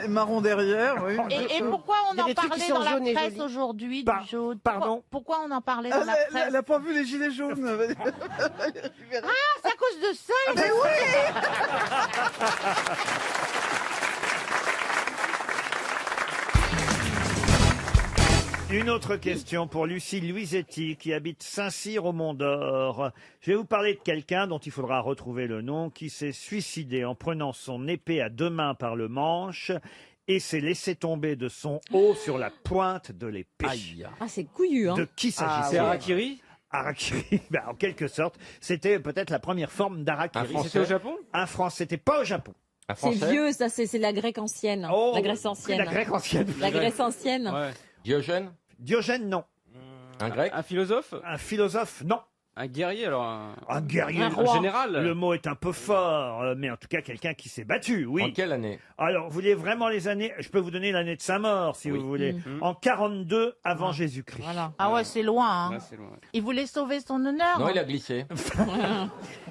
Et marron derrière, oui. Et pourquoi on Il y a en des trucs qui parlait sont dans la jaunes et presse jolis. aujourd'hui Par- du jaune? pardon Pourquoi on en parlait dans la presse? Elle n'a pas vu les gilets jaunes. Ah, c'est à cause de ça. Mais oui. Une autre question pour Lucie Luisetti qui habite Saint-Cyr au Mont-d'Or. Je vais vous parler de quelqu'un dont il faudra retrouver le nom, qui s'est suicidé en prenant son épée à deux mains par le manche et s'est laissé tomber de son haut sur la pointe de l'épée. Ah, c'est couillu, hein. De qui s'agissait-il? C'est Harakiri. Harakiri, ben, en quelque sorte, c'était peut-être la première forme d'Harakiri. Un Français. C'était au Japon. Un Français, c'était pas au Japon. Un C'est Français. vieux, ça, c'est la Grèce ancienne. Oh, la Grèce ancienne. La Grèce ancienne. La Grèce ancienne. Ouais. Diogène. Diogène, non. Un grec. Un philosophe. Un philosophe, non. Un guerrier, alors. Un guerrier. Un roi. Un général. Le mot est un peu fort, mais en tout cas quelqu'un qui s'est battu, oui. En quelle année? Alors, vous voulez vraiment les années? Je peux vous donner l'année de sa mort, si Oui. vous voulez. En 42 avant Jésus-Christ. Voilà. Ah ouais, c'est loin. Hein. Là, c'est loin. Il voulait sauver son honneur. Non, il a glissé.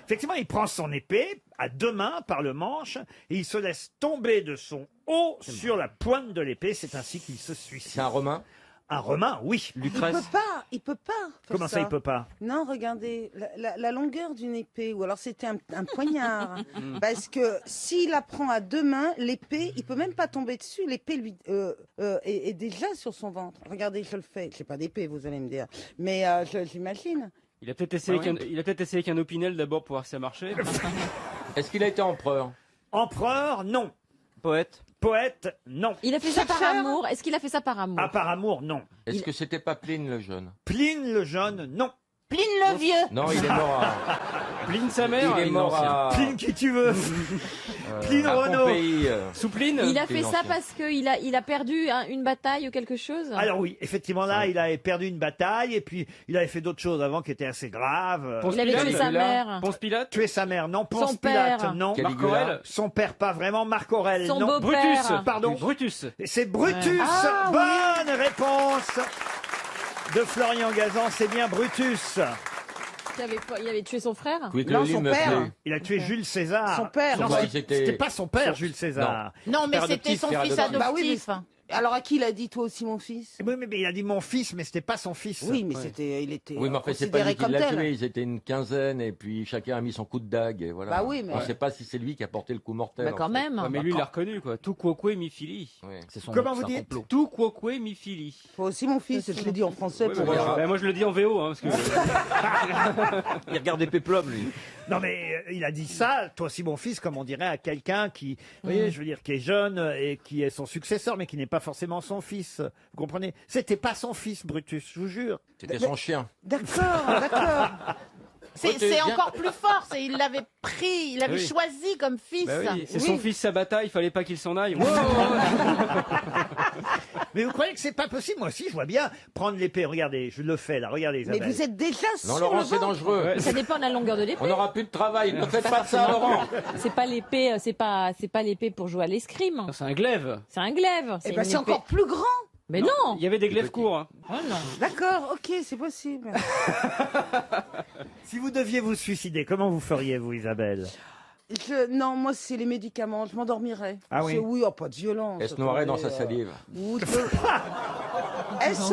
Effectivement, il prend son épée à deux mains par le manche et il se laisse tomber de son haut sur la pointe de l'épée. C'est ainsi qu'il se suicide. C'est un Romain. Un Romain, oui. Il peut pas. Il peut pas. faire Comment ça, il peut pas? Non, regardez, la longueur d'une épée, ou alors c'était un poignard. Parce que s'il la prend à deux mains, l'épée, il peut même pas tomber dessus. L'épée lui est déjà sur son ventre. Regardez, je le fais. J'ai pas d'épée, vous allez me dire, mais j'imagine. Il a peut-être essayé, avec un Opinel d'abord pour voir si ça marchait. Est-ce qu'il a été empereur? Empereur, non. Poète. Poète, non. Il a fait ça par amour. Est-ce qu'il a fait ça par amour? Ah, par amour, non. Est-ce que c'était pas Pline le jeune? Pline le jeune, non. Pline le vieux. Non, il est mort à... Pline sa mère. Il est mort à... Pline qui tu veux. Pline à Renault. Pompéi, Sous Pline. Il a fait ça l'ancien. parce qu'il a perdu une bataille ou quelque chose? Alors oui, effectivement là, il avait perdu une bataille et puis il avait fait d'autres choses avant qui étaient assez graves. Ponce Il avait tué Pilate. sa mère. Ponce Pilate. Tuer sa mère, non. Ponce Son Pilate, père. non. Marc Aurèle. Son père, pas vraiment. Marc Aurèle, Son non. beau-père. Brutus. Pardon. Brutus. C'est Brutus. Ah, Bonne réponse de Florian Gazan. C'est bien Brutus. Il avait tué son frère? Oui, que Non, le son livre me père. plaît. Il a tué Jules César. Son père. Non, Bah, c'était pas son père, Jules César. Non, mais Père c'était adoptif, son père fils adoptif. Bah oui, adoptif. Alors à qui il a dit toi aussi mon fils? Oui, mais il a dit mon fils, mais c'était pas son fils. Oui, mais Ouais. il était Oui, mais en fait, c'est pas considéré lui qui comme l'a tel. tué. Ils étaient une quinzaine et puis chacun a mis son coup de dague. Et voilà. Bah oui, mais- On ne sait pas si c'est lui qui a porté le coup mortel. Bah quand en fait. même. Ouais, mais lui, il l'a reconnu, quoi. Tout quoque mi fili. Oui. Comment vous dites? Tout quoque mi fili. Toi aussi mon fils, je l'ai dit en français. Ouais, pour- bah, moi, je le dis en VO, hein, parce que. Il regarde des péplums, lui. Non, mais il a dit ça, toi aussi mon fils, comme on dirait à quelqu'un qui, vous voyez, je veux dire, qui est jeune et qui est son successeur, mais qui n'est pas forcément son fils. Vous comprenez? C'était pas son fils, Brutus, je vous jure. C'était son chien. D'accord, d'accord. C'est encore plus fort. Il l'avait pris, il l'avait Oui. choisi comme fils. Bah oui, c'est son fils Sabata, il fallait pas qu'il s'en aille. Mais vous croyez que c'est pas possible? Moi aussi, je vois bien prendre l'épée. Regardez, je le fais là. Regardez, Mais Isabelle. vous êtes déjà Non, sur Laurent, le c'est ventre. dangereux. Ça dépend de la longueur de l'épée. On n'aura plus de travail. Ne faites pas ça, Laurent. C'est pas l'épée, c'est pas l'épée pour jouer à l'escrime. C'est un glaive. C'est un glaive. Eh ben une c'est épée- encore plus grand. Mais non. Il y avait des glaives courts. Hein. Oh non. D'accord, ok, c'est possible. Si vous deviez vous suicider, comment vous feriez, vous, Isabelle? Non, moi c'est les médicaments, je m'endormirais. Ah oui? Oui, oh, pas de violence. Elle se noirait dans sa attendez, salive. ou de- Est-ce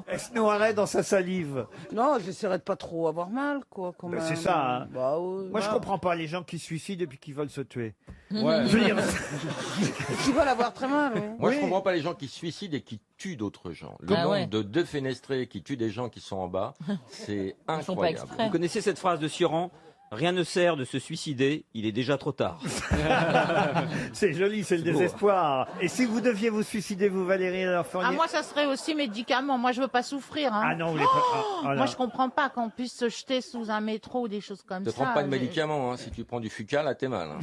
Elle se noierait dans sa salive. Non, j'essaierais de pas trop avoir mal, quoi. Quand Ben, même. c'est ça, hein. Bah, ouais, Moi, je bah. comprends pas les gens qui se suicident et puis qui veulent se tuer. Ouais. Je veux dire, Qui veulent avoir très mal, oui. Moi, Oui. je comprends pas les gens qui se suicident et qui tuent d'autres gens. Le Ah nombre ouais. de défenestrés qui tuent des gens qui sont en bas, c'est Ils font pas incroyable. exprès. Vous connaissez cette phrase de Sioran? Rien ne sert de se suicider, il est déjà trop tard. C'est joli, c'est le C'est beau. désespoir. Et si vous deviez vous suicider, vous, Valérie, alors feriez- Ah, moi, ça serait aussi médicament. Moi, je veux pas souffrir. Hein. Ah non, vous voulez pas- ah, oh là. Moi, je comprends pas qu'on puisse se jeter sous un métro ou des choses comme Ne ça. prends pas de Mais- médicaments, hein. Si tu prends du Fuca, là, t'es mal. hein.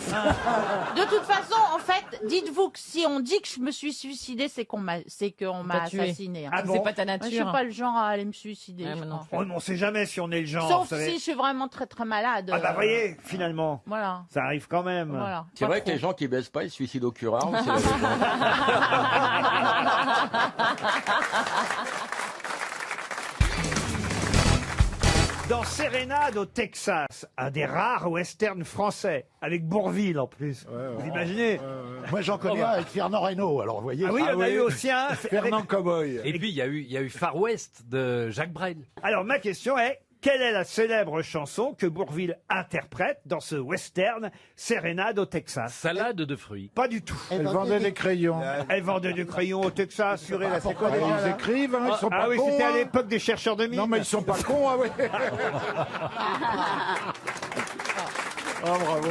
De toute façon, en fait, dites-vous que si on dit que je me suis suicidée, c'est qu'on m'a t'a tué. assassiné. hein. Ah bon C'est pas ta Moi, je suis pas le genre à aller me suicider. je crois. Oh, mais on sait jamais si on est le genre. Sauf vous savez. si je suis vraiment très très malade. Ah bah voyez, finalement, Voilà. ça arrive quand même. Voilà. C'est Pas vrai trop. que les gens qui baissent pas, ils se suicident au curare. mais c'est la légende. Dans Sérénade au Texas, un des rares westerns français, avec Bourvil en plus. Vous imaginez Moi, j'en connais un avec Fernand Reynaud, alors vous voyez. Ah oui, il y en a eu aussi un. Fernand Cowboy. Et puis, il y a eu Far West de Jacques Brel. Alors ma question est, quelle est la célèbre chanson que Bourvil interprète dans ce western Sérénade au Texas? Salade de fruits. Pas du tout. Elle vendait des crayons. Elle vendait des crayons au Texas. Pourquoi ils écrivent, hein, ils sont Ah pas oui, cons. c'était à hein. l'époque des chercheurs de mines. Non, mais ils sont pas cons, ah ouais. Oh, bravo.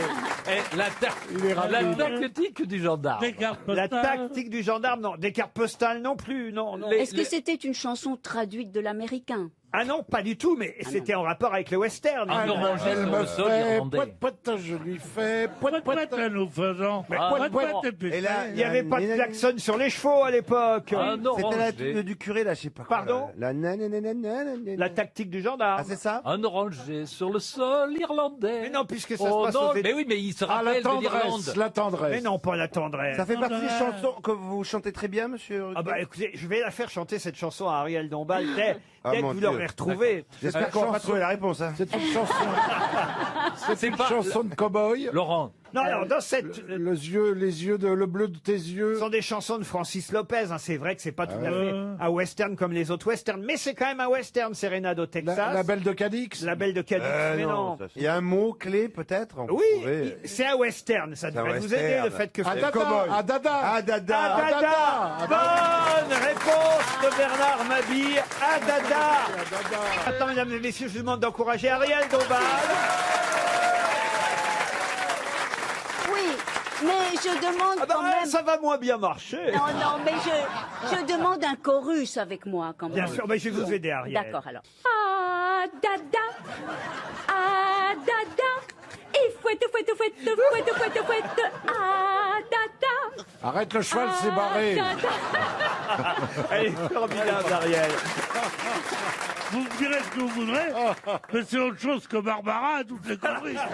Et la Il est rapide. tactique du gendarme. La tactique du gendarme, non. Des cartes postales non plus, non. non. Est-ce que c'était une chanson traduite de l'américain? Ah non, pas du tout, mais c'était en rapport avec le western. Un oranger Elle sur me le sol fait irlandais. poète, poète, je lui fais poète, poète. Poète, nous faisons. Mais Ah, Poète, non. poète, Et là, Il n'y avait pas de klaxon sur les chevaux à l'époque. Un C'était la oranger. du curé, là, je sais pas quoi. Pardon La La tactique du gendarme. Ah, c'est ça? Un oranger sur le sol irlandais. Mais non, puisque ça Oh se passe non, aux mais oui, mais il se Ah, la rappelle de l'Irlande. tendresse, la tendresse. Mais non, pas la tendresse. Ça fait partie des chansons que vous chantez très bien, monsieur. Ah bah écoutez, je vais la faire chanter cette chanson à Ariel Dombal dès Ah, que mon vous Dieu. l'aurez retrouvée. J'espère qu'on va pas trouver la réponse. Hein. C'est une chanson. C'est une pas- chanson de cow-boy. Laurent, Non, alors dans cette... Le bleu de tes yeux. Ce sont des chansons de Francis Lopez. Hein. C'est vrai que c'est pas tout à fait un western comme les autres westerns, mais c'est quand même un western, Sérénade au Texas. La belle de Cadix. La Belle de Cadix, mais non. Il y a un mot clé, peut-être. on peut Oui, trouver. c'est un western. Ça C'est un devrait vous western. aider, le fait que... Adada. cow-boy. Adada. Adada. Adada. Bonne réponse de Bernard Mabille. Adada. Attends, mesdames et messieurs, je vous demande d'encourager Ariel Dombal. Oui, mais je demande Ah bah, quand même... ça va moins bien marcher. Non, non, mais je demande un chorus avec moi quand même. Bien sûr, mais je vais vous aider, Ariel. D'accord, alors. Ah, dada, ah, dada, et fouette, fouette, fouette, fouette, fouette, fouette, ah, dada. Arrête le cheval, c'est barré. Elle est formidable, Ariel. Vous me direz ce que vous voudrez, mais c'est autre chose que Barbara à toutes les conneries. ça.